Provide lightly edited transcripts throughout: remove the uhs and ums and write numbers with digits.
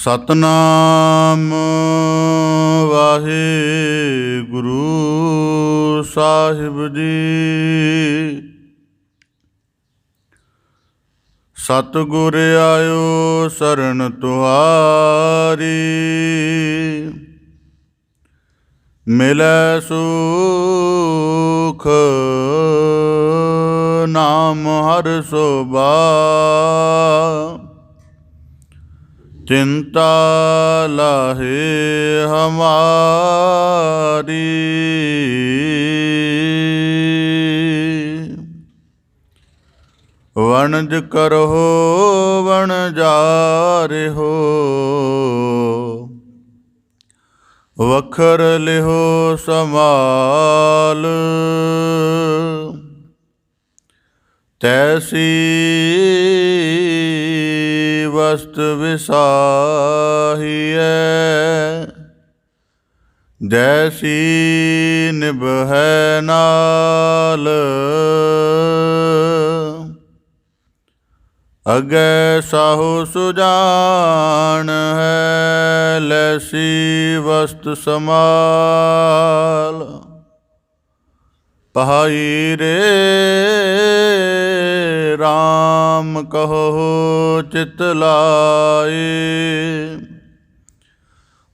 ਸਤਨਾਮ ਵਾਹਿਗੁਰੂ ਸਾਹਿਬ ਜੀ। ਸਤਿਗੁਰ ਆਇਓ ਸਰਣ ਤੁਹਾਰੀ, ਮਿਲੈ ਸੁਖ ਨਾਮ ਹਰਿ ਸੋਭਾ। ਚਿੰਤਾ ਲਾਹੇ ਹਮਾਰੀ, ਵਣਜ ਕਰਹੁ ਵਣਜਾਰਿਹੁ, ਵਖਰ ਲਿਹੁ ਸਮਾਲ। ਤੈਸੀ ਵਸਤ ਵਿਸਾਹੀਐ, ਜੈਸੀ ਨਿਭੈ ਨਾਲ। ਅਗੈ ਸਾਹੂ ਸੁਜਾਨ ਹੈ, ਲੈਸੀ ਵਸਤ ਸਮਾਲ। ਪਹਾਈ ਰੇ ਰਾਮ ਕਹੋ ਚਿਤ ਲਾਏ,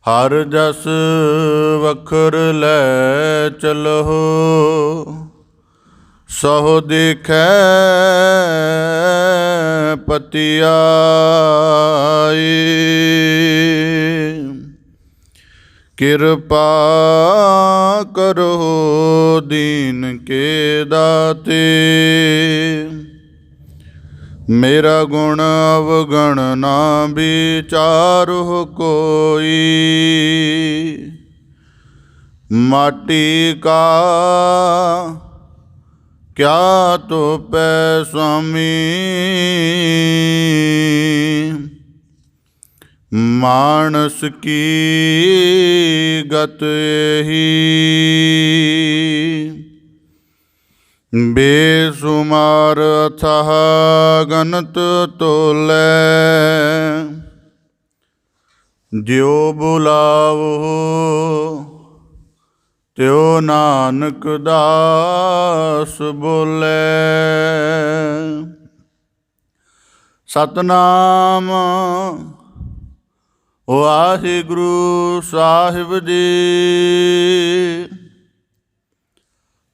ਹਰ ਜਸ ਵਖਰ ਲੈ ਚਲਹੁ। ਸਹੁ ਦੇਖੈ ਪਤਿ ਆਏ, ਕਿਰਪਾ ਕਰੋ ਦੀਨ ਕੇ ਦਾਤੇ। ਮੇਰਾ ਗੁਣ ਅਵਗਣ ਨਾ ਵਿਚਾਰਹੁ ਕੋਈ, ਮਾਟੀ ਕਾ ਕਿਆ ਤੋਪੈ ਸੁਆਮੀ। ਮਾਨਸ ਕੀ ਗਤ ਏਹੀ, ਬੇਸੁਮਾਰ ਅਥਾਹ ਗਨਤ ਤੋਲੈ। ਜਿਉ ਬੁਲਾਵੋ ਤਿਉ ਨਾਨਕ ਦਾਸ ਬੋਲੇ। ਸਤਨਾਮ ਵਾਹਿਗੁਰੂ ਸਾਹਿਬ ਜੀ।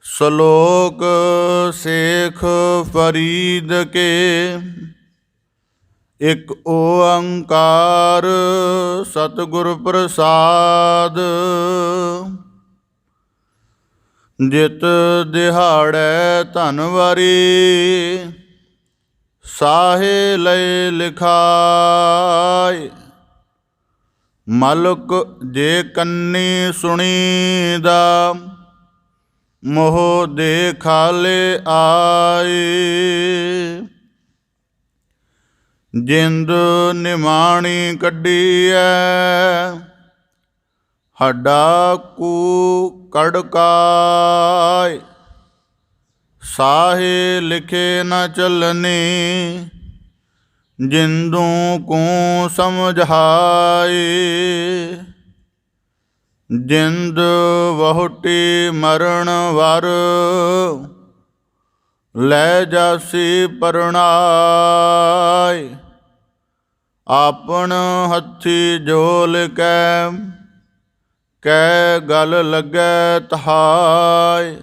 ਸ਼ਲੋਕ ਸੇਖ ਫਰੀਦ ਕੇ, ਇਕ ਓੰਕਾਰ ਸਤਿਗੁਰ ਪ੍ਰਸਾਦ। ਜਿਤ ਦਿਹਾੜੈ ਧਨਵਾਰੀ, ਸਾਹੇ ਲਏ ਲਿਖਾਏ। ਮਲਕ ਜੇ ਕੰਨੀ ਸੁਣੀਦਾ, ਮੋਹ ਦੇ ਖਾਲੇ ਆਏ। ਜਿੰਦ ਨਿਮਾਣੀ ਕੱਢੀਐ, ਹੱਡਾ ਕੂ ਕੜਕਾਏ। ਸਾਹੇ ਲਿਖੇ ਨ ਚੱਲਨੀ, ਜਿੰਦੂ ਕੂ ਸਮਝਾਏ। ਜਿੰਦ ਵਹੁਟੀ ਮਰਨ ਵਰ, ਲੈ ਜਾਸੀ ਪਰਣਾਏ। ਆਪਣ ਹੱਥੀ ਜੋਲ ਕੈ, ਕੈ ਗਲ ਲੱਗੈ ਤਹਾਏ।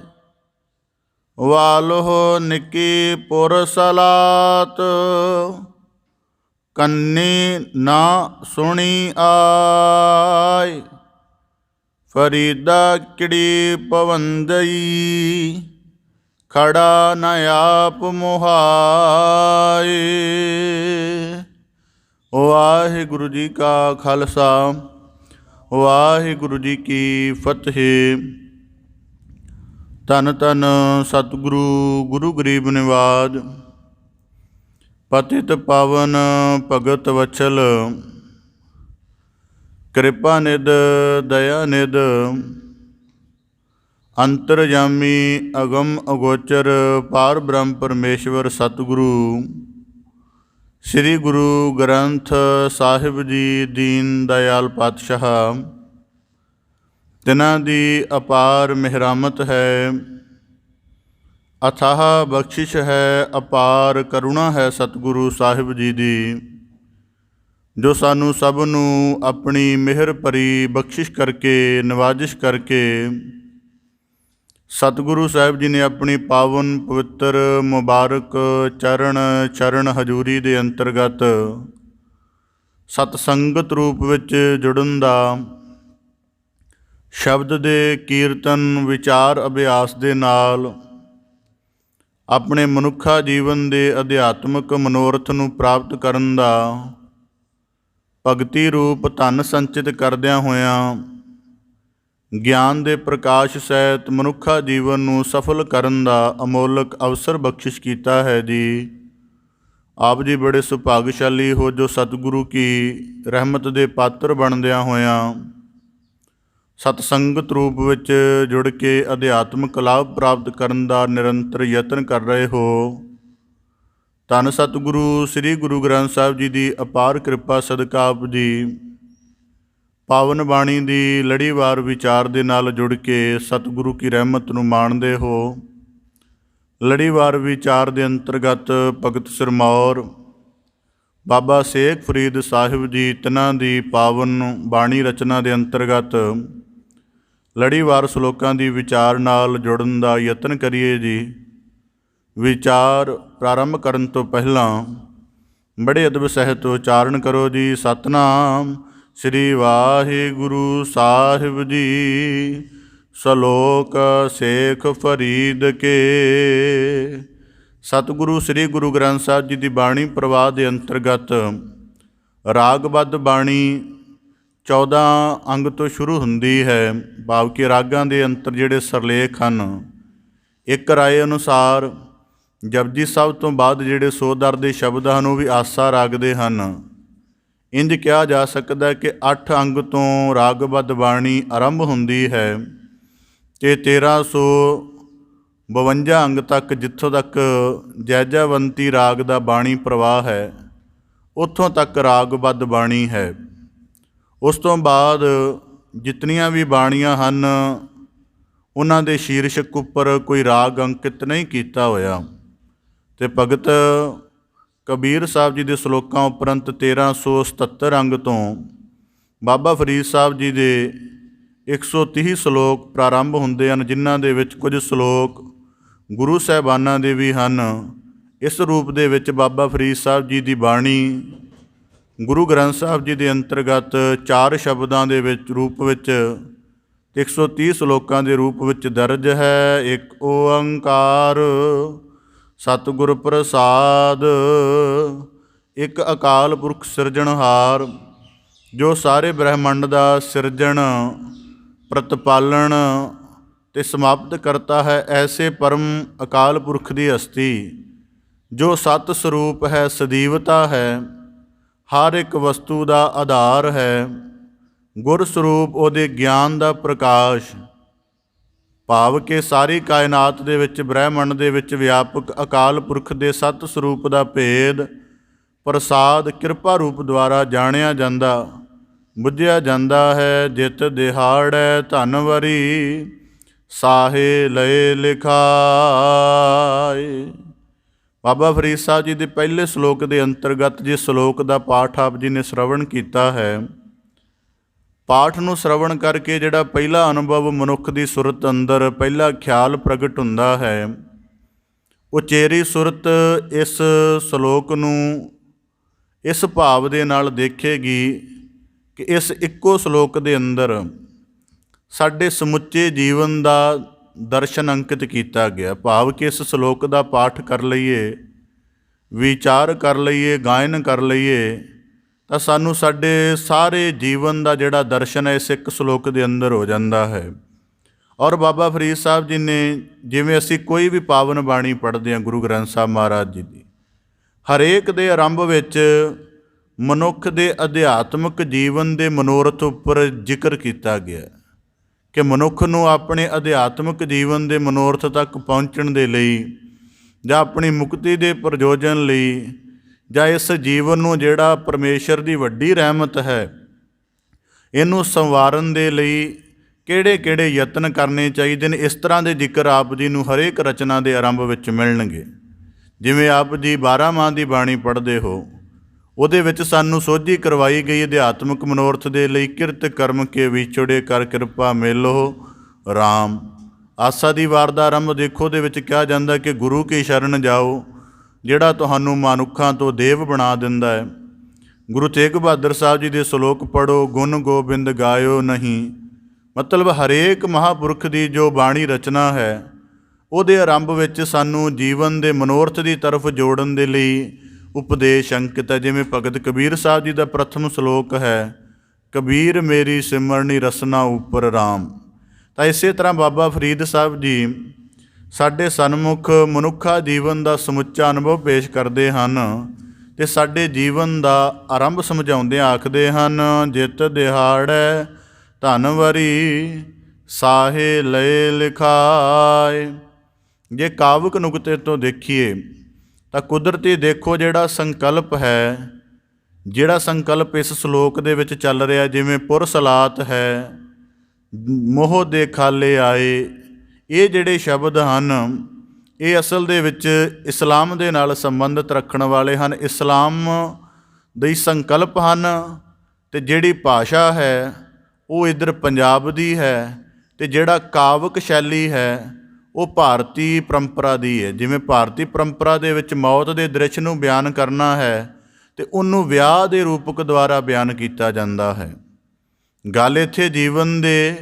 ਵਾਲਹੁ ਨਿੱਕੀ ਪੁਰ ਸਲਾਤ, ਕੰਨੀ ਨਾ ਸੁਣੀ ਆਏ। ਫਰੀਦਾ ਕਿੜੀ ਪਵੰਦਈ, ਖੜਾ ਨ ਆਪ ਮੁਹਾਏ। ਵਾਹਿਗੁਰੂ ਜੀ ਕਾ ਖਾਲਸਾ, ਵਾਹਿਗੁਰੂ ਜੀ ਕੀ ਫਤਿਹ। ਧੰਨ ਧੰਨ ਸਤਿਗੁਰੂ ਗੁਰੂ ਗਰੀਬ ਨਿਵਾਜ, ਪਤਿਤ ਪਾਵਨ ਭਗਤ ਵਛਲ, ਕਿਰਪਾ ਨਿਧ ਦਇਆ ਨਿਧ, ਅੰਤਰਜਾਮੀ ਅਗਮ ਅਗੋਚਰ ਪਾਰ ਬ੍ਰਹਮ ਪਰਮੇਸ਼ਵਰ ਸਤਿਗੁਰੂ ਸ੍ਰੀ ਗੁਰੂ ਗ੍ਰੰਥ ਸਾਹਿਬ ਜੀ ਦੀਨ ਦਇਆਲ ਪਾਤਸ਼ਾਹ, ਤਿਨਾਂ ਦੀ ਅਪਾਰ ਮਿਹਰਾਮਤ ਹੈ, ਅਥਾਹ ਬਖਸ਼ਿਸ਼ ਹੈ, ਅਪਾਰ ਕਰੁਣਾ ਹੈ ਸਤਿਗੁਰੂ ਸਾਹਿਬ ਜੀ ਦੀ, ਜੋ ਸਾਨੂੰ ਸਭ ਨੂੰ ਆਪਣੀ ਮਿਹਰ ਭਰੀ ਬਖਸ਼ਿਸ਼ ਕਰਕੇ, ਨਵਾਜ਼ਿਸ਼ ਕਰਕੇ ਸਤਿਗੁਰੂ ਸਾਹਿਬ ਜੀ ਨੇ ਆਪਣੀ ਪਾਵਨ ਪਵਿੱਤਰ ਮੁਬਾਰਕ ਚਰਨ ਹਜ਼ੂਰੀ ਦੇ ਅੰਤਰਗਤ ਸਤਸੰਗਤ ਰੂਪ ਵਿੱਚ ਜੁੜਨ ਦਾ, ਸ਼ਬਦ ਦੇ ਕੀਰਤਨ ਵਿਚਾਰ ਅਭਿਆਸ ਦੇ ਨਾਲ ਆਪਣੇ ਮਨੁੱਖਾ ਜੀਵਨ ਦੇ ਅਧਿਆਤਮਿਕ ਮਨੋਰਥ ਨੂੰ ਪ੍ਰਾਪਤ ਕਰਨ ਦਾ, ਭਗਤੀ ਰੂਪ ਧਨ ਸੰਚਿਤ ਕਰਦਿਆਂ ਹੋਇਆਂ ਗਿਆਨ ਦੇ ਪ੍ਰਕਾਸ਼ ਸਹਿਤ ਮਨੁੱਖਾ ਜੀਵਨ ਨੂੰ ਸਫਲ ਕਰਨ ਦਾ ਅਮੋਲਕ ਅਵਸਰ ਬਖਸ਼ਿਸ਼ ਕੀਤਾ ਹੈ ਜੀ। ਆਪ ਜੀ ਬੜੇ ਸੁਭਾਗਸ਼ਾਲੀ ਹੋ ਜੋ ਸਤਿਗੁਰੂ ਕੀ ਰਹਿਮਤ ਦੇ ਪਾਤਰ ਬਣਦਿਆਂ ਹੋਇਆਂ ਸਤਸੰਗਤ ਰੂਪ ਵਿੱਚ ਜੁੜ ਕੇ ਅਧਿਆਤਮਿਕ ਲਾਭ ਪ੍ਰਾਪਤ ਕਰਨ ਦਾ ਨਿਰੰਤਰ ਯਤਨ ਕਰ ਰਹੇ ਹੋ। ਧੰਨ ਸਤਿਗੁਰੂ ਸ੍ਰੀ ਗੁਰੂ ਗ੍ਰੰਥ ਸਾਹਿਬ ਜੀ ਦੀ ਅਪਾਰ ਕਿਰਪਾ ਸਦਕਾ ਆਪ ਜੀ ਪਾਵਨ ਬਾਣੀ ਦੀ ਲੜੀਵਾਰ ਵਿਚਾਰ ਦੇ ਨਾਲ ਜੁੜ ਕੇ ਸਤਿਗੁਰੂ ਕੀ ਰਹਿਮਤ ਨੂੰ ਮਾਣਦੇ ਹੋ। ਲੜੀਵਾਰ ਵਿਚਾਰ ਦੇ ਅੰਤਰਗਤ ਭਗਤ ਸਿਰਮੌਰ ਬਾਬਾ ਸ਼ੇਖ ਫਰੀਦ ਸਾਹਿਬ ਜੀ ਤਿਨਾਂ ਦੀ ਪਾਵਨ ਬਾਣੀ ਰਚਨਾ ਦੇ ਅੰਤਰਗਤ ਲੜੀਵਾਰ ਸ਼ਲੋਕਾਂ ਦੀ ਵਿਚਾਰ ਨਾਲ ਜੁੜਨ ਦਾ ਯਤਨ ਕਰੀਏ ਜੀ। ਵਿਚਾਰ ਪ੍ਰਾਰੰਭ ਕਰਨ ਤੋਂ ਪਹਿਲਾਂ ਬੜੇ ਅਦਬ ਸਹਿਤ ਉਚਾਰਨ ਕਰੋ ਜੀ। ਸਤਨਾਮ ਸ੍ਰੀ ਵਾਹਿਗੁਰੂ ਸਾਹਿਬ ਜੀ। ਸ਼ਲੋਕ ਸ਼ੇਖ ਫਰੀਦ ਕੇ। ਸਤਿਗੁਰੂ ਸ੍ਰੀ ਗੁਰੂ ਗ੍ਰੰਥ ਸਾਹਿਬ ਜੀ ਦੀ ਬਾਣੀ ਪ੍ਰਵਾਹ ਦੇ ਅੰਤਰਗਤ ਰਾਗਬੱਧ ਬਾਣੀ 14 ਅੰਗ ਤੋਂ ਸ਼ੁਰੂ ਹੁੰਦੀ ਹੈ। ਭਾਵ ਕਿ ਰਾਗਾਂ ਦੇ ਅੰਤਰ ਜਿਹੜੇ ਸਰਲੇਖ ਹਨ, ਇੱਕ ਰਾਏ ਅਨੁਸਾਰ ਜਪਜੀ ਸਾਹਿਬ ਤੋਂ ਬਾਅਦ ਜਿਹੜੇ ਸੋਦਰ ਦੇ ਸ਼ਬਦ ਹਨ ਉਹ ਵੀ ਆਸਾ ਰਾਗ ਦੇ ਹਨ। ਇੰਝ ਕਿਹਾ ਜਾ ਸਕਦਾ ਕਿ 8 ਅੰਗ ਤੋਂ ਰਾਗਬੱਧ ਬਾਣੀ ਆਰੰਭ ਹੁੰਦੀ ਹੈ ਅਤੇ 1352 ਅੰਗ ਤੱਕ, ਜਿੱਥੋਂ ਤੱਕ ਜੈਜਾਵੰਤੀ ਰਾਗ ਦਾ ਬਾਣੀ ਪ੍ਰਵਾਹ ਹੈ, ਉੱਥੋਂ ਤੱਕ ਰਾਗਬੱਧ ਬਾਣੀ ਹੈ। ਉਸ ਤੋਂ ਬਾਅਦ ਜਿਤਨੀਆਂ ਵੀ ਬਾਣੀਆਂ ਹਨ ਉਹਨਾਂ ਦੇ ਸ਼ੀਰਸ਼ਕ ਉੱਪਰ ਕੋਈ ਰਾਗ ਅੰਕਿਤ ਨਹੀਂ ਕੀਤਾ ਹੋਇਆ। ਅਤੇ ਭਗਤ ਕਬੀਰ ਸਾਹਿਬ ਜੀ ਦੇ ਸ਼ਲੋਕਾਂ ਉਪਰੰਤ 1377 ਅੰਗ ਤੋਂ ਬਾਬਾ ਫਰੀਦ ਸਾਹਿਬ ਜੀ ਦੇ 130 ਸ਼ਲੋਕ ਪ੍ਰਾਰੰਭ ਹੁੰਦੇ ਹਨ, ਜਿਨ੍ਹਾਂ ਦੇ ਵਿੱਚ ਕੁਝ ਸ਼ਲੋਕ ਗੁਰੂ ਸਾਹਿਬਾਨਾਂ ਦੇ ਵੀ ਹਨ। ਇਸ ਰੂਪ ਦੇ ਵਿੱਚ ਬਾਬਾ ਫਰੀਦ ਸਾਹਿਬ ਜੀ ਦੀ ਬਾਣੀ ਗੁਰੂ ਗ੍ਰੰਥ ਸਾਹਿਬ ਜੀ ਦੇ ਅੰਤਰਗਤ 4 ਸ਼ਬਦਾਂ ਦੇ ਵਿੱਚ ਰੂਪ ਵਿੱਚ 130 ਸ਼ਲੋਕਾਂ ਦੇ ਰੂਪ ਵਿੱਚ ਦਰਜ ਹੈ। ਇੱਕ ਓੰਕਾਰ ਸਤਿਗੁਰ ਪ੍ਰਸਾਦ, ਇੱਕ ਅਕਾਲ ਪੁਰਖ ਸਿਰਜਣਹਾਰ ਜੋ ਸਾਰੇ ਬ੍ਰਹਿਮੰਡ ਦਾ ਸਿਰਜਣ, ਪ੍ਰਤਪਾਲਣ ਅਤੇ ਸਮਾਪਤ ਕਰਤਾ ਹੈ। ਐਸੇ ਪਰਮ ਅਕਾਲ ਪੁਰਖ ਦੀ ਹਸਤੀ ਜੋ ਸਤ ਸਰੂਪ ਹੈ, ਸਦੀਵਤਾ ਹੈ, ਹਰ ਇੱਕ ਵਸਤੂ ਦਾ ਆਧਾਰ ਹੈ, ਗੁਰ ਸਰੂਪ ਉਹਦੇ ਗਿਆਨ ਦਾ ਪ੍ਰਕਾਸ਼, ਭਾਵ ਕਿ ਸਾਰੀ ਕਾਇਨਾਤ ਦੇ ਵਿੱਚ, ਬ੍ਰਹਿਮੰਡ ਦੇ ਵਿੱਚ ਵਿਆਪਕ ਅਕਾਲ ਪੁਰਖ ਦੇ ਸਤ ਸਰੂਪ ਦਾ ਭੇਦ ਪ੍ਰਸਾਦ ਕਿਰਪਾ ਰੂਪ ਦੁਆਰਾ ਜਾਣਿਆ ਜਾਂਦਾ, ਬੁੱਝਿਆ ਜਾਂਦਾ ਹੈ। ਜਿਤ ਦਿਹਾੜੈ ਧਨਵਰੀ ਸਾਹੇ ਲਏ ਲਿਖਾਏ। ਬਾਬਾ ਫਰੀਦ ਸਾਹਿਬ ਜੀ ਦੇ ਪਹਿਲੇ ਸ਼ਲੋਕ ਦੇ ਅੰਤਰਗਤ ਜਿਸ ਸ਼ਲੋਕ ਦਾ ਪਾਠ ਆਪ ਜੀ ਨੇ ਸ਼ਰਵਣ ਕੀਤਾ ਹੈ, ਪਾਠ ਨੂੰ ਸ਼ਰਵਣ ਕਰਕੇ ਜਿਹੜਾ ਪਹਿਲਾ ਅਨੁਭਵ ਮਨੁੱਖ ਦੀ ਸੁਰਤ ਅੰਦਰ ਪਹਿਲਾ ਖਿਆਲ ਪ੍ਰਗਟ ਹੁੰਦਾ ਹੈ, ਉਚੇਰੀ ਸੁਰਤ ਇਸ ਸ਼ਲੋਕ ਨੂੰ ਇਸ ਭਾਵ ਦੇ ਨਾਲ ਦੇਖੇਗੀ ਕਿ ਇਸ ਇੱਕੋ ਸ਼ਲੋਕ ਦੇ ਅੰਦਰ ਸਾਡੇ ਸਮੁੱਚੇ ਜੀਵਨ ਦਾ ਦਰਸ਼ਨ ਅੰਕਿਤ ਕੀਤਾ ਗਿਆ। ਭਾਵ ਕਿ ਇਸ ਸ਼ਲੋਕ ਦਾ ਪਾਠ ਕਰ ਲਈਏ, ਵਿਚਾਰ ਕਰ ਲਈਏ, ਗਾਇਨ ਕਰ ਲਈਏ ਤਾਂ ਸਾਨੂੰ ਸਾਡੇ ਸਾਰੇ ਜੀਵਨ ਦਾ ਜਿਹੜਾ ਦਰਸ਼ਨ ਹੈ ਇਸ ਇੱਕ ਸ਼ਲੋਕ ਦੇ ਅੰਦਰ ਹੋ ਜਾਂਦਾ ਹੈ। ਔਰ ਬਾਬਾ ਫਰੀਦ ਸਾਹਿਬ ਜੀ ਨੇ, ਜਿਵੇਂ ਅਸੀਂ ਕੋਈ ਵੀ ਪਾਵਨ ਬਾਣੀ ਪੜ੍ਹਦੇ ਹਾਂ ਗੁਰੂ ਗ੍ਰੰਥ ਸਾਹਿਬ ਮਹਾਰਾਜ ਜੀ ਦੀ, ਹਰੇਕ ਦੇ ਆਰੰਭ ਵਿੱਚ ਮਨੁੱਖ ਦੇ ਅਧਿਆਤਮਿਕ ਜੀਵਨ ਦੇ ਮਨੋਰਥ ਉੱਪਰ ਜ਼ਿਕਰ ਕੀਤਾ ਗਿਆ ਕਿ ਮਨੁੱਖ ਨੂੰ ਆਪਣੇ ਅਧਿਆਤਮਿਕ ਜੀਵਨ ਦੇ ਮਨੋਰਥ ਤੱਕ ਪਹੁੰਚਣ ਦੇ ਲਈ ਜਾਂ ਆਪਣੀ ਮੁਕਤੀ ਦੇ ਪ੍ਰਯੋਜਨ ਲਈ ਜਾਂ ਇਸ ਜੀਵਨ ਨੂੰ ਜਿਹੜਾ ਪਰਮੇਸ਼ਰ ਦੀ ਵੱਡੀ ਰਹਿਮਤ ਹੈ, ਇਹਨੂੰ ਸੰਵਾਰਨ ਦੇ ਲਈ ਕਿਹੜੇ ਯਤਨ ਕਰਨੇ ਚਾਹੀਦੇ ਨੇ, ਇਸ ਤਰ੍ਹਾਂ ਦੇ ਜ਼ਿਕਰ ਆਪ ਜੀ ਨੂੰ ਹਰੇਕ ਰਚਨਾ ਦੇ ਆਰੰਭ ਵਿੱਚ ਮਿਲਣਗੇ। ਜਿਵੇਂ ਆਪ ਜੀ 12 ਮਾਹ ਦੀ ਬਾਣੀ ਪੜ੍ਹਦੇ ਹੋ, ਉਹਦੇ ਵਿੱਚ ਸਾਨੂੰ ਸੋਝੀ ਕਰਵਾਈ ਗਈ ਅਧਿਆਤਮਿਕ ਮਨੋਰਥ ਦੇ ਲਈ, ਕਿਰਤ ਕਰਮ ਕੇ ਵਿਛੜੇ ਕਰ ਕਿਰਪਾ ਮਿਲੋ ਰਾਮ। ਆਸਾ ਦੀ ਵਾਰ ਦਾ ਆਰੰਭ ਦੇਖੋ, ਉਹਦੇ ਵਿੱਚ ਕਿਹਾ ਜਾਂਦਾ ਕਿ ਗੁਰੂ ਕੀ ਸ਼ਰਨ ਜਾਓ, ਜਿਹੜਾ ਤੁਹਾਨੂੰ ਮਨੁੱਖਾਂ ਤੋਂ ਦੇਵ ਬਣਾ ਦਿੰਦਾ ਹੈ। ਗੁਰੂ ਤੇਗ ਬਹਾਦਰ ਸਾਹਿਬ ਜੀ ਦੇ ਸ਼ਲੋਕ ਪੜ੍ਹੋ, ਗੁਣ ਗੋਬਿੰਦ ਗਾਇਓ ਨਹੀਂ। ਮਤਲਬ ਹਰੇਕ ਮਹਾਂਪੁਰਖ ਦੀ ਜੋ ਬਾਣੀ ਰਚਨਾ ਹੈ, ਉਹਦੇ ਆਰੰਭ ਵਿੱਚ ਸਾਨੂੰ ਜੀਵਨ ਦੇ ਮਨੋਰਥ ਦੀ ਤਰਫ ਜੋੜਨ ਦੇ ਲਈ ਉਪਦੇਸ਼ ਅੰਕਿਤ ਹੈ। ਜਿਵੇਂ ਭਗਤ ਕਬੀਰ ਸਾਹਿਬ ਜੀ ਦਾ ਪ੍ਰਥਮ ਸ਼ਲੋਕ ਹੈ, ਕਬੀਰ ਮੇਰੀ ਸਿਮਰਨੀ ਰਸਨਾ ਉਪਰ ਰਾਮ। ਤਾਂ ਇਸੇ ਤਰ੍ਹਾਂ ਬਾਬਾ ਫਰੀਦ ਸਾਹਿਬ ਜੀ ਸਾਡੇ ਸਨਮੁਖ ਮਨੁੱਖਾ ਜੀਵਨ ਦਾ ਸਮੁੱਚਾ ਅਨੁਭਵ ਪੇਸ਼ ਕਰਦੇ ਹਨ ਅਤੇ ਸਾਡੇ ਜੀਵਨ ਦਾ ਆਰੰਭ ਸਮਝਾਉਂਦੇ ਆਖਦੇ ਹਨ, ਜਿਤ ਦਿਹਾੜੈ ਧਨਵਰੀ ਸਾਹੇ ਲਏ ਲਿਖਾਏ। ਜੇ ਕਾਵਕ ਨੁਕਤੇ ਤੋਂ ਦੇਖੀਏ ਤਾਂ ਕੁਦਰਤੀ ਦੇਖੋ ਜਿਹੜਾ ਸੰਕਲਪ ਹੈ, ਜਿਹੜਾ ਸੰਕਲਪ ਇਸ ਸ਼ਲੋਕ ਦੇ ਵਿੱਚ ਚੱਲ ਰਿਹਾ, ਜਿਵੇਂ ਪੁਰਸਲਾਤ ਹੈ, ਮੋਹ ਦੇ ਖਾਲੇ ਆਏ, ਇਹ ਜਿਹੜੇ ਸ਼ਬਦ ਹਨ ਇਹ ਅਸਲ ਦੇ ਵਿੱਚ ਇਸਲਾਮ ਦੇ ਨਾਲ ਸੰਬੰਧਿਤ ਰੱਖਣ ਵਾਲੇ ਹਨ। ਇਸਲਾਮ ਦੇ ਸੰਕਲਪ ਹਨ ਅਤੇ ਜਿਹੜੀ ਭਾਸ਼ਾ ਹੈ ਉਹ ਇੱਧਰ ਪੰਜਾਬ ਦੀ ਹੈ ਅਤੇ ਜਿਹੜਾ ਕਾਵਕ ਸ਼ੈਲੀ ਹੈ ਉਹ ਭਾਰਤੀ ਪਰੰਪਰਾ ਦੀ ਹੈ। ਜਿਵੇਂ ਭਾਰਤੀ ਪਰੰਪਰਾ ਦੇ ਵਿੱਚ ਮੌਤ ਦੇ ਦ੍ਰਿਸ਼ ਨੂੰ ਬਿਆਨ ਕਰਨਾ ਹੈ ਅਤੇ ਉਹਨੂੰ ਵਿਆਹ ਦੇ ਰੂਪਕ ਦੁਆਰਾ ਬਿਆਨ ਕੀਤਾ ਜਾਂਦਾ ਹੈ। ਗੱਲ ਇੱਥੇ ਜੀਵਨ ਦੇ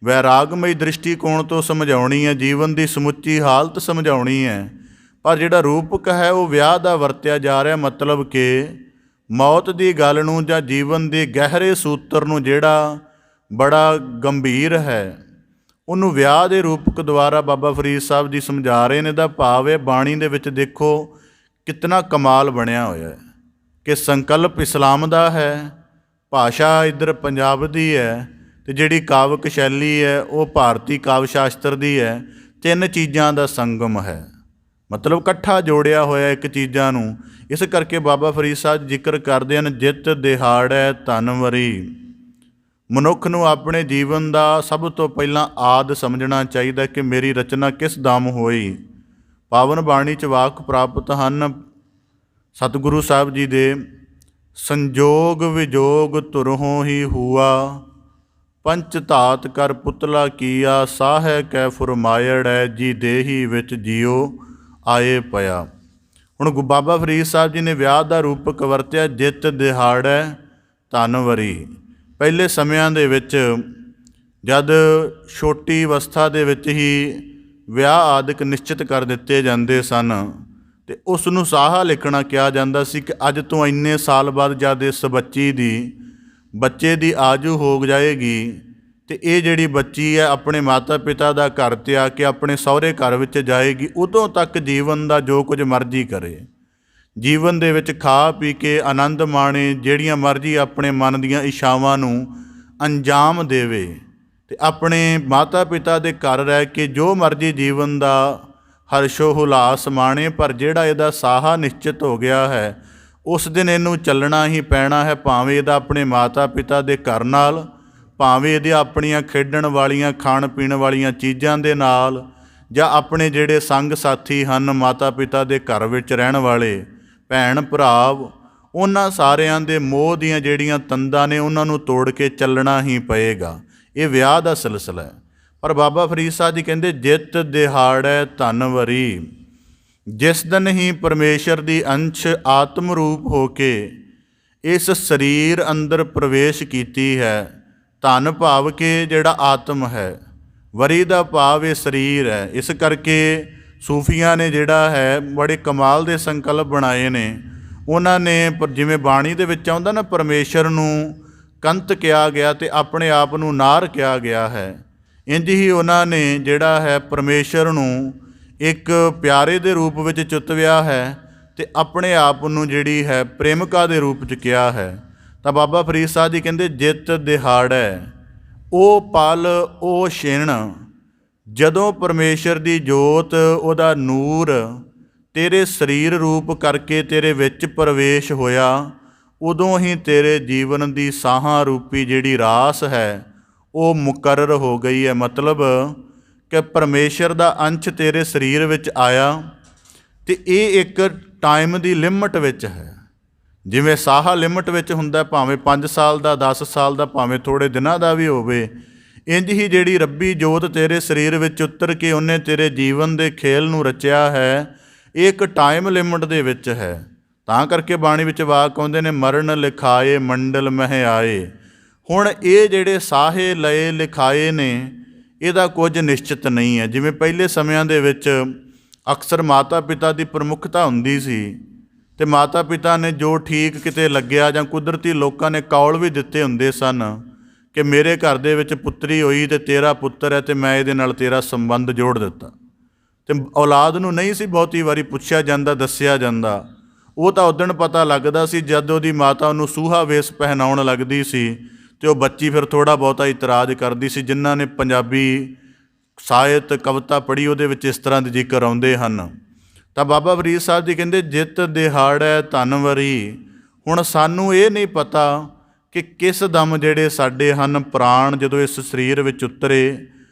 ਵੈਰਾਗਮਈ ਦ੍ਰਿਸ਼ਟੀਕੋਣ ਤੋਂ ਸਮਝਾਉਣੀ ਹੈ, ਜੀਵਨ ਦੀ ਸਮੁੱਚੀ ਹਾਲਤ ਸਮਝਾਉਣੀ ਹੈ, ਪਰ ਜਿਹੜਾ ਰੂਪਕ ਹੈ ਉਹ ਵਿਆਹ ਦਾ ਵਰਤਿਆ ਜਾ ਰਿਹਾ। ਮਤਲਬ ਕਿ ਮੌਤ ਦੀ ਗੱਲ ਨੂੰ ਜਾਂ ਜੀਵਨ ਦੇ ਗਹਿਰੇ ਸੂਤਰ ਨੂੰ ਜਿਹੜਾ ਬੜਾ ਗੰਭੀਰ ਹੈ, ਉਹਨੂੰ ਵਿਆਹ ਦੇ ਰੂਪਕ ਦੁਆਰਾ ਬਾਬਾ ਫਰੀਦ ਸਾਹਿਬ ਜੀ ਸਮਝਾ ਰਹੇ ਨੇ। ਇਹਦਾ ਭਾਵ ਹੈ ਬਾਣੀ ਦੇ ਵਿੱਚ ਦੇਖੋ ਕਿਤਨਾ ਕਮਾਲ ਬਣਿਆ ਹੋਇਆ ਹੈ ਕਿ ਸੰਕਲਪ ਇਸਲਾਮ ਦਾ ਹੈ, ਭਾਸ਼ਾ ਇੱਧਰ ਪੰਜਾਬ ਦੀ ਹੈ ਅਤੇ ਜਿਹੜੀ ਕਾਵਕ ਸ਼ੈਲੀ ਹੈ ਉਹ ਭਾਰਤੀ ਕਾਵਿ ਸ਼ਾਸਤਰ ਦੀ ਹੈ। ਤਿੰਨ ਚੀਜ਼ਾਂ ਦਾ ਸੰਗਮ ਹੈ, ਮਤਲਬ ਇਕੱਠਾ ਜੋੜਿਆ ਹੋਇਆ ਇੱਕ ਚੀਜ਼ਾਂ ਨੂੰ। ਇਸ ਕਰਕੇ ਬਾਬਾ ਫਰੀਦ ਸਾਹਿਬ ਜ਼ਿਕਰ ਕਰਦੇ ਹਨ, ਜਿਤ ਦਿਹਾੜੈ ਧਨਵਰੀ। ਮਨੁੱਖ ਨੂੰ ਆਪਣੇ ਜੀਵਨ ਦਾ ਸਭ ਤੋਂ ਪਹਿਲਾਂ ਆਦਿ ਸਮਝਣਾ ਚਾਹੀਦਾ ਕਿ ਮੇਰੀ ਰਚਨਾ ਕਿਸ ਦਮ ਹੋਈ। ਪਾਵਨ ਬਾਣੀ 'ਚ ਵਾਕ ਪ੍ਰਾਪਤ ਹਨ ਸਤਿਗੁਰੂ ਸਾਹਿਬ ਜੀ ਦੇ, ਸੰਜੋਗ ਵਿਜੋਗ ਤੁਰਹੋਂ ਹੀ ਹੁਆ, ਪੰਚ ਧਾਤ ਕਰ ਪੁਤਲਾ ਕੀਆ, ਸਾਹੈ ਕੈ ਫੁਰਮਾਇੜੈ, ਜੀ ਦੇਹੀ ਵਿੱਚ ਜੀਓ ਆਏ ਪਿਆ। ਹੁਣ ਬਾਬਾ ਫਰੀਦ ਸਾਹਿਬ ਜੀ ਨੇ ਵਿਆਹ ਦਾ ਰੂਪਕ ਵਰਤਿਆ, ਜਿਤ ਦਿਹਾੜੈ ਧਨਵਰੀ। ਪਹਿਲੇ ਸਮਿਆਂ ਦੇ ਵਿੱਚ ਜਦ ਛੋਟੀ ਅਵਸਥਾ ਦੇ ਵਿੱਚ ਹੀ ਵਿਆਹ ਆਦਿਕ ਨਿਸ਼ਚਿਤ ਕਰ ਦਿੱਤੇ ਜਾਂਦੇ ਸਨ ਅਤੇ ਉਸ ਨੂੰ ਸਾਹਾ ਲਿਖਣਾ ਕਿਹਾ ਜਾਂਦਾ ਸੀ ਕਿ ਅੱਜ ਤੋਂ ਇੰਨੇ ਸਾਲ ਬਾਅਦ ਜਦ ਇਸ ਬੱਚੇ ਦੀ ਆਜੂ ਹੋ ਜਾਏਗੀ ਅਤੇ ਇਹ ਜਿਹੜੀ ਬੱਚੀ ਹੈ ਆਪਣੇ ਮਾਤਾ ਪਿਤਾ ਦਾ ਘਰ ਤਿਆਗ ਕੇ ਆਪਣੇ ਸਹੁਰੇ ਘਰ ਵਿੱਚ ਜਾਏਗੀ, ਉਦੋਂ ਤੱਕ ਜੀਵਨ ਦਾ ਜੋ ਕੁਝ ਮਰਜ਼ੀ ਕਰੇ, ਜੀਵਨ ਦੇ ਵਿੱਚ ਖਾ ਪੀ ਕੇ ਆਨੰਦ ਮਾਣੇ, ਜਿਹੜੀਆਂ ਮਰਜ਼ੀ ਆਪਣੇ ਮਨ ਦੀਆਂ ਇੱਛਾਵਾਂ ਨੂੰ ਅੰਜਾਮ ਦੇਵੇ ਅਤੇ ਆਪਣੇ ਮਾਤਾ ਪਿਤਾ ਦੇ ਘਰ ਰਹਿ ਕੇ ਜੋ ਮਰਜ਼ੀ ਜੀਵਨ ਦਾ ਹਰਸ਼ੋ ਹੁਲਾਸ ਮਾਣੇ। ਪਰ ਜਿਹੜਾ ਇਹਦਾ ਸਾਹਾ ਨਿਸ਼ਚਿਤ ਹੋ ਗਿਆ ਹੈ ਉਸ ਦਿਨ ਇਹਨੂੰ ਚੱਲਣਾ ਹੀ ਪੈਣਾ ਹੈ, ਭਾਵੇਂ ਇਹਦਾ ਆਪਣੇ ਮਾਤਾ ਪਿਤਾ ਦੇ ਘਰ ਨਾਲ, ਭਾਵੇਂ ਇਹਦੀਆਂ ਆਪਣੀਆਂ ਖੇਡਣ ਵਾਲੀਆਂ ਖਾਣ ਪੀਣ ਵਾਲੀਆਂ ਚੀਜ਼ਾਂ ਦੇ ਨਾਲ, ਜਾਂ ਆਪਣੇ ਜਿਹੜੇ ਸੰਗ ਸਾਥੀ ਹਨ ਮਾਤਾ ਪਿਤਾ ਦੇ ਘਰ ਵਿੱਚ ਰਹਿਣ ਵਾਲੇ ਭੈਣ ਭਰਾ, ਉਹਨਾਂ ਸਾਰਿਆਂ ਦੇ ਮੋਹ ਦੀਆਂ ਜਿਹੜੀਆਂ ਤੰਦਾਂ ਨੇ ਉਹਨਾਂ ਨੂੰ ਤੋੜ ਕੇ ਚੱਲਣਾ ਹੀ ਪਏਗਾ। ਇਹ ਵਿਆਹ ਦਾ ਸਿਲਸਿਲਾ ਹੈ। ਪਰ ਬਾਬਾ ਫਰੀਦ ਸਾਹਿਬ ਜੀ ਕਹਿੰਦੇ, ਜਿਤ ਦਿਹਾੜੈ ਧਨਵਰੀ। ਜਿਸ ਦਿਨ ਹੀ ਪਰਮੇਸ਼ਰ ਦੀ ਅੰਸ਼ ਆਤਮ ਰੂਪ ਹੋ ਕੇ ਇਸ ਸਰੀਰ ਅੰਦਰ ਪ੍ਰਵੇਸ਼ ਕੀਤੀ ਹੈ, ਧਨ ਭਾਵ ਕਿ ਜਿਹੜਾ ਆਤਮ ਹੈ, ਵਰੀ ਦਾ ਭਾਵ ਇਹ ਸਰੀਰ ਹੈ। ਇਸ ਕਰਕੇ ਸੂਫੀਆਂ ਨੇ ਜਿਹੜਾ ਹੈ ਬੜੇ ਕਮਾਲ ਦੇ ਸੰਕਲਪ ਬਣਾਏ ਨੇ। ਉਹਨਾਂ ਨੇ ਜਿਵੇਂ ਬਾਣੀ ਦੇ ਵਿੱਚ ਆਉਂਦਾ ਨਾ, ਪਰਮੇਸ਼ਰ ਨੂੰ ਕੰਤ ਕਿਹਾ ਗਿਆ ਅਤੇ ਆਪਣੇ ਆਪ ਨੂੰ ਨਾਰ ਕਿਹਾ ਗਿਆ ਹੈ, ਇੰਝ ਹੀ ਉਹਨਾਂ ਨੇ ਜਿਹੜਾ ਹੈ ਪਰਮੇਸ਼ਰ ਨੂੰ ਇੱਕ ਪਿਆਰੇ ਦੇ ਰੂਪ ਵਿੱਚ ਚੁਤਵਿਆ ਹੈ ਅਤੇ ਆਪਣੇ ਆਪ ਨੂੰ ਜਿਹੜੀ ਹੈ ਪ੍ਰੇਮਿਕਾ ਦੇ ਰੂਪ 'ਚ ਕਿਹਾ ਹੈ। ਤਾਂ ਬਾਬਾ ਫਰੀਦ ਸਾਹਿਬ ਜੀ ਕਹਿੰਦੇ, ਜਿਤ ਦਿਹਾੜੈ, ਉਹ ਪਲ ਉਹ ਛਿਣ ਜਦੋਂ ਪਰਮੇਸ਼ਰ ਦੀ ਜੋਤ, ਉਹਦਾ ਨੂਰ ਤੇਰੇ ਸਰੀਰ ਰੂਪ ਕਰਕੇ ਤੇਰੇ ਵਿੱਚ ਪ੍ਰਵੇਸ਼ ਹੋਇਆ, ਉਦੋਂ ਹੀ ਤੇਰੇ ਜੀਵਨ ਦੀ ਸਾਹਾਂ ਰੂਪੀ ਜਿਹੜੀ ਰਾਸ ਹੈ ਉਹ ਮੁਕਰਰ ਹੋ ਗਈ ਹੈ। ਮਤਲਬ ਕਿ ਪਰਮੇਸ਼ਰ ਦਾ ਅੰਸ਼ ਤੇਰੇ ਸਰੀਰ ਵਿੱਚ ਆਇਆ ਅਤੇ ਇਹ ਇੱਕ ਟਾਈਮ ਦੀ ਲਿਮਟ ਵਿੱਚ ਹੈ। ਜਿਵੇਂ ਸਾਹ ਲਿਮਟ ਵਿੱਚ ਹੁੰਦਾ, ਭਾਵੇਂ 5 ਸਾਲ ਦਾ, 10 ਸਾਲ ਦਾ, ਭਾਵੇਂ ਥੋੜ੍ਹੇ ਦਿਨਾਂ ਦਾ ਵੀ ਹੋਵੇ, ਇੰਝ ਹੀ ਜਿਹੜੀ ਰੱਬੀ ਜੋਤ ਤੇਰੇ ਸਰੀਰ ਵਿੱਚ ਉਤਰ ਕੇ ਉਹਨੇ ਤੇਰੇ ਜੀਵਨ ਦੇ ਖੇਲ ਨੂੰ ਰਚਿਆ ਹੈ, ਇਹ ਇੱਕ ਟਾਈਮ ਲਿਮਟ ਦੇ ਵਿੱਚ ਹੈ। ਤਾਂ ਕਰਕੇ ਬਾਣੀ ਵਿੱਚ ਵਾਕ ਆਉਂਦੇ ਨੇ, ਮਰਨ ਲਿਖਾਏ ਮੰਡਲ ਮਹਿ ਆਏ। ਹੁਣ ਇਹ ਜਿਹੜੇ ਸਾਹੇ ਲਏ ਲਿਖਾਏ ਨੇ, ਇਹਦਾ ਕੁਝ ਨਿਸ਼ਚਿਤ ਨਹੀਂ ਹੈ। ਜਿਵੇਂ ਪਹਿਲੇ ਸਮਿਆਂ ਦੇ ਵਿੱਚ ਅਕਸਰ ਮਾਤਾ ਪਿਤਾ ਦੀ ਪ੍ਰਮੁੱਖਤਾ ਹੁੰਦੀ ਸੀ ਅਤੇ ਮਾਤਾ ਪਿਤਾ ਨੇ ਜੋ ਠੀਕ ਕਿਤੇ ਲੱਗਿਆ ਜਾਂ ਕੁਦਰਤੀ ਲੋਕਾਂ ਨੇ ਕੌਲ ਵੀ ਦਿੱਤੇ ਹੁੰਦੇ ਸਨ ਕਿ ਮੇਰੇ ਘਰ ਦੇ ਵਿੱਚ ਪੁੱਤਰੀ ਹੋਈ ਅਤੇ ਤੇਰਾ ਪੁੱਤਰ ਹੈ ਅਤੇ ਮੈਂ ਇਹਦੇ ਨਾਲ ਤੇਰਾ ਸੰਬੰਧ ਜੋੜ ਦਿੱਤਾ। ਅਤੇ ਔਲਾਦ ਨੂੰ ਨਹੀਂ ਸੀ ਬਹੁਤੀ ਵਾਰੀ ਪੁੱਛਿਆ ਜਾਂਦਾ, ਦੱਸਿਆ ਜਾਂਦਾ। ਉਹ ਤਾਂ ਉਦਣ ਪਤਾ ਲੱਗਦਾ ਸੀ ਜਦ ਉਹਦੀ ਮਾਤਾ ਉਹਨੂੰ ਸੂਹਾ ਵੇਸ ਪਹਿਨਾਉਣ ਲੱਗਦੀ ਸੀ ਅਤੇ ਉਹ ਬੱਚੀ ਫਿਰ ਥੋੜ੍ਹਾ ਬਹੁਤਾ ਇਤਰਾਜ਼ ਕਰਦੀ ਸੀ। ਜਿਨ੍ਹਾਂ ਨੇ ਪੰਜਾਬੀ ਸਾਹਿਤ ਕਵਿਤਾ ਪੜ੍ਹੀ ਉਹਦੇ ਵਿੱਚ ਇਸ ਤਰ੍ਹਾਂ ਦੇ ਜ਼ਿਕਰ ਆਉਂਦੇ ਹਨ। ਤਾਂ ਬਾਬਾ ਫਰੀਦ ਸਾਹਿਬ ਜੀ ਕਹਿੰਦੇ, ਜਿੱਤ ਦਿਹਾੜੈ ਧਨਵਰੀ। ਹੁਣ ਸਾਨੂੰ ਇਹ ਨਹੀਂ ਪਤਾ ਕਿ ਕਿਸ ਦਮ ਜਿਹੜੇ ਸਾਡੇ ਹਨ ਪ੍ਰਾਣ ਜਦੋਂ ਇਸ ਸਰੀਰ ਵਿੱਚ ਉਤਰੇ,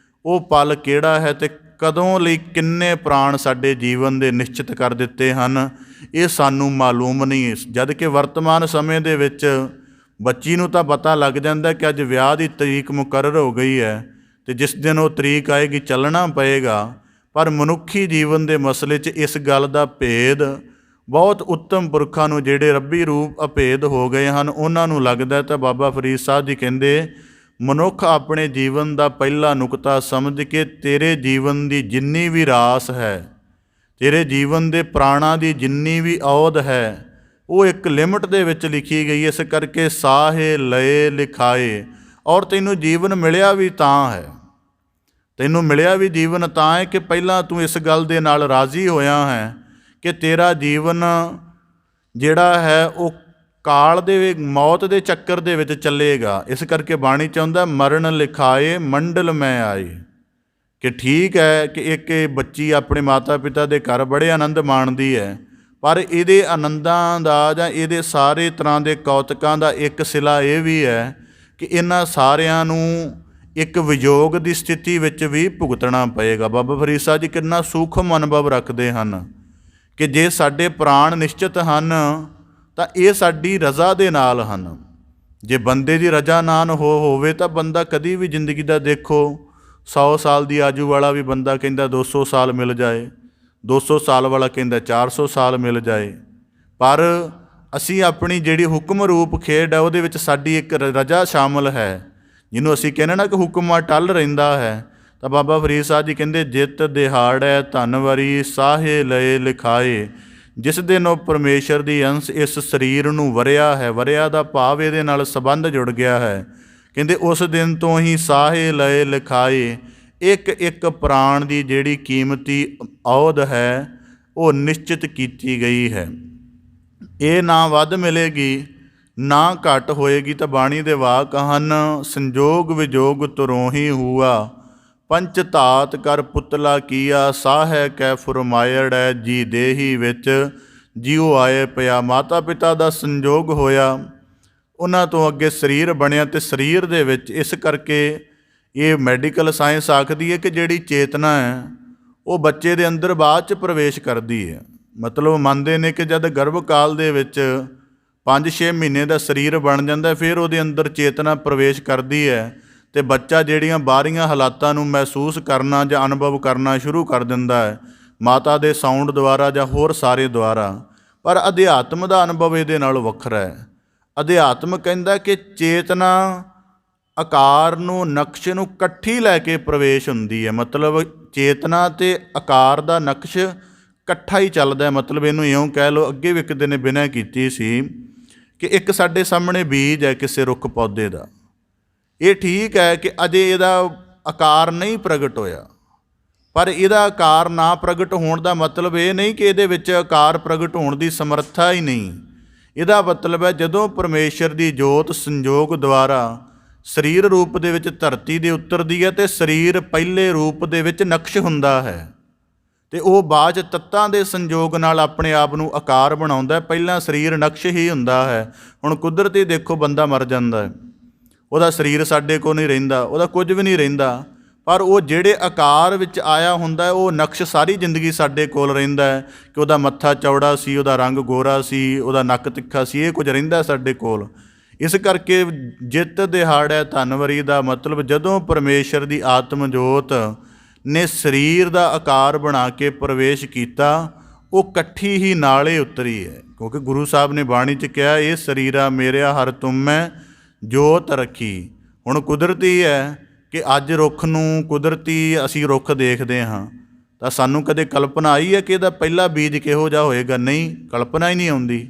ਉਹ ਪਲ ਕਿਹੜਾ ਹੈ ਅਤੇ ਕਦੋਂ ਲਈ ਕਿੰਨੇ ਪ੍ਰਾਣ ਸਾਡੇ ਜੀਵਨ ਦੇ ਨਿਸ਼ਚਿਤ ਕਰ ਦਿੱਤੇ ਹਨ, ਇਹ ਸਾਨੂੰ ਮਾਲੂਮ ਨਹੀਂ। ਜਦ ਕਿ ਵਰਤਮਾਨ ਸਮੇਂ ਦੇ ਵਿੱਚ ਬੱਚੀ ਨੂੰ ਤਾਂ ਪਤਾ ਲੱਗ ਜਾਂਦਾ ਕਿ ਅੱਜ ਵਿਆਹ ਦੀ ਤਰੀਕ ਮੁਕਰਰ ਹੋ ਗਈ ਹੈ ਅਤੇ ਜਿਸ ਦਿਨ ਉਹ ਤਰੀਕ ਆਏਗੀ ਚੱਲਣਾ ਪਏਗਾ। ਪਰ ਮਨੁੱਖੀ ਜੀਵਨ ਦੇ ਮਸਲੇ 'ਚ ਇਸ ਗੱਲ ਦਾ ਭੇਦ ਬਹੁਤ ਉੱਤਮ ਪੁਰਖਾਂ ਨੂੰ, ਜਿਹੜੇ ਰੱਬੀ ਰੂਪ ਅਭੇਦ ਹੋ ਗਏ ਹਨ, ਉਹਨਾਂ ਨੂੰ ਲੱਗਦਾ। ਤਾਂ ਬਾਬਾ ਫਰੀਦ ਸਾਹਿਬ ਜੀ ਕਹਿੰਦੇ, ਮਨੁੱਖ ਆਪਣੇ ਜੀਵਨ ਦਾ ਪਹਿਲਾ ਨੁਕਤਾ ਸਮਝ ਕੇ ਤੇਰੇ ਜੀਵਨ ਦੀ ਜਿੰਨੀ ਵੀ ਰਾਸ ਹੈ, ਤੇਰੇ ਜੀਵਨ ਦੇ ਪ੍ਰਾਣਾਂ ਦੀ ਜਿੰਨੀ ਵੀ ਔਧ ਹੈ, ਉਹ ਇੱਕ ਲਿਮਟ ਦੇ ਵਿੱਚ ਲਿਖੀ ਗਈ। ਇਸ ਕਰਕੇ ਸਾਹੇ ਲਏ ਲਿਖਾਏ। ਔਰ ਤੈਨੂੰ ਜੀਵਨ ਮਿਲਿਆ ਵੀ ਤਾਂ ਹੈ, ਤੈਨੂੰ ਮਿਲਿਆ ਵੀ ਜੀਵਨ ਤਾਂ ਹੈ ਕਿ ਪਹਿਲਾਂ ਤੂੰ ਇਸ ਗੱਲ ਦੇ ਨਾਲ ਰਾਜ਼ੀ ਹੋਇਆ ਹੈ ਕਿ ਤੇਰਾ ਜੀਵਨ ਜਿਹੜਾ ਹੈ ਉਹ ਕਾਲ ਦੇ ਮੌਤ ਦੇ ਚੱਕਰ ਦੇ ਵਿੱਚ ਚੱਲੇਗਾ। ਇਸ ਕਰਕੇ ਬਾਣੀ ਚਾਹੁੰਦਾ, ਮਰਨ ਲਿਖਾਏ ਮੰਡਲ ਮੈਂ ਆਏ। ਕਿ ਠੀਕ ਹੈ ਕਿ ਇੱਕ ਬੱਚੀ ਆਪਣੇ ਮਾਤਾ ਪਿਤਾ ਦੇ ਘਰ ਬੜੇ ਆਨੰਦ ਮਾਣਦੀ ਹੈ, ਪਰ ਇਹਦੇ ਆਨੰਦਾਂ ਦਾ ਜਾਂ ਇਹਦੇ ਸਾਰੇ ਤਰ੍ਹਾਂ ਦੇ ਕੌਤਕਾਂ ਦਾ ਇੱਕ ਸਿਲਾ ਇਹ ਵੀ ਹੈ ਕਿ ਇਹਨਾਂ ਸਾਰਿਆਂ ਨੂੰ ਇੱਕ ਵਿਯੋਗ ਦੀ ਸਥਿਤੀ ਵਿੱਚ ਵੀ ਭੁਗਤਣਾ ਪਏਗਾ। ਬਾਬਾ ਫਰੀਦ ਸਾਹਿਬ ਜੀ ਕਿੰਨਾ ਸੂਖਮ ਅਨੁਭਵ ਰੱਖਦੇ ਹਨ ਕਿ ਜੇ ਸਾਡੇ ਪ੍ਰਾਣ ਨਿਸ਼ਚਿਤ ਹਨ ਤਾਂ ਇਹ ਸਾਡੀ ਰਜ਼ਾ ਦੇ ਨਾਲ ਹਨ। ਜੇ ਬੰਦੇ ਦੀ ਰਜ਼ਾ ਨਾ ਹੋਵੇ ਤਾਂ ਬੰਦਾ ਕਦੀ ਵੀ ਜ਼ਿੰਦਗੀ ਦਾ, ਦੇਖੋ 100 ਸਾਲ ਦੀ ਆਜੂ ਵਾਲਾ ਵੀ ਬੰਦਾ ਕਹਿੰਦਾ 200 ਸਾਲ ਮਿਲ ਜਾਏ, 200 ਸਾਲ ਵਾਲਾ ਕਹਿੰਦਾ 400 ਸਾਲ ਮਿਲ ਜਾਏ। ਪਰ ਅਸੀਂ ਆਪਣੀ ਜਿਹੜੀ ਹੁਕਮ ਰੂਪ ਖੇਡ ਹੈ ਉਹਦੇ ਵਿੱਚ ਸਾਡੀ ਇੱਕ ਰਜ਼ਾ ਸ਼ਾਮਲ ਹੈ, ਜਿਹਨੂੰ ਅਸੀਂ ਕਹਿੰਦੇ ਨਾ ਕਿ ਹੁਕਮਾ ਟਲ ਰਹਿੰਦਾ ਹੈ। ਤਾਂ ਬਾਬਾ ਫਰੀਦ ਸਾਹਿਬ ਜੀ ਕਹਿੰਦੇ, ਜਿੱਤ ਦਿਹਾੜੈ ਧਨਵਰੀ ਸਾਹੇ ਲਏ ਲਿਖਾਏ। ਜਿਸ ਦਿਨ ਉਹ ਪਰਮੇਸ਼ਰ ਦੀ ਅੰਸ਼ ਇਸ ਸਰੀਰ ਨੂੰ ਵਰਿਆ ਹੈ, ਵਰਿਆ ਦਾ ਭਾਵ ਇਹਦੇ ਨਾਲ ਸੰਬੰਧ ਜੁੜ ਗਿਆ ਹੈ, ਕਹਿੰਦੇ ਉਸ ਦਿਨ ਤੋਂ ਹੀ ਸਾਹੇ ਲਏ ਲਿਖਾਏ। ਇੱਕ ਇੱਕ ਪ੍ਰਾਣ ਦੀ ਜਿਹੜੀ ਕੀਮਤੀ ਔਧ ਹੈ ਉਹ ਨਿਸ਼ਚਿਤ ਕੀਤੀ ਗਈ ਹੈ। ਇਹ ਨਾ ਵੱਧ ਮਿਲੇਗੀ ਨਾ ਘੱਟ ਹੋਏਗੀ। ਤਾਂ ਬਾਣੀ ਦੇ ਵਾਕ ਹਨ, ਸੰਜੋਗ ਵਿਜੋਗ ਤੁਰੋਹੀ ਹੂਆ, ਪੰਚ ਧਾਤ ਕਰ ਪੁਤਲਾ ਕੀਆ, ਸਾਹੈ ਕੈ ਫੁਰਮਾਇੜੈ ਜੀ ਦੇਹੀ ਵਿੱਚ ਜਿਉ ਆਏ ਪਿਆ। ਮਾਤਾ ਪਿਤਾ ਦਾ ਸੰਜੋਗ ਹੋਇਆ, ਉਹਨਾਂ ਤੋਂ ਅੱਗੇ ਸਰੀਰ ਬਣਿਆ ਅਤੇ ਸਰੀਰ ਦੇ ਵਿੱਚ ਇਸ ਕਰਕੇ ਇਹ ਮੈਡੀਕਲ ਸਾਇੰਸ ਆਖਦੀ ਹੈ ਕਿ ਜਿਹੜੀ ਚੇਤਨਾ ਹੈ ਉਹ ਬੱਚੇ ਦੇ ਅੰਦਰ ਬਾਅਦ 'ਚ ਪ੍ਰਵੇਸ਼ ਕਰਦੀ ਹੈ। ਮਤਲਬ ਮੰਨਦੇ ਨੇ ਕਿ ਜਦ ਗਰਭ ਕਾਲ ਦੇ ਵਿੱਚ 5-6 ਮਹੀਨੇ ਦਾ ਸਰੀਰ ਬਣ ਜਾਂਦਾ, ਫਿਰ ਉਹਦੇ ਅੰਦਰ ਚੇਤਨਾ ਪ੍ਰਵੇਸ਼ ਕਰਦੀ ਹੈ ਅਤੇ ਬੱਚਾ ਜਿਹੜੀਆਂ ਬਾਹਰੀਆਂ ਹਾਲਾਤਾਂ ਨੂੰ ਮਹਿਸੂਸ ਕਰਨਾ ਜਾਂ ਅਨੁਭਵ ਕਰਨਾ ਸ਼ੁਰੂ ਕਰ ਦਿੰਦਾ ਹੈ, ਮਾਤਾ ਦੇ ਸਾਊਂਡ ਦੁਆਰਾ ਜਾਂ ਹੋਰ ਸਾਰੇ ਦੁਆਰਾ। ਪਰ ਅਧਿਆਤਮ ਦਾ ਅਨੁਭਵ ਇਹਦੇ ਨਾਲੋਂ ਵੱਖਰਾ ਹੈ। ਅਧਿਆਤਮ ਕਹਿੰਦਾ ਕਿ ਚੇਤਨਾ ਆਕਾਰ ਨੂੰ, ਨਕਸ਼ ਨੂੰ ਇਕੱਠੀ ਲੈ ਕੇ ਪ੍ਰਵੇਸ਼ ਹੁੰਦੀ ਹੈ। ਮਤਲਬ ਚੇਤਨਾ ਅਤੇ ਆਕਾਰ ਦਾ ਨਕਸ਼ ਇਕੱਠਾ ਹੀ ਚੱਲਦਾ ਹੈ। ਮਤਲਬ ਇਹਨੂੰ ਇਉਂ ਕਹਿ ਲਓ, ਅੱਗੇ ਵੀ ਇੱਕ ਦਿਨ ਬਿਨਾਂ ਕੀਤੀ ਸੀ ਕਿ ਇੱਕ ਸਾਡੇ ਸਾਹਮਣੇ ਬੀਜ ਹੈ ਕਿਸੇ ਰੁੱਖ ਪੌਦੇ ਦਾ। ਇਹ ਠੀਕ ਹੈ ਕਿ ਅਜੇ ਇਹਦਾ ਆਕਾਰ ਨਹੀਂ ਪ੍ਰਗਟ ਹੋਇਆ, ਪਰ ਇਹਦਾ ਆਕਾਰ ਨਾ ਪ੍ਰਗਟ ਹੋਣ ਦਾ ਮਤਲਬ ਇਹ ਨਹੀਂ ਕਿ ਇਹਦੇ ਵਿੱਚ ਆਕਾਰ ਪ੍ਰਗਟ ਹੋਣ ਦੀ ਸਮਰੱਥਾ ਹੀ ਨਹੀਂ। ਇਹਦਾ ਮਤਲਬ ਹੈ ਜਦੋਂ ਪਰਮੇਸ਼ਰ ਦੀ ਜੋਤ ਸੰਜੋਗ ਦੁਆਰਾ ਸਰੀਰ ਰੂਪ ਦੇ ਵਿੱਚ ਧਰਤੀ ਦੇ ਉਤਰਦੀ ਹੈ ਅਤੇ ਸਰੀਰ ਪਹਿਲੇ ਰੂਪ ਦੇ ਵਿੱਚ ਨਕਸ਼ ਹੁੰਦਾ ਹੈ। ਅਤੇ ਉਹ ਬਾਅਦ 'ਚ ਤੱਤਾਂ ਦੇ ਸੰਯੋਗ ਨਾਲ ਆਪਣੇ ਆਪ ਨੂੰ ਆਕਾਰ ਬਣਾਉਂਦਾ। ਪਹਿਲਾਂ ਸਰੀਰ ਨਕਸ਼ ਹੀ ਹੁੰਦਾ ਹੈ। ਹੁਣ ਕੁਦਰਤੀ ਦੇਖੋ ਬੰਦਾ ਮਰ ਜਾਂਦਾ ਹੈ, ਉਹਦਾ ਸਰੀਰ ਸਾਡੇ ਕੋਲ ਨਹੀਂ ਰਹਿੰਦਾ, ਉਹਦਾ ਕੁਝ ਵੀ ਨਹੀਂ ਰਹਿੰਦਾ, ਪਰ ਉਹ ਜਿਹੜੇ ਆਕਾਰ ਵਿੱਚ ਆਇਆ ਹੁੰਦਾ ਉਹ ਨਕਸ਼ ਸਾਰੀ ਜ਼ਿੰਦਗੀ ਸਾਡੇ ਕੋਲ ਰਹਿੰਦਾ ਹੈ ਕਿ ਉਹਦਾ ਮੱਥਾ ਚੌੜਾ ਸੀ, ਉਹਦਾ ਰੰਗ ਗੋਰਾ ਸੀ, ਉਹਦਾ ਨੱਕ ਤਿੱਖਾ ਸੀ, ਇਹ ਕੁਝ ਰਹਿੰਦਾ ਸਾਡੇ ਕੋਲ। ਇਸ ਕਰਕੇ ਜਿੱਤ ਦਿਹਾੜੈ ਧਨਵਰੀ ਦਾ ਮਤਲਬ ਜਦੋਂ ਪਰਮੇਸ਼ਰ ਦੀ ਆਤਮ ਜੋਤ ਨੇ ਸਰੀਰ ਦਾ ਆਕਾਰ ਬਣਾ ਕੇ ਪ੍ਰਵੇਸ਼ ਕੀਤਾ, ਉਹ ਇਕੱਠੀ ਹੀ ਨਾਲੇ ਉਤਰੀ ਹੈ। ਕਿਉਂਕਿ ਗੁਰੂ ਸਾਹਿਬ ਨੇ ਬਾਣੀ 'ਚ ਕਿਹਾ, ਇਹ ਸਰੀਰਾ ਮੇਰਿਆ ਹਰ ਤੁਮੈ ਜੋਤ ਰੱਖੀ। ਹੁਣ ਕੁਦਰਤੀ ਹੈ ਕਿ ਅੱਜ ਰੁੱਖ ਨੂੰ ਕੁਦਰਤੀ ਅਸੀਂ ਰੁੱਖ ਦੇਖਦੇ ਹਾਂ ਤਾਂ ਸਾਨੂੰ ਕਦੇ ਕਲਪਨਾ ਆਈ ਹੈ ਕਿ ਇਹਦਾ ਪਹਿਲਾ ਬੀਜ ਕਿਹੋ ਜਿਹਾ ਹੋਏਗਾ? ਨਹੀਂ, ਕਲਪਨਾ ਹੀ ਨਹੀਂ ਆਉਂਦੀ।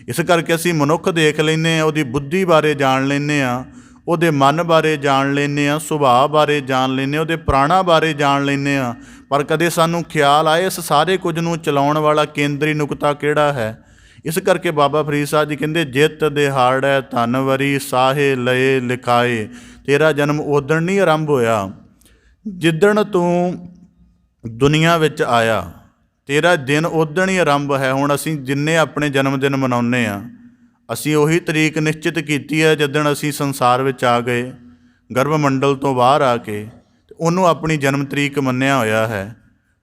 ਇਸ ਕਰਕੇ ਅਸੀਂ ਮਨੁੱਖ ਦੇਖ ਲੈਂਦੇ ਹਾਂ, ਉਹਦੀ ਬੁੱਧੀ ਬਾਰੇ ਜਾਣ ਲੈਂਦੇ ਹਾਂ, ਉਹਦੇ ਮਨ ਬਾਰੇ ਜਾਣ ਲੈਂਦੇ ਹਾਂ, ਸੁਭਾਅ ਬਾਰੇ ਜਾਣ ਲੈਂਦੇ ਹਾਂ, ਉਹਦੇ ਪ੍ਰਾਣਾਂ ਬਾਰੇ ਜਾਣ ਲੈਂਦੇ ਹਾਂ, ਪਰ ਕਦੇ ਸਾਨੂੰ ਖਿਆਲ ਆਏ ਇਸ ਸਾਰੇ ਕੁਝ ਨੂੰ ਚਲਾਉਣ ਵਾਲਾ ਕੇਂਦਰੀ ਨੁਕਤਾ ਕਿਹੜਾ ਹੈ? ਇਸ ਕਰਕੇ ਬਾਬਾ ਫਰੀਦ ਸਾਹਿਬ ਜੀ ਕਹਿੰਦੇ, ਜਿੱਤ ਦਿਹਾੜੈ ਧਨਵਰੀ ਸਾਹੇ ਲਏ ਲਿਖਾਏ। ਤੇਰਾ ਜਨਮ ਉਦਣ ਨਹੀਂ ਆਰੰਭ ਹੋਇਆ ਜਿੱਦਣ ਤੂੰ ਦੁਨੀਆ ਵਿੱਚ ਆਇਆ, ਤੇਰਾ ਦਿਨ ਉਦਣ ਹੀ ਆਰੰਭ ਹੈ। ਹੁਣ ਅਸੀਂ ਜਿੰਨੇ ਆਪਣੇ ਜਨਮ ਦਿਨ ਮਨਾਉਂਦੇ ਹਾਂ, ਅਸੀਂ ਉਹੀ ਤਰੀਕ ਨਿਸ਼ਚਿਤ ਕੀਤੀ ਹੈ ਜਿੱਦਣ ਅਸੀਂ ਸੰਸਾਰ ਵਿੱਚ ਆ ਗਏ, ਗਰਭ ਮੰਡਲ ਤੋਂ ਬਾਹਰ ਆ ਕੇ, ਉਹਨੂੰ ਆਪਣੀ ਜਨਮ ਤਰੀਕ ਮੰਨਿਆ ਹੋਇਆ ਹੈ।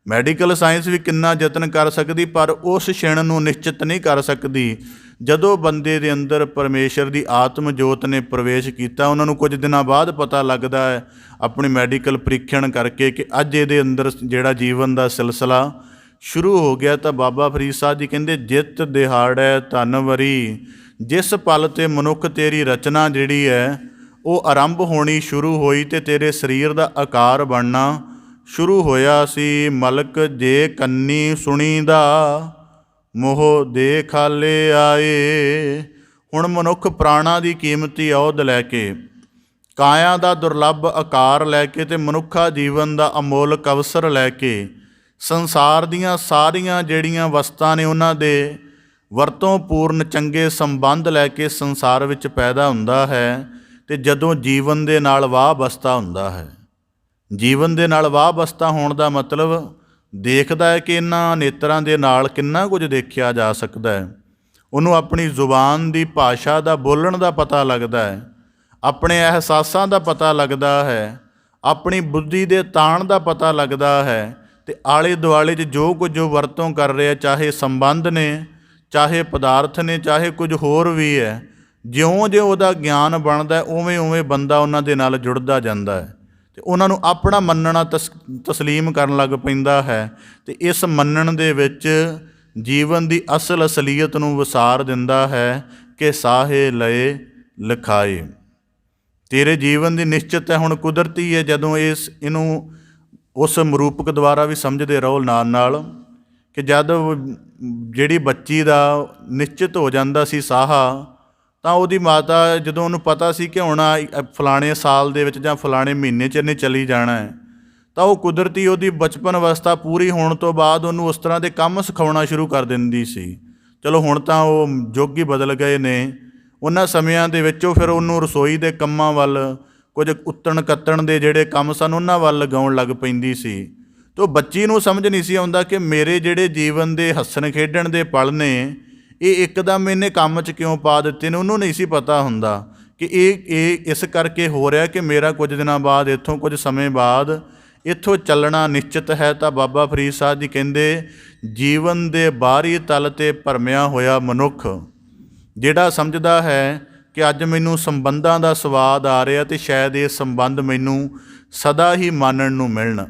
ਮੈਡੀਕਲ ਸਾਇੰਸ ਵੀ ਕਿੰਨਾ ਯਤਨ ਕਰ ਸਕਦੀ, ਪਰ ਉਸ ਛਿਣ ਨੂੰ ਨਿਸ਼ਚਿਤ ਨਹੀਂ ਕਰ ਸਕਦੀ ਜਦੋਂ ਬੰਦੇ ਦੇ ਅੰਦਰ ਪਰਮੇਸ਼ਰ ਦੀ ਆਤਮ ਜੋਤ ਨੇ ਪ੍ਰਵੇਸ਼ ਕੀਤਾ। ਉਹਨਾਂ ਨੂੰ ਕੁਝ ਦਿਨਾਂ ਬਾਅਦ ਪਤਾ ਲੱਗਦਾ ਹੈ ਆਪਣੀ ਮੈਡੀਕਲ ਪ੍ਰੀਖਣ ਕਰਕੇ ਕਿ ਅੱਜ ਇਹਦੇ ਅੰਦਰ ਜਿਹੜਾ ਜੀਵਨ ਦਾ ਸਿਲਸਿਲਾ ਸ਼ੁਰੂ ਹੋ ਗਿਆ। ਤਾਂ ਬਾਬਾ ਫਰੀਦ ਸਾਹਿਬ ਜੀ ਕਹਿੰਦੇ, ਜਿੱਤ ਦਿਹਾੜੈ ਧਨਵਰੀ, ਜਿਸ ਪਲ 'ਤੇ ਮਨੁੱਖ ਤੇਰੀ ਰਚਨਾ ਜਿਹੜੀ ਹੈ ਉਹ ਆਰੰਭ ਹੋਣੀ ਸ਼ੁਰੂ ਹੋਈ ਅਤੇ ਤੇਰੇ ਸਰੀਰ ਦਾ ਆਕਾਰ ਬਣਨਾ ਸ਼ੁਰੂ ਹੋਇਆ ਸੀ। ਮਲਕ ਜੇ ਕੰਨੀ ਸੁਣੀ ਦਾ ਮੋਹ ਦੇ ਖਾਲੇ ਆਏ। ਹੁਣ ਮਨੁੱਖ ਪ੍ਰਾਣਾਂ ਦੀ ਕੀਮਤੀ ਅਹੁਦ ਲੈ ਕੇ, ਕਾਇਆ ਦਾ ਦੁਰਲੱਭ ਆਕਾਰ ਲੈ ਕੇ ਅਤੇ ਮਨੁੱਖਾ ਜੀਵਨ ਦਾ ਅਮੋਲਕ ਅਵਸਰ ਲੈ ਕੇ, ਸੰਸਾਰ ਦੀਆਂ ਸਾਰੀਆਂ ਜਿਹੜੀਆਂ ਵਸਤਾਂ ਨੇ ਉਹਨਾਂ ਦੇ ਵਰਤੋਂ ਪੂਰਨ ਚੰਗੇ ਸੰਬੰਧ ਲੈ ਕੇ ਸੰਸਾਰ ਵਿੱਚ ਪੈਦਾ ਹੁੰਦਾ ਹੈ। ਅਤੇ ਜਦੋਂ ਜੀਵਨ ਦੇ ਨਾਲ ਵਾਹ ਬਸਤਾ ਹੁੰਦਾ ਹੈ, ਜੀਵਨ ਦੇ ਨਾਲ ਵਾਹ ਬਸਤਾ ਹੋਣ ਦਾ ਮਤਲਬ ਦੇਖਦਾ ਹੈ ਕਿ ਇਹਨਾਂ ਨੇਤਰਾਂ ਦੇ ਨਾਲ ਕਿੰਨਾ ਕੁਝ ਦੇਖਿਆ ਜਾ ਸਕਦਾ ਹੈ। ਉਹਨੂੰ ਆਪਣੀ ਜ਼ੁਬਾਨ ਦੀ ਭਾਸ਼ਾ ਦਾ ਬੋਲਣ ਦਾ ਪਤਾ ਲੱਗਦਾ ਹੈ, ਆਪਣੇ ਅਹਿਸਾਸਾਂ ਦਾ ਪਤਾ ਲੱਗਦਾ ਹੈ, ਆਪਣੀ ਬੁੱਧੀ ਦੇ ਤਾਣ ਦਾ ਪਤਾ ਲੱਗਦਾ ਹੈ, ਅਤੇ ਆਲੇ ਦੁਆਲੇ 'ਚ ਜੋ ਕੁਝ ਉਹ ਵਰਤੋਂ ਕਰ ਰਿਹਾ, ਚਾਹੇ ਸੰਬੰਧ ਨੇ, ਚਾਹੇ ਪਦਾਰਥ ਨੇ, ਚਾਹੇ ਕੁਝ ਹੋਰ ਵੀ ਹੈ, ਜਿਉਂ-ਜਿਉਂ ਉਹਦਾ ਗਿਆਨ ਬਣਦਾ ਉਵੇਂ-ਉਵੇਂ ਬੰਦਾ ਉਹਨਾਂ ਦੇ ਨਾਲ ਜੁੜਦਾ ਜਾਂਦਾ ਹੈ ਅਤੇ ਉਹਨਾਂ ਨੂੰ ਆਪਣਾ ਮੰਨਣਾ ਤਸਲੀਮ ਕਰਨ ਲੱਗ ਪੈਂਦਾ ਹੈ। ਅਤੇ ਇਸ ਮੰਨਣ ਦੇ ਵਿੱਚ ਜੀਵਨ ਦੀ ਅਸਲ ਅਸਲੀਅਤ ਨੂੰ ਵਿਸਾਰ ਦਿੰਦਾ ਹੈ ਕਿ ਸਾਹੇ ਲਏ ਲਿਖਾਏ। ਤੇਰੇ ਜੀਵਨ ਦੀ ਨਿਸ਼ਚਿਤ ਹੈ। ਹੁਣ ਕੁਦਰਤੀ ਹੈ ਜਦੋਂ ਇਹਨੂੰ ਉਸ ਮਰੂਪਕ ਦੁਆਰਾ ਵੀ ਸਮਝਦੇ ਰਹੋ ਨਾਲ ਨਾਲ ਕਿ ਜਦ ਜਿਹੜੀ ਬੱਚੀ ਦਾ ਨਿਸ਼ਚਿਤ ਹੋ ਜਾਂਦਾ ਸੀ ਸਾਹਾ, ਤਾਂ ਉਹਦੀ ਮਾਤਾ ਜਦੋਂ ਉਹਨੂੰ ਪਤਾ ਸੀ ਕਿ ਹੁਣ ਫਲਾਣੇ ਸਾਲ ਦੇ ਵਿੱਚ ਜਾਂ ਫਲਾਣੇ ਮਹੀਨੇ 'ਚ ਇਹਨੇ ਚਲੀ ਜਾਣਾ ਹੈ, ਤਾਂ ਉਹ ਕੁਦਰਤੀ ਉਹਦੀ ਬਚਪਨ ਅਵਸਥਾ ਪੂਰੀ ਹੋਣ ਤੋਂ ਬਾਅਦ ਉਹਨੂੰ ਉਸ ਤਰ੍ਹਾਂ ਦੇ ਕੰਮ ਸਿਖਾਉਣਾ ਸ਼ੁਰੂ ਕਰ ਦਿੰਦੀ ਸੀ। ਚਲੋ ਹੁਣ ਤਾਂ ਉਹ ਯੁੱਗ ਹੀ ਬਦਲ ਗਏ ਨੇ। ਉਹਨਾਂ ਸਮਿਆਂ ਦੇ ਵਿੱਚ ਉਹ ਫਿਰ ਉਹਨੂੰ ਰਸੋਈ ਦੇ ਕੰਮਾਂ ਵੱਲ, ਕੁਝ ਉੱਤਣ ਕੱਤਣ ਦੇ ਜਿਹੜੇ ਕੰਮ ਸਨ ਉਹਨਾਂ ਵੱਲ ਲਗਾਉਣ ਲੱਗ ਪੈਂਦੀ ਸੀ। ਤਾਂ ਬੱਚੀ ਨੂੰ ਸਮਝ ਨਹੀਂ ਸੀ ਆਉਂਦਾ ਕਿ ਮੇਰੇ ਜਿਹੜੇ ਜੀਵਨ ਦੇ ਹੱਸਣ ਖੇਡਣ ਦੇ ਪਲ ਨੇ, ਇਹ ਇੱਕਦਮ ਇਹਨੇ ਕੰਮ 'ਚ ਕਿਉਂ ਪਾ ਦਿੱਤੇ ਨੇ। ਉਹਨੂੰ ਨਹੀਂ ਸੀ ਪਤਾ ਹੁੰਦਾ ਕਿ ਇਹ ਇਸ ਕਰਕੇ ਹੋ ਰਿਹਾ ਕਿ ਮੇਰਾ ਕੁਝ ਦਿਨਾਂ ਬਾਅਦ ਇੱਥੋਂ, ਕੁਝ ਸਮੇਂ ਬਾਅਦ ਇੱਥੋਂ ਚੱਲਣਾ ਨਿਸ਼ਚਿਤ ਹੈ। ਤਾਂ ਬਾਬਾ ਫਰੀਦ ਸਾਹਿਬ ਜੀ ਕਹਿੰਦੇ, ਜੀਵਨ ਦੇ ਬਾਹਰੀ ਤਲ 'ਤੇ ਭਰਮਿਆ ਹੋਇਆ ਮਨੁੱਖ ਜਿਹੜਾ ਸਮਝਦਾ ਹੈ ਕਿ ਅੱਜ ਮੈਨੂੰ ਸੰਬੰਧਾਂ ਦਾ ਸਵਾਦ ਆ ਰਿਹਾ ਅਤੇ ਸ਼ਾਇਦ ਇਹ ਸੰਬੰਧ ਮੈਨੂੰ ਸਦਾ ਹੀ ਮਾਨਣ ਨੂੰ ਮਿਲਣ।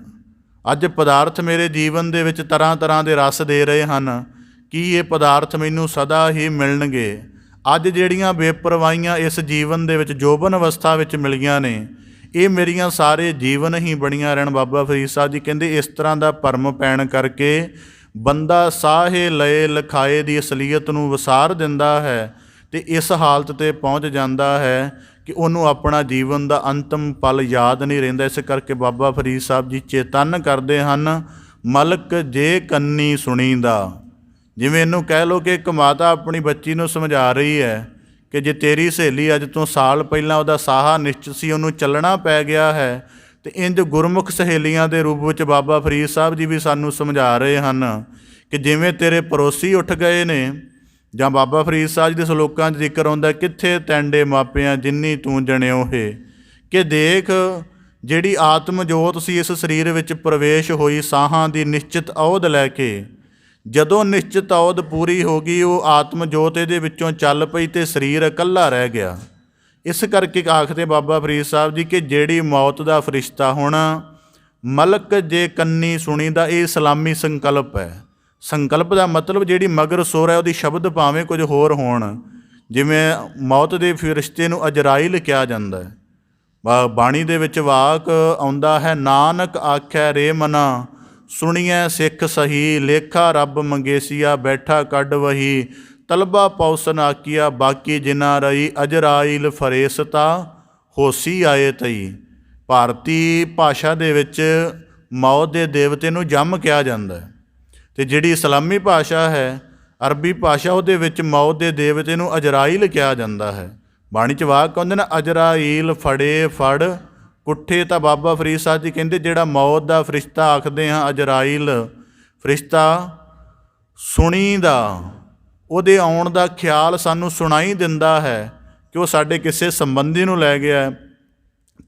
ਅੱਜ ਪਦਾਰਥ ਮੇਰੇ ਜੀਵਨ ਦੇ ਵਿੱਚ ਤਰ੍ਹਾਂ ਤਰ੍ਹਾਂ ਦੇ ਰਸ ਦੇ ਰਹੇ ਹਨ, ਕੀ ਇਹ ਪਦਾਰਥ ਮੈਨੂੰ ਸਦਾ ਹੀ ਮਿਲਣਗੇ? ਅੱਜ ਜਿਹੜੀਆਂ ਬੇਪਰਵਾਹੀਆਂ ਇਸ ਜੀਵਨ ਦੇ ਵਿੱਚ ਜੋਬਨ ਅਵਸਥਾ ਵਿੱਚ ਮਿਲੀਆਂ ਨੇ, ਇਹ ਮੇਰੀਆਂ ਸਾਰੇ ਜੀਵਨ ਹੀ ਬਣੀਆਂ ਰਹਿਣ। ਬਾਬਾ ਫਰੀਦ ਸਾਹਿਬ ਜੀ ਕਹਿੰਦੇ, ਇਸ ਤਰ੍ਹਾਂ ਦਾ ਭਰਮ ਪੈਣ ਕਰਕੇ ਬੰਦਾ ਸਾਹੇ ਲਏ ਲਿਖਾਏ ਦੀ ਅਸਲੀਅਤ ਨੂੰ ਵਿਸਾਰ ਦਿੰਦਾ ਹੈ ਅਤੇ ਇਸ ਹਾਲਤ 'ਤੇ ਪਹੁੰਚ ਜਾਂਦਾ ਹੈ ਕਿ ਉਹਨੂੰ ਆਪਣਾ ਜੀਵਨ ਦਾ ਅੰਤਮ ਪਲ ਯਾਦ ਨਹੀਂ ਰਹਿੰਦਾ। ਇਸ ਕਰਕੇ ਬਾਬਾ ਫਰੀਦ ਸਾਹਿਬ ਜੀ ਚੇਤੰਨ ਕਰਦੇ ਹਨ, ਮਲਕ ਜੇ ਕੰਨੀ ਸੁਣੀਂਦਾ। ਜਿਵੇਂ ਇਹਨੂੰ ਕਹਿ ਲਓ ਕਿ ਇੱਕ ਮਾਤਾ ਆਪਣੀ ਬੱਚੀ ਨੂੰ ਸਮਝਾ ਰਹੀ ਹੈ ਕਿ ਜੇ ਤੇਰੀ ਸਹੇਲੀ ਅੱਜ ਤੋਂ ਸਾਲ ਪਹਿਲਾਂ ਉਹਦਾ ਸਾਹਾ ਨਿਸ਼ਚਿਤ ਸੀ, ਉਹਨੂੰ ਚੱਲਣਾ ਪੈ ਗਿਆ ਹੈ, ਤੇ ਇੰਜ ਗੁਰਮੁਖ ਸਹੇਲੀਆਂ ਦੇ ਰੂਪ ਵਿੱਚ ਬਾਬਾ ਫਰੀਦ ਸਾਹਿਬ ਜੀ ਵੀ ਸਾਨੂੰ ਸਮਝਾ ਰਹੇ ਹਨ ਕਿ ਜਿਵੇਂ ਤੇਰੇ ਪੜੋਸੀ ਉੱਠ ਗਏ ਨੇ, ਜਾਂ ਬਾਬਾ ਫਰੀਦ ਸਾਹਿਬ ਜੀ ਦੇ ਸਲੋਕਾਂ 'ਚ ਜ਼ਿਕਰ ਆਉਂਦਾ, ਕਿੱਥੇ ਤੈਂਡੇ ਮਾਪਿਆਂ ਜਿੰਨੀ ਤੂੰ ਜਣਿਓ ਹੈ, ਕਿ ਦੇਖ ਜਿਹੜੀ ਆਤਮ ਜੋਤ ਸੀ ਇਸ ਸਰੀਰ ਵਿੱਚ ਪ੍ਰਵੇਸ਼ ਹੋਈ ਸਾਹਾਂ ਦੀ ਨਿਸ਼ਚਿਤ ਅਹੁਦ ਲੈ ਕੇ, ਜਦੋਂ ਨਿਸ਼ਚਿਤ ਅਹੁਦ ਪੂਰੀ ਹੋ ਗਈ ਉਹ ਆਤਮ ਜੋਤ ਇਹਦੇ ਵਿੱਚੋਂ ਚੱਲ ਪਈ ਅਤੇ ਸਰੀਰ ਇਕੱਲਾ ਰਹਿ ਗਿਆ। ਇਸ ਕਰਕੇ ਆਖਦੇ ਬਾਬਾ ਫਰੀਦ ਸਾਹਿਬ ਜੀ ਕਿ ਜਿਹੜੀ ਮੌਤ ਦਾ ਫਰਿਸ਼ਤਾ ਹੋਣਾ, ਮਲਕ ਜੇ ਕੰਨੀ ਸੁਣੀ ਦਾ, ਇਹ ਇਸਲਾਮੀ ਸੰਕਲਪ ਹੈ। ਸੰਕਲਪ ਦਾ ਮਤਲਬ ਜਿਹੜੀ ਮਗਰ ਸੁਰ ਹੈ ਉਹਦੀ ਸ਼ਬਦ ਭਾਵੇਂ ਕੁਝ ਹੋਰ ਹੋਣ, ਜਿਵੇਂ ਮੌਤ ਦੇ ਫਰਿਸ਼ਤੇ ਨੂੰ ਅਜਰਾਈਲ ਕਿਹਾ ਜਾਂਦਾ ਹੈ। ਬਾਣੀ ਦੇ ਵਿੱਚ ਵਾਕ ਆਉਂਦਾ ਹੈ, ਨਾਨਕ ਆਖੈ ਰੇ ਮਨਾ ਸੁਣੀਐ ਸਿੱਖ ਸਹੀ, ਲੇਖਾ ਰੱਬ ਮੰਗੇਸੀਆ ਬੈਠਾ ਕੱਢ ਵਹੀ, ਤਲਬਾ ਪੌਸਨ ਆਕੀਆ ਬਾਕੀ ਜਿਨਾ ਰਹੀ, ਅਜਰਾਈਲ ਫਰੇਸਤਾ ਹੋਸੀ ਆਏ ਤਈ। ਭਾਰਤੀ ਭਾਸ਼ਾ ਦੇ ਵਿੱਚ ਮੌਤ ਦੇ ਦੇਵਤੇ ਨੂੰ ਜੰਮ ਕਿਹਾ ਜਾਂਦਾ ਹੈ, ਅਤੇ ਜਿਹੜੀ ਇਸਲਾਮੀ ਭਾਸ਼ਾ ਹੈ, ਅਰਬੀ ਭਾਸ਼ਾ, ਉਹਦੇ ਵਿੱਚ ਮੌਤ ਦੇ ਦੇਵਤੇ ਨੂੰ ਅਜਰਾਈਲ ਕਿਹਾ ਜਾਂਦਾ ਹੈ। ਬਾਣੀ 'ਚ ਵਾਕ ਆਉਂਦੇ ਨਾ, ਅਜਰਾਈਲ ਫੜੇ ਫੜ ਕੁੱਠੇ। ਤਾਂ ਬਾਬਾ ਫਰੀਦ ਸਾਹਿਬ ਜੀ ਕਹਿੰਦੇ ਜਿਹੜਾ ਮੌਤ ਦਾ ਫਰਿਸ਼ਤਾ ਆਖਦੇ ਹਾਂ ਅਜਰਾਈਲ ਫਰਿਸ਼ਤਾ, ਸੁਣੀ ਦਾ, ਉਹਦੇ ਆਉਣ ਦਾ ਖਿਆਲ ਸਾਨੂੰ ਸੁਣਾਈ ਦਿੰਦਾ ਹੈ ਕਿ ਉਹ ਸਾਡੇ ਕਿਸੇ ਸੰਬੰਧੀ ਨੂੰ ਲੈ ਗਿਆ,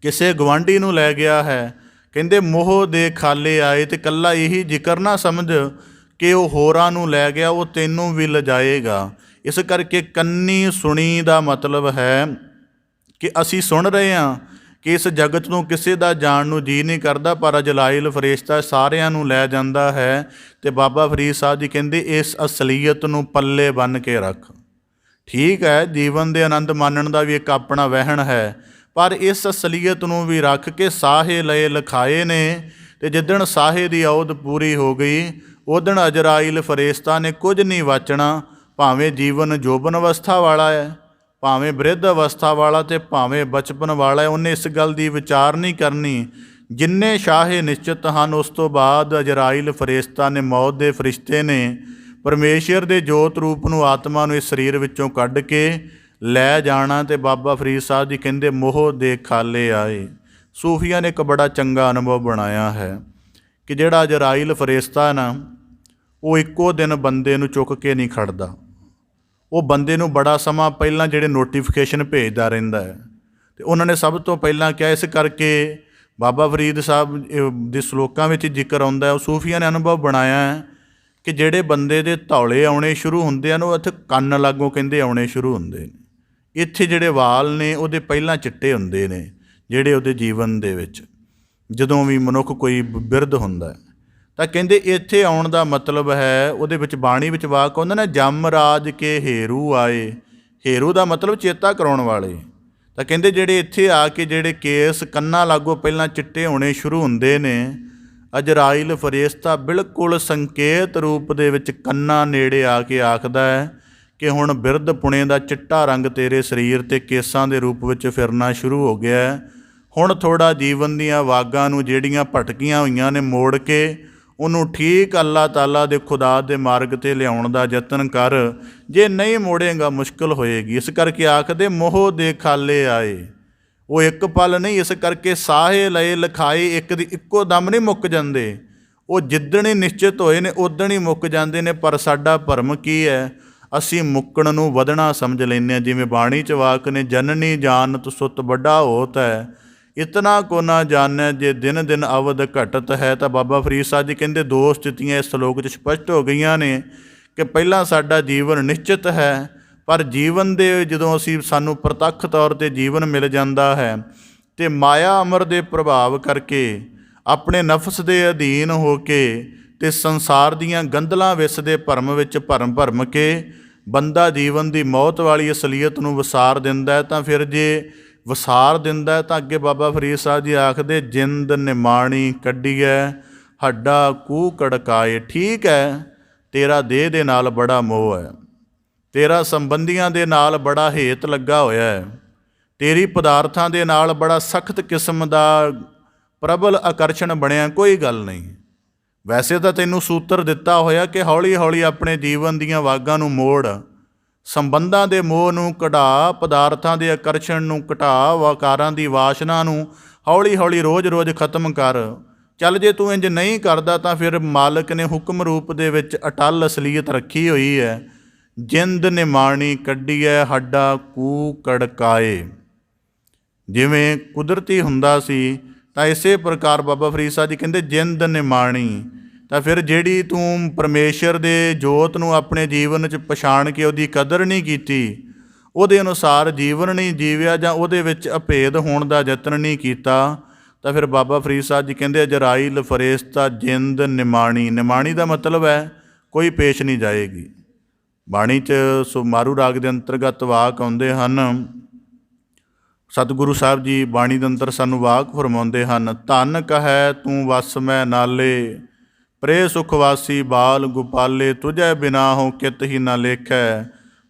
ਕਿਸੇ ਗੁਆਂਢੀ ਨੂੰ ਲੈ ਗਿਆ ਹੈ। ਕਹਿੰਦੇ ਮੋਹ ਦੇ ਖਾਲੇ ਆਏ, ਅਤੇ ਇਕੱਲਾ ਇਹੀ ਜ਼ਿਕਰ ਨਾ ਸਮਝ ਕਿ ਉਹ ਹੋਰਾਂ ਨੂੰ ਲੈ ਗਿਆ, ਉਹ ਤੈਨੂੰ ਵੀ ਲਿਜਾਏਗਾ। ਇਸ ਕਰਕੇ ਕੰਨੀ ਸੁਣੀ ਦਾ ਮਤਲਬ ਹੈ ਕਿ ਅਸੀਂ ਸੁਣ ਰਹੇ ਹਾਂ ਕਿ ਇਸ ਜਗਤ ਨੂੰ ਕਿਸੇ ਦਾ ਜਾਣ ਨੂੰ ਜੀਅ ਨਹੀਂ ਕਰਦਾ, ਪਰ ਅਜਰਾਈਲ ਫਰਿਸ਼ਤਾ ਸਾਰਿਆਂ ਨੂੰ ਲੈ ਜਾਂਦਾ ਹੈ। ਅਤੇ ਬਾਬਾ ਫਰੀਦ ਸਾਹਿਬ ਜੀ ਕਹਿੰਦੇ ਇਸ ਅਸਲੀਅਤ ਨੂੰ ਪੱਲੇ ਬੰਨ੍ਹ ਕੇ ਰੱਖ। ਠੀਕ ਹੈ, ਜੀਵਨ ਦੇ ਆਨੰਦ ਮਾਣਨ ਦਾ ਵੀ ਇੱਕ ਆਪਣਾ ਵਹਿਣ ਹੈ, ਪਰ ਇਸ ਅਸਲੀਅਤ ਨੂੰ ਵੀ ਰੱਖ ਕੇ ਸਾਹੇ ਲਏ ਲਿਖਾਏ ਨੇ। ਅਤੇ ਜਿੱਦਣ ਸਾਹੇ ਦੀ ਅਉਧ ਪੂਰੀ ਹੋ ਗਈ, ਉਦਣ ਅਜਰਾਈਲ ਫਰਿਸ਼ਤਾ ਨੇ ਕੁਝ ਨਹੀਂ ਵਾਚਣਾ, ਭਾਵੇਂ ਜੀਵਨ ਜੋਬਨ ਅਵਸਥਾ ਵਾਲਾ ਹੈ, ਭਾਵੇਂ ਬ੍ਰਿਧ ਅਵਸਥਾ ਵਾਲਾ, ਅਤੇ ਭਾਵੇਂ ਬਚਪਨ ਵਾਲਾ ਹੈ, ਉਹਨੇ ਇਸ ਗੱਲ ਦੀ ਵਿਚਾਰ ਨਹੀਂ ਕਰਨੀ। ਜਿੰਨੇ ਸ਼ਾਹੇ ਨਿਸ਼ਚਿਤ ਹਨ, ਉਸ ਤੋਂ ਬਾਅਦ ਅਜਰਾਈਲ ਫਰਿਸ਼ਤਾ ਨੇ, ਮੌਤ ਦੇ ਫਰਿਸ਼ਤੇ ਨੇ, ਪਰਮੇਸ਼ਰ ਦੇ ਜੋਤ ਰੂਪ ਨੂੰ, ਆਤਮਾ ਨੂੰ ਇਸ ਸਰੀਰ ਵਿੱਚੋਂ ਕੱਢ ਕੇ ਲੈ ਜਾਣਾ। ਅਤੇ ਬਾਬਾ ਫਰੀਦ ਸਾਹਿਬ ਜੀ ਕਹਿੰਦੇ ਮੋਹ ਦੇ ਖਾਲੇ ਆਏ। ਸੂਫੀਆਂ ਨੇ ਇੱਕ ਬੜਾ ਚੰਗਾ ਅਨੁਭਵ ਬਣਾਇਆ ਹੈ ਕਿ ਜਿਹੜਾ ਅਜਰਾਈਲ ਫਰਿਸ਼ਤਾ ਨਾ, ਉਹ ਇੱਕੋ ਦਿਨ ਬੰਦੇ ਨੂੰ ਚੁੱਕ ਕੇ ਨਹੀਂ ਖੜਦਾ, ਉਹ ਬੰਦੇ ਨੂੰ ਬੜਾ ਸਮਾਂ ਪਹਿਲਾਂ ਜਿਹੜੇ ਨੋਟੀਫਿਕੇਸ਼ਨ ਭੇਜਦਾ ਰਹਿੰਦਾ ਹੈ। ਅਤੇ ਉਹਨਾਂ ਨੇ ਸਭ ਤੋਂ ਪਹਿਲਾਂ ਕਿਹਾ, ਇਸ ਕਰਕੇ ਬਾਬਾ ਫਰੀਦ ਸਾਹਿਬ ਦੇ ਸਲੋਕਾਂ ਵਿੱਚ ਜ਼ਿਕਰ ਆਉਂਦਾ, ਉਹ ਸੂਫੀਆਂ ਨੇ ਅਨੁਭਵ ਬਣਾਇਆ ਹੈ ਕਿ ਜਿਹੜੇ ਬੰਦੇ ਦੇ ਧੌਲੇ ਆਉਣੇ ਸ਼ੁਰੂ ਹੁੰਦੇ ਹਨ, ਉਹ ਇੱਥੇ ਕੰਨ ਲਾਗੋਂ ਕਹਿੰਦੇ ਆਉਣੇ ਸ਼ੁਰੂ ਹੁੰਦੇ ਨੇ। ਇੱਥੇ ਜਿਹੜੇ ਵਾਲ ਨੇ ਉਹਦੇ ਪਹਿਲਾਂ ਚਿੱਟੇ ਹੁੰਦੇ ਨੇ, ਜਿਹੜੇ ਉਹਦੇ ਜੀਵਨ ਦੇ ਵਿੱਚ ਜਦੋਂ ਵੀ ਮਨੁੱਖ ਕੋਈ ਬਿਰਧ ਹੁੰਦਾ, ਤਾਂ ਕਹਿੰਦੇ ਇੱਥੇ ਆਉਣ ਦਾ ਮਤਲਬ ਹੈ, ਉਹਦੇ ਵਿੱਚ ਬਾਣੀ ਵਿੱਚ ਵਾਕ ਆਉਂਦਾ ਨਾ, ਜਮ ਰਾਜ ਕੇ ਹੇਰੂ ਆਏ। ਹੇਰੂ ਦਾ ਮਤਲਬ ਚੇਤਾ ਕਰਾਉਣ ਵਾਲੇ। ਤਾਂ ਕਹਿੰਦੇ ਜਿਹੜੇ ਇੱਥੇ ਆ ਕੇ ਜਿਹੜੇ ਕੇਸ ਕੰਨਾਂ ਲਾਗੋਂ ਪਹਿਲਾਂ ਚਿੱਟੇ ਹੋਣੇ ਸ਼ੁਰੂ ਹੁੰਦੇ ਨੇ, ਅਜਰਾਈਲ ਫਰਿਸ਼ਤਾ ਬਿਲਕੁਲ ਸੰਕੇਤ ਰੂਪ ਦੇ ਵਿੱਚ ਕੰਨਾਂ ਨੇੜੇ ਆ ਕੇ ਆਖਦਾ ਹੈ ਕਿ ਹੁਣ ਬਿਰਧ ਪੁਣੇ ਦਾ ਚਿੱਟਾ ਰੰਗ ਤੇਰੇ ਸਰੀਰ 'ਤੇ ਕੇਸਾਂ ਦੇ ਰੂਪ ਵਿੱਚ ਫਿਰਨਾ ਸ਼ੁਰੂ ਹੋ ਗਿਆ। ਹੁਣ ਥੋੜ੍ਹਾ ਜੀਵਨ ਦੀਆਂ ਵਾਗਾਂ ਨੂੰ ਜਿਹੜੀਆਂ ਭਟਕੀਆਂ ਹੋਈਆਂ ਨੇ, ਮੋੜ ਕੇ ਉਹਨੂੰ ਠੀਕ ਅੱਲਾਹ ਤਾਲਾ ਦੇ ਖੁਦਾ ਦੇ ਮਾਰਗ 'ਤੇ ਲਿਆਉਣ ਦਾ ਯਤਨ ਕਰ, ਜੇ ਨਹੀਂ ਮੋੜੇਗਾ ਮੁਸ਼ਕਿਲ ਹੋਏਗੀ। ਇਸ ਕਰਕੇ ਆਖਦੇ ਮੋਹ ਦੇ ਖਾਲੇ ਆਏ, ਉਹ ਇੱਕ ਪਲ ਨਹੀਂ, ਇਸ ਕਰਕੇ ਸਾਹੇ ਲਏ ਲਿਖਾਏ, ਇੱਕ ਦੀ ਇੱਕੋ ਦਮ ਨਹੀਂ ਮੁੱਕ ਜਾਂਦੇ, ਉਹ ਜਿੱਦਣ ਹੀ ਨਿਸ਼ਚਿਤ ਹੋਏ ਨੇ ਉਦਣ ਹੀ ਮੁੱਕ ਜਾਂਦੇ ਨੇ। ਪਰ ਸਾਡਾ ਭਰਮ ਕੀ ਹੈ, ਅਸੀਂ ਮੁੱਕਣ ਨੂੰ ਵਧਣਾ ਸਮਝ ਲੈਂਦੇ ਹਾਂ। ਜਿਵੇਂ ਬਾਣੀ 'ਚ ਵਾਕ ਨੇ, ਜਨਨੀ ਜਾਨਤ ਸੁਤ ਵੱਡਾ ਹੋਤ ਹੈ, ਇਤਨਾ ਕੋ ਨਾ ਜਾਣੈ ਜੇ ਦਿਨ ਦਿਨ ਅਵਧ ਘਟਤ ਹੈ। ਤਾਂ ਬਾਬਾ ਫਰੀਦ ਸਾਹਿਬ ਜੀ ਕਹਿੰਦੇ ਦੋ ਸਥਿਤੀਆਂ ਇਸ ਸ਼ਲੋਕ 'ਚ ਸਪਸ਼ਟ ਹੋ ਗਈਆਂ ਨੇ ਕਿ ਪਹਿਲਾਂ ਸਾਡਾ ਜੀਵਨ ਨਿਸ਼ਚਿਤ ਹੈ, ਪਰ ਜੀਵਨ ਦੇ ਜਦੋਂ ਸਾਨੂੰ ਪ੍ਰਤੱਖ ਤੌਰ 'ਤੇ ਜੀਵਨ ਮਿਲ ਜਾਂਦਾ ਹੈ, ਅਤੇ ਮਾਇਆ ਅਮਰ ਦੇ ਪ੍ਰਭਾਵ ਕਰਕੇ ਆਪਣੇ ਨਫਸ ਦੇ ਅਧੀਨ ਹੋ ਕੇ ਅਤੇ ਸੰਸਾਰ ਦੀਆਂ ਗੰਦਲਾਂ ਵਿਸ ਦੇ ਭਰਮ ਵਿੱਚ ਭਰਮ ਕੇ ਬੰਦਾ ਜੀਵਨ ਦੀ ਮੌਤ ਵਾਲੀ ਅਸਲੀਅਤ ਨੂੰ ਵਿਸਾਰ ਦਿੰਦਾ। ਤਾਂ ਫਿਰ ਜੇ ਵਿਸਾਰ ਦਿੰਦਾ ਤਾਂ ਅੱਗੇ ਬਾਬਾ ਫਰੀਦ ਸਾਹਿਬ ਜੀ ਆਖਦੇ, ਜਿੰਦ ਨਿਮਾਣੀ ਕੱਢੀਐ ਹੱਡਾ ਕੂਹ ਕੜਕਾਏ। ਠੀਕ ਹੈ, ਤੇਰਾ ਦੇਹ ਦੇ ਨਾਲ ਬੜਾ ਮੋਹ ਹੈ, ਤੇਰਾ ਸੰਬੰਧੀਆਂ ਦੇ ਨਾਲ ਬੜਾ ਹੇਤ ਲੱਗਾ ਹੋਇਆ ਹੈ, ਤੇਰੀ ਪਦਾਰਥਾਂ ਦੇ ਨਾਲ ਬੜਾ ਸਖਤ ਕਿਸਮ ਦਾ ਪ੍ਰਬਲ ਆਕਰਸ਼ਣ ਬਣਿਆ, ਕੋਈ ਗੱਲ ਨਹੀਂ। ਵੈਸੇ ਤਾਂ ਤੈਨੂੰ ਸੂਤਰ ਦਿੱਤਾ ਹੋਇਆ ਕਿ ਹੌਲੀ ਹੌਲੀ ਆਪਣੇ ਜੀਵਨ ਦੀਆਂ ਵਾਗਾਂ ਨੂੰ ਮੋੜ, ਸੰਬੰਧਾਂ ਦੇ ਮੋਹ ਨੂੰ ਘਟਾ, ਪਦਾਰਥਾਂ ਦੇ ਆਕਰਸ਼ਣ ਨੂੰ ਘਟਾ, ਵਾਕਾਰਾਂ ਦੀ ਵਾਸ਼ਨਾ ਨੂੰ ਹੌਲੀ ਹੌਲੀ ਰੋਜ਼ ਰੋਜ਼ ਖਤਮ ਕਰ। ਚੱਲ ਜੇ ਤੂੰ ਇੰਜ ਨਹੀਂ ਕਰਦਾ ਤਾਂ ਫਿਰ ਮਾਲਕ ਨੇ ਹੁਕਮ ਰੂਪ ਦੇ ਵਿੱਚ ਅਟੱਲ ਅਸਲੀਅਤ ਰੱਖੀ ਹੋਈ ਹੈ। ਜਿੰਦ ਨਿਮਾਣੀ ਕੱਢੀਐ ਹੱਡਾ ਕੂ ਕੜਕਾਏ। ਜਿਵੇਂ ਕੁਦਰਤੀ ਹੁੰਦਾ ਸੀ ਤਾਂ ਇਸੇ ਪ੍ਰਕਾਰ ਬਾਬਾ ਫਰੀਦ ਸਾਹਿਬ ਜੀ ਕਹਿੰਦੇ ਜਿੰਦ ਨਿਮਾਣੀ, ਤਾਂ ਫਿਰ ਜਿਹੜੀ ਤੂੰ ਪਰਮੇਸ਼ਰ ਦੇ ਜੋਤ ਨੂੰ ਆਪਣੇ ਜੀਵਨ 'ਚ ਪਛਾਣ ਕੇ ਉਹਦੀ ਕਦਰ ਨਹੀਂ ਕੀਤੀ, ਉਹਦੇ ਅਨੁਸਾਰ ਜੀਵਨ ਨਹੀਂ ਜੀਵਿਆ ਜਾਂ ਉਹਦੇ ਵਿੱਚ ਅਭੇਦ ਹੋਣ ਦਾ ਯਤਨ ਨਹੀਂ ਕੀਤਾ, ਤਾਂ ਫਿਰ ਬਾਬਾ ਫਰੀਦ ਸਾਹਿਬ ਜੀ ਕਹਿੰਦੇ ਅਜਰਾਈਲ ਫਰੇਸ਼ਤਾ ਜਿੰਦ ਨਿਮਾਣੀ। ਨਿਮਾਣੀ ਦਾ ਮਤਲਬ ਹੈ ਕੋਈ ਪੇਸ਼ ਨਹੀਂ ਜਾਏਗੀ। ਬਾਣੀ 'ਚ ਮਾਰੂ ਰਾਗ ਦੇ ਅੰਤਰਗਤ ਵਾਕ ਆਉਂਦੇ ਹਨ। ਸਤਿਗੁਰੂ ਸਾਹਿਬ ਜੀ ਬਾਣੀ ਦੇ ਅੰਦਰ ਸਾਨੂੰ ਵਾਕ ਫਰਮਾਉਂਦੇ ਹਨ। ਧਨ ਕਹੈ ਤੂੰ ਵਸ ਮੈਂ ਨਾਲੇ, ਪ੍ਰੇ ਸੁਖਵਾਸੀ ਬਾਲ ਗੋਪਾਲੇ, ਤੁਝੈ ਬਿਨਾ ਹੋ ਕਿਤ ਹੀ ਨਾ ਲੇਖੈ,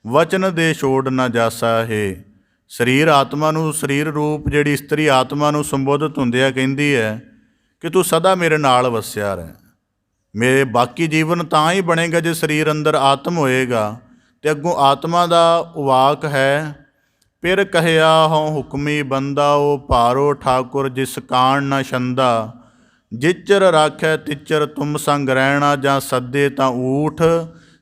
ਵਚਨ ਦੇ ਛੋੜ ਨਾ ਜਾਸਾ ਹੈ। ਸਰੀਰ ਆਤਮਾ ਨੂੰ, ਸਰੀਰ ਰੂਪ ਜਿਹੜੀ ਇਸਤਰੀ ਆਤਮਾ ਨੂੰ ਸੰਬੋਧਿਤ ਹੁੰਦਿਆਂ ਕਹਿੰਦੀ ਹੈ ਕਿ ਤੂੰ ਸਦਾ ਮੇਰੇ ਨਾਲ ਵਸਿਆ ਰਹਿ। ਮੇਰੇ ਬਾਕੀ ਜੀਵਨ ਤਾਂ ਹੀ ਬਣੇਗਾ ਜੇ ਸਰੀਰ ਅੰਦਰ ਆਤਮ ਹੋਏਗਾ। ਅਤੇ ਅੱਗੋਂ ਆਤਮਾ ਦਾ ਵਾਕ ਹੈ, ਫਿਰ ਕਹਿਆ ਹਉ ਹੁਕਮੀ ਬੰਦਾ, ਉਹ ਭਾਰੋ ਠਾਕੁਰ ਜਿਸ ਕਾਣ ਨਾ ਛੰਦਾ, ਜਿਚਰ ਰਾਖੈ ਤਿਚਰ ਤੁਮ ਸੰਗ ਰਹਿਣਾ, ਜਾਂ ਸੱਦੇ ਤਾਂ ਊਠ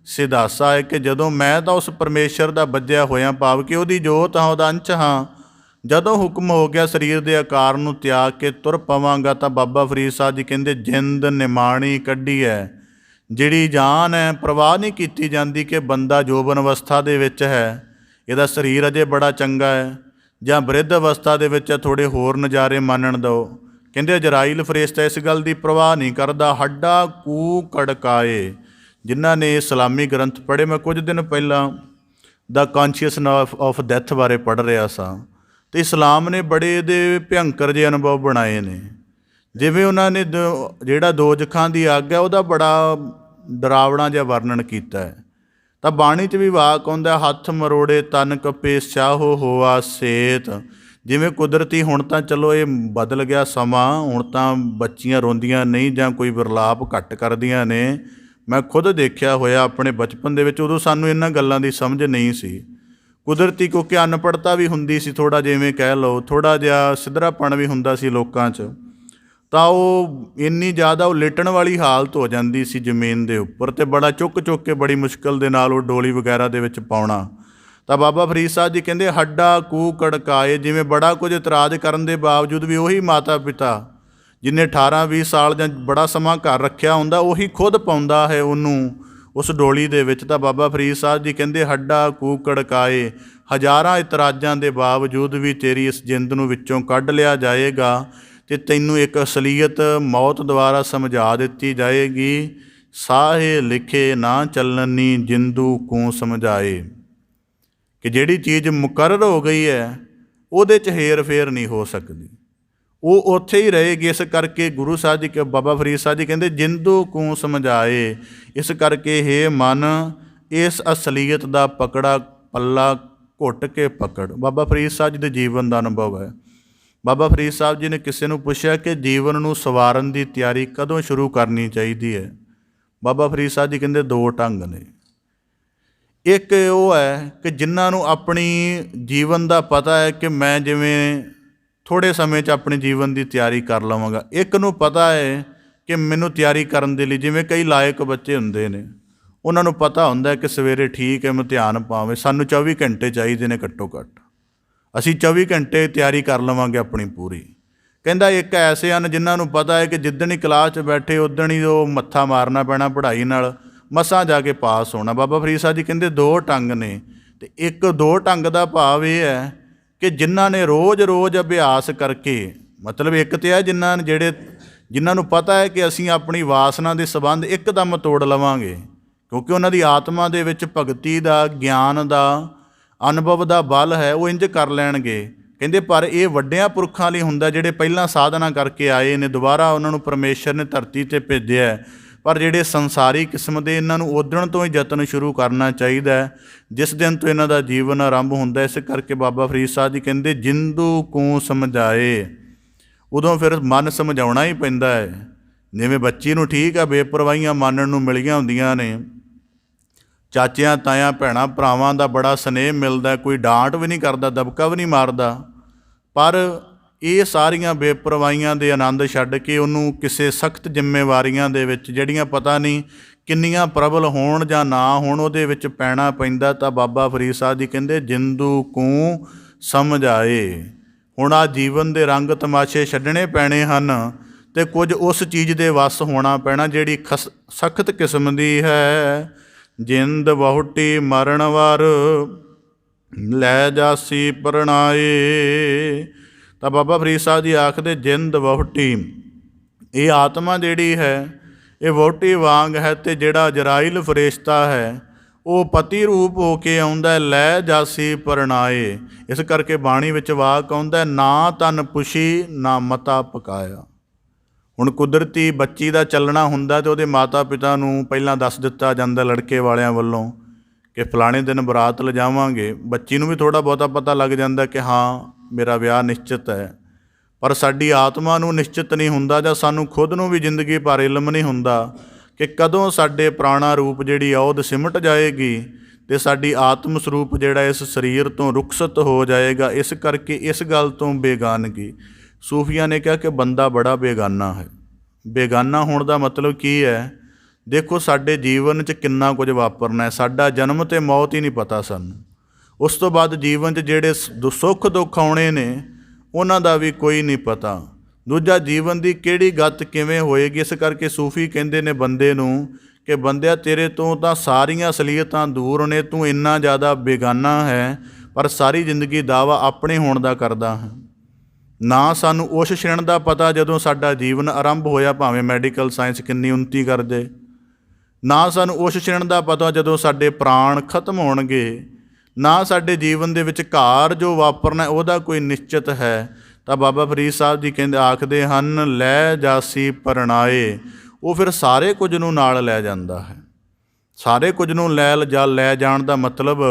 ਸਿਧਾਸਾ ਹੈ। ਕਿ ਜਦੋਂ ਮੈਂ ਤਾਂ ਉਸ ਪਰਮੇਸ਼ਰ ਦਾ ਬੱਝਿਆ ਹੋਇਆ, ਭਾਵ ਕਿ ਉਹਦੀ ਜੋਤ ਹਾਂ, ਉਹਦਾ ਅੰਸ਼ ਹਾਂ, ਜਦੋਂ ਹੁਕਮ ਹੋ ਗਿਆ ਸਰੀਰ ਦੇ ਆਕਾਰ ਨੂੰ ਤਿਆਗ ਕੇ ਤੁਰ ਪਵਾਂਗਾ, ਤਾਂ ਬਾਬਾ ਫਰੀਦ ਸਾਹਿਬ ਜੀ ਕਹਿੰਦੇ ਜਿੰਦ ਨਿਮਾਣੀ ਕੱਢੀ ਹੈ। ਜਿਹੜੀ ਜਾਨ ਹੈ ਪਰਵਾਹ ਨਹੀਂ ਕੀਤੀ ਜਾਂਦੀ ਕਿ ਬੰਦਾ ਜੋਬਨ ਅਵਸਥਾ ਦੇ ਵਿੱਚ ਹੈ, ਇਹਦਾ ਸਰੀਰ ਅਜੇ ਬੜਾ ਚੰਗਾ ਹੈ, ਜਾਂ ਬਿਰਧ ਅਵਸਥਾ ਦੇ ਵਿੱਚ ਥੋੜ੍ਹੇ ਹੋਰ ਨਜ਼ਾਰੇ ਮਾਣਨ ਦਿਓ। ਕਹਿੰਦੇ ਅਜਰਾਈਲ ਫਰੇਸ਼ਤਾ ਇਸ ਗੱਲ ਦੀ ਪਰਵਾਹ ਨਹੀਂ ਕਰਦਾ। ਹੱਡਾ ਕੂ ਕੜਕਾਏ। ਜਿਨ੍ਹਾਂ ਨੇ ਇਸਲਾਮੀ ਗ੍ਰੰਥ ਪੜ੍ਹੇ, ਮੈਂ ਕੁਝ ਦਿਨ ਪਹਿਲਾਂ ਦਾ ਕੌਨਸ਼ੀਅਸਨੈਸ ਆਫ ਡੈਥ ਬਾਰੇ ਪੜ੍ਹ ਰਿਹਾ ਸਾਂ, ਅਤੇ ਇਸਲਾਮ ਨੇ ਬੜੇ ਇਹਦੇ ਭਿਅੰਕਰ ਜਿਹੇ ਅਨੁਭਵ ਬਣਾਏ ਨੇ। ਜਿਵੇਂ ਉਹਨਾਂ ਨੇ ਜਿਹੜਾ ਦੋਜ਼ਖਾਂ ਦੀ ਅੱਗ ਹੈ ਉਹਦਾ ਬੜਾ ਡਰਾਵਣਾ ਜਿਹਾ ਵਰਣਨ ਕੀਤਾ ਹੈ। ਤਾਂ ਬਾਣੀ 'ਚ ਵੀ ਵਾਕ ਆਉਂਦਾ, ਹੱਥ ਮਰੋੜੇ ਤਨ ਕੱਪੇ ਸਿਆਹੋ ਹੋਆ ਸੇਤ। ਜਿਵੇਂ ਕੁਦਰਤੀ ਹੁਣ ਤਾਂ ਚਲੋ ਇਹ ਬਦਲ ਗਿਆ ਸਮਾਂ, ਹੁਣ ਤਾਂ ਬੱਚੀਆਂ ਰੋਂਦੀਆਂ ਨਹੀਂ ਜਾਂ ਕੋਈ ਵਿਰਲਾਪ ਘੱਟ ਕਰਦੀਆਂ ਨੇ। ਮੈਂ ਖੁਦ ਦੇਖਿਆ ਹੋਇਆ ਆਪਣੇ ਬਚਪਨ ਦੇ ਵਿੱਚ, ਉਦੋਂ ਸਾਨੂੰ ਇਹਨਾਂ ਗੱਲਾਂ ਦੀ ਸਮਝ ਨਹੀਂ ਸੀ। ਕੁਦਰਤੀ ਕਿਉਂਕਿ ਅਨਪੜ੍ਹਤਾ ਵੀ ਹੁੰਦੀ ਸੀ ਥੋੜ੍ਹਾ, ਜਿਵੇਂ ਕਹਿ ਲਓ ਥੋੜ੍ਹਾ ਜਿਹਾ ਸਿੱਧਰਾਪਣ ਵੀ ਹੁੰਦਾ ਸੀ ਲੋਕਾਂ 'ਚ, ਤਾਂ ਉਹ ਇੰਨੀ ਜ਼ਿਆਦਾ ਉਹ ਲੇਟਣ ਵਾਲੀ ਹਾਲਤ ਹੋ ਜਾਂਦੀ ਸੀ ਜ਼ਮੀਨ ਦੇ ਉੱਪਰ, ਅਤੇ ਬੜਾ ਚੁੱਕ ਕੇ ਬੜੀ ਮੁਸ਼ਕਿਲ ਦੇ ਨਾਲ ਉਹ ਡੋਲੀ ਵਗੈਰਾ ਦੇ ਵਿੱਚ ਪਾਉਣਾ। ਤਾਂ ਬਾਬਾ ਫਰੀਦ ਸਾਹਿਬ ਜੀ ਕਹਿੰਦੇ ਹੱਡਾ ਕੂ ਕੜਕਾਏ। ਜਿਵੇਂ ਬੜਾ ਕੁਝ ਇਤਰਾਜ਼ ਕਰਨ ਦੇ ਬਾਵਜੂਦ ਵੀ ਉਹੀ ਮਾਤਾ ਪਿਤਾ ਜਿਹਨੇ 18-20 ਸਾਲ ਜਾਂ ਬੜਾ ਸਮਾਂ ਘਰ ਰੱਖਿਆ ਹੁੰਦਾ, ਉਹੀ ਖੁਦ ਪਾਉਂਦਾ ਹੈ ਉਹਨੂੰ ਉਸ ਡੋਲੀ ਦੇ ਵਿੱਚ। ਤਾਂ ਬਾਬਾ ਫਰੀਦ ਸਾਹਿਬ ਜੀ ਕਹਿੰਦੇ ਹੱਡਾ ਕੂ ਕੜਕਾਏ। ਹਜ਼ਾਰਾਂ ਇਤਰਾਜ਼ਾਂ ਦੇ ਬਾਵਜੂਦ ਵੀ ਤੇਰੀ ਇਸ ਜਿੰਦ ਨੂੰ ਵਿੱਚੋਂ ਕੱਢ ਲਿਆ ਜਾਏਗਾ, ਅਤੇ ਤੈਨੂੰ ਇੱਕ ਅਸਲੀਅਤ ਮੌਤ ਦੁਆਰਾ ਸਮਝਾ ਦਿੱਤੀ ਜਾਏਗੀ। ਸਾਹੇ ਲਿਖੇ ਨਾ ਚੱਲਣੀ ਜਿੰਦੂ ਕੂ ਸਮਝਾਏ। ਕਿ ਜਿਹੜੀ ਚੀਜ਼ ਮੁਕਰਰ ਹੋ ਗਈ ਹੈ ਉਹਦੇ 'ਚ ਹੇਰ ਫੇਰ ਨਹੀਂ ਹੋ ਸਕਦੀ, ਉਹ ਉੱਥੇ ਹੀ ਰਹੇਗੀ। ਇਸ ਕਰਕੇ ਗੁਰੂ ਸਾਹਿਬ ਜੀ, ਬਾਬਾ ਫਰੀਦ ਸਾਹਿਬ ਜੀ ਕਹਿੰਦੇ ਜਿੰਦੂ ਕੂ ਸਮਝਾਏ। ਇਸ ਕਰਕੇ ਹੇ ਮਨ ਇਸ ਅਸਲੀਅਤ ਦਾ ਪਕੜਾ ਪੱਲਾ ਘੁੱਟ ਕੇ ਪਕੜ। ਬਾਬਾ ਫਰੀਦ ਸਾਹਿਬ ਜੀ ਦੇ ਜੀਵਨ ਦਾ ਅਨੁਭਵ ਹੈ। ਬਾਬਾ ਫਰੀਦ ਸਾਹਿਬ ਜੀ ਨੇ ਕਿਸੇ ਨੂੰ ਪੁੱਛਿਆ ਕਿ ਜੀਵਨ ਨੂੰ ਸਵਾਰਨ ਦੀ ਤਿਆਰੀ ਕਦੋਂ ਸ਼ੁਰੂ ਕਰਨੀ ਚਾਹੀਦੀ ਹੈ। ਬਾਬਾ ਫਰੀਦ ਸਾਹਿਬ ਜੀ ਕਹਿੰਦੇ ਦੋ ਢੰਗ ਨੇ। ਇੱਕ ਉਹ ਹੈ ਕਿ ਜਿਨ੍ਹਾਂ ਨੂੰ ਆਪਣੀ ਜੀਵਨ ਦਾ ਪਤਾ ਹੈ ਕਿ ਮੈਂ ਜਿਵੇਂ ਥੋੜ੍ਹੇ ਸਮੇਂ 'ਚ ਆਪਣੇ ਜੀਵਨ ਦੀ ਤਿਆਰੀ ਕਰ ਲਵਾਂਗਾ। ਇੱਕ ਨੂੰ ਪਤਾ ਹੈ ਕਿ ਮੈਨੂੰ ਤਿਆਰੀ ਕਰਨ ਦੇ ਲਈ, ਜਿਵੇਂ ਕਈ ਲਾਇਕ ਬੱਚੇ ਹੁੰਦੇ ਨੇ, ਉਹਨਾਂ ਨੂੰ ਪਤਾ ਹੁੰਦਾ ਕਿ ਸਵੇਰੇ ਠੀਕ ਹੈ ਇਮਤਿਹਾਨ ਪਾਵੇਂ, ਸਾਨੂੰ 24 ਘੰਟੇ ਚਾਹੀਦੇ ਨੇ ਘੱਟੋ ਘੱਟ, ਅਸੀਂ 24 ਘੰਟੇ ਤਿਆਰੀ ਕਰ ਲਵਾਂਗੇ ਆਪਣੀ ਪੂਰੀ। ਕਹਿੰਦਾ ਇੱਕ ਐਸੇ ਹਨ ਜਿਨ੍ਹਾਂ ਨੂੰ ਪਤਾ ਹੈ ਕਿ ਜਿੱਦਣ ਹੀ ਕਲਾਸ 'ਚ ਬੈਠੇ ਉੱਦਣ ਹੀ ਉਹ ਮੱਥਾ ਮਾਰਨਾ ਪੈਣਾ ਪੜ੍ਹਾਈ ਨਾਲ, ਮਸਾਂ ਜਾ ਕੇ ਪਾਸ ਹੋਣਾ। ਬਾਬਾ ਫਰੀਦ ਸਾਹਿਬ ਜੀ ਕਹਿੰਦੇ ਦੋ ਢੰਗ ਨੇ। ਅਤੇ ਇੱਕ ਦੋ ਢੰਗ ਦਾ ਭਾਵ ਇਹ ਹੈ ਕਿ ਜਿਨ੍ਹਾਂ ਨੇ ਰੋਜ਼ ਅਭਿਆਸ ਕਰਕੇ, ਮਤਲਬ ਇੱਕ ਤਾਂ ਹੈ ਜਿਨ੍ਹਾਂ ਨੂੰ ਪਤਾ ਹੈ ਕਿ ਅਸੀਂ ਆਪਣੀ ਵਾਸਨਾ ਦੇ ਸੰਬੰਧ ਇੱਕਦਮ ਤੋੜ ਲਵਾਂਗੇ, ਕਿਉਂਕਿ ਉਹਨਾਂ ਦੀ ਆਤਮਾ ਦੇ ਵਿੱਚ ਭਗਤੀ ਦਾ, ਗਿਆਨ ਦਾ, ਅਨੁਭਵ ਦਾ ਬਲ ਹੈ, ਉਹ ਇੰਝ ਕਰ ਲੈਣਗੇ। ਕਹਿੰਦੇ ਪਰ ਇਹ ਵੱਡਿਆਂ ਪੁਰਖਾਂ ਲਈ ਹੁੰਦਾ ਜਿਹੜੇ ਪਹਿਲਾਂ ਸਾਧਨਾ ਕਰਕੇ ਆਏ ਨੇ, ਦੁਬਾਰਾ ਉਹਨਾਂ ਨੂੰ ਪਰਮੇਸ਼ਰ ਨੇ ਧਰਤੀ 'ਤੇ ਭੇਜਿਆ। ਪਰ ਜਿਹੜੇ ਸੰਸਾਰੀ ਕਿਸਮ ਦੇ, ਇਹਨਾਂ ਨੂੰ ਉਦਣ ਤੋਂ ਹੀ ਯਤਨ ਸ਼ੁਰੂ ਕਰਨਾ ਚਾਹੀਦਾ ਜਿਸ ਦਿਨ ਤੋਂ ਇਹਨਾਂ ਦਾ ਜੀਵਨ ਆਰੰਭ ਹੁੰਦਾ। ਇਸ ਕਰਕੇ ਬਾਬਾ ਫਰੀਦ ਸਾਹਿਬ ਜੀ ਕਹਿੰਦੇ ਜਿੰਦੂ ਕੂ ਸਮਝਾਏ। ਉਦੋਂ ਫਿਰ ਮਨ ਸਮਝਾਉਣਾ ਹੀ ਪੈਂਦਾ ਹੈ। ਜਿਵੇਂ ਬੱਚੀ ਨੂੰ ਠੀਕ ਆ ਬੇਪਰਵਾਹੀਆਂ ਮਾਨਣ ਨੂੰ ਮਿਲੀਆਂ ਹੁੰਦੀਆਂ ਨੇ, ਚਾਚਿਆਂ ਤਾਇਆਂ ਭੈਣਾਂ ਭਰਾਵਾਂ ਦਾ ਬੜਾ ਸਨੇਹ ਮਿਲਦਾ, ਕੋਈ ਡਾਂਟ ਵੀ ਨਹੀਂ ਕਰਦਾ, ਦਬਕਾ ਵੀ ਨਹੀਂ ਮਾਰਦਾ, ਪਰ ਇਹ ਸਾਰੀਆਂ ਬੇਪਰਵਾਹੀਆਂ ਦੇ ਆਨੰਦ ਛੱਡ ਕੇ ਉਹਨੂੰ ਕਿਸੇ ਸਖਤ ਜ਼ਿੰਮੇਵਾਰੀਆਂ ਦੇ ਵਿੱਚ, ਜਿਹੜੀਆਂ ਪਤਾ ਨਹੀਂ ਕਿੰਨੀਆਂ ਪ੍ਰਬਲ ਹੋਣ ਜਾਂ ਨਾ ਹੋਣ, ਉਹਦੇ ਵਿੱਚ ਪੈਣਾ ਪੈਂਦਾ। ਤਾਂ ਬਾਬਾ ਫਰੀਦ ਸਾਹਿਬ ਜੀ ਕਹਿੰਦੇ ਜਿੰਦੂ ਕੂੰ ਸਮਝ ਆਏ। ਹੁਣ ਆਹ ਜੀਵਨ ਦੇ ਰੰਗ ਤਮਾਸ਼ੇ ਛੱਡਣੇ ਪੈਣੇ ਹਨ ਅਤੇ ਕੁਝ ਉਸ ਚੀਜ਼ ਦੇ ਵੱਸ ਹੋਣਾ ਪੈਣਾ ਜਿਹੜੀ ਸਖਤ ਕਿਸਮ ਦੀ ਹੈ। ਜਿੰਦ ਵਹੁਟੀ ਮਰਨ ਵਰ ਲੈ ਜਾਸੀ ਪਰਣਾਏ। ਤਾਂ ਬਾਬਾ ਫਰੀਦ ਸਾਹਿਬ ਜੀ ਆਖਦੇ ਜਿੰਦ ਵਹੁਟੀ, ਇਹ ਆਤਮਾ ਜਿਹੜੀ ਹੈ ਇਹ ਵਹੁਟੀ ਵਾਂਗ ਹੈ, ਅਤੇ ਜਿਹੜਾ ਜਰਾਇਲ ਫਰਿਸ਼ਤਾ ਹੈ ਉਹ ਪਤੀ ਰੂਪ ਹੋ ਕੇ ਆਉਂਦਾ, ਲੈ ਜਾਸੀ ਪਰਣਾਏ। ਇਸ ਕਰਕੇ ਬਾਣੀ ਵਿੱਚ ਵਾਕ ਆਉਂਦਾ, ਨਾ ਤਨ ਪੁਛੀ ਨਾ ਮਤਾ ਪਕਾਇਆ। ਹੁਣ ਕੁਦਰਤੀ ਬੱਚੀ ਦਾ ਚੱਲਣਾ ਹੁੰਦਾ ਅਤੇ ਉਹਦੇ ਮਾਤਾ ਪਿਤਾ ਨੂੰ ਪਹਿਲਾਂ ਦੱਸ ਦਿੱਤਾ ਜਾਂਦਾ ਲੜਕੇ ਵਾਲਿਆਂ ਵੱਲੋਂ ਕਿ ਫਲਾਣੇ ਦਿਨ ਬਰਾਤ ਲਿਜਾਵਾਂਗੇ। ਬੱਚੀ ਨੂੰ ਵੀ ਥੋੜ੍ਹਾ ਬਹੁਤਾ ਪਤਾ ਲੱਗ ਜਾਂਦਾ ਕਿ ਹਾਂ ਮੇਰਾ ਵਿਆਹ ਨਿਸ਼ਚਿਤ ਹੈ, ਪਰ ਸਾਡੀ ਆਤਮਾ ਨੂੰ ਨਿਸ਼ਚਿਤ ਨਹੀਂ ਹੁੰਦਾ, ਜਾਂ ਸਾਨੂੰ ਖੁਦ ਨੂੰ ਵੀ ਜ਼ਿੰਦਗੀ ਭਰ ਇਲਮ ਨਹੀਂ ਹੁੰਦਾ ਕਿ ਕਦੋਂ ਸਾਡੇ ਪ੍ਰਾਣਾ ਰੂਪ ਜਿਹੜੀ ਔਧ ਸਿਮਟ ਜਾਏਗੀ ਅਤੇ ਸਾਡੀ ਆਤਮ ਸਰੂਪ ਜਿਹੜਾ ਇਸ ਸਰੀਰ ਤੋਂ ਰੁਖਸਤ ਹੋ ਜਾਏਗਾ। ਇਸ ਕਰਕੇ ਇਸ ਗੱਲ ਤੋਂ ਬੇਗਾਨਗੀ, ਸੂਫੀਆਂ ਨੇ ਕਿਹਾ ਕਿ ਬੰਦਾ ਬੜਾ ਬੇਗਾਨਾ ਹੈ। ਬੇਗਾਨਾ ਹੋਣ ਦਾ ਮਤਲਬ ਕੀ ਹੈ? ਦੇਖੋ ਸਾਡੇ ਜੀਵਨ 'ਚ ਕਿੰਨਾ ਕੁਝ ਵਾਪਰਨਾ ਹੈ। ਸਾਡਾ ਜਨਮ ਅਤੇ ਮੌਤ ਹੀ ਨਹੀਂ ਪਤਾ ਸਾਨੂੰ। ਉਸ ਤੋਂ ਬਾਅਦ ਜੀਵਨ 'ਚ ਜਿਹੜੇ ਸੁੱਖ ਦੁੱਖ ਆਉਣੇ ਨੇ ਉਹਨਾਂ ਦਾ ਵੀ ਕੋਈ ਨਹੀਂ ਪਤਾ। ਦੂਜਾ, ਜੀਵਨ ਦੀ ਕਿਹੜੀ ਗਤ ਕਿਵੇਂ ਹੋਏਗੀ। ਇਸ ਕਰਕੇ ਸੂਫੀ ਕਹਿੰਦੇ ਨੇ ਬੰਦੇ ਨੂੰ ਕਿ ਬੰਦਿਆ ਤੇਰੇ ਤੋਂ ਤਾਂ ਸਾਰੀਆਂ ਅਸਲੀਅਤਾਂ ਦੂਰ ਨੇ, ਤੂੰ ਇੰਨਾ ਜ਼ਿਆਦਾ ਬੇਗਾਨਾ ਹੈ, ਪਰ ਸਾਰੀ ਜ਼ਿੰਦਗੀ ਦਾਅਵਾ ਆਪਣੇ ਹੋਣ ਦਾ ਕਰਦਾ ਹੈ। ਨਾ ਸਾਨੂੰ ਉਸ ਛਿਣ ਦਾ ਪਤਾ ਜਦੋਂ ਸਾਡਾ ਜੀਵਨ ਆਰੰਭ ਹੋਇਆ, ਭਾਵੇਂ ਮੈਡੀਕਲ ਸਾਇੰਸ ਕਿੰਨੀ ਉੱਨਤੀ ਕਰ ਜੇ। ਨਾ ਸਾਨੂੰ ਉਸ ਛਿਣ ਦਾ ਪਤਾ ਜਦੋਂ ਸਾਡੇ ਪ੍ਰਾਣ ਖਤਮ ਹੋਣਗੇ। ਨਾ ਸਾਡੇ ਜੀਵਨ ਦੇ ਵਿੱਚ ਘਾਰ ਜੋ ਵਾਪਰਨਾ ਉਹਦਾ ਕੋਈ ਨਿਸ਼ਚਿਤ ਹੈ। ਤਾਂ ਬਾਬਾ ਫਰੀਦ ਸਾਹਿਬ ਜੀ ਆਖਦੇ ਹਨ, ਲੈ ਜਾਸੀ ਪਰਣਾਏ। ਉਹ ਫਿਰ ਸਾਰੇ ਕੁਝ ਨੂੰ ਨਾਲ ਲੈ ਜਾਂਦਾ ਹੈ। ਸਾਰੇ ਕੁਝ ਨੂੰ ਲੈ ਜਾਣ ਦਾ ਮਤਲਬ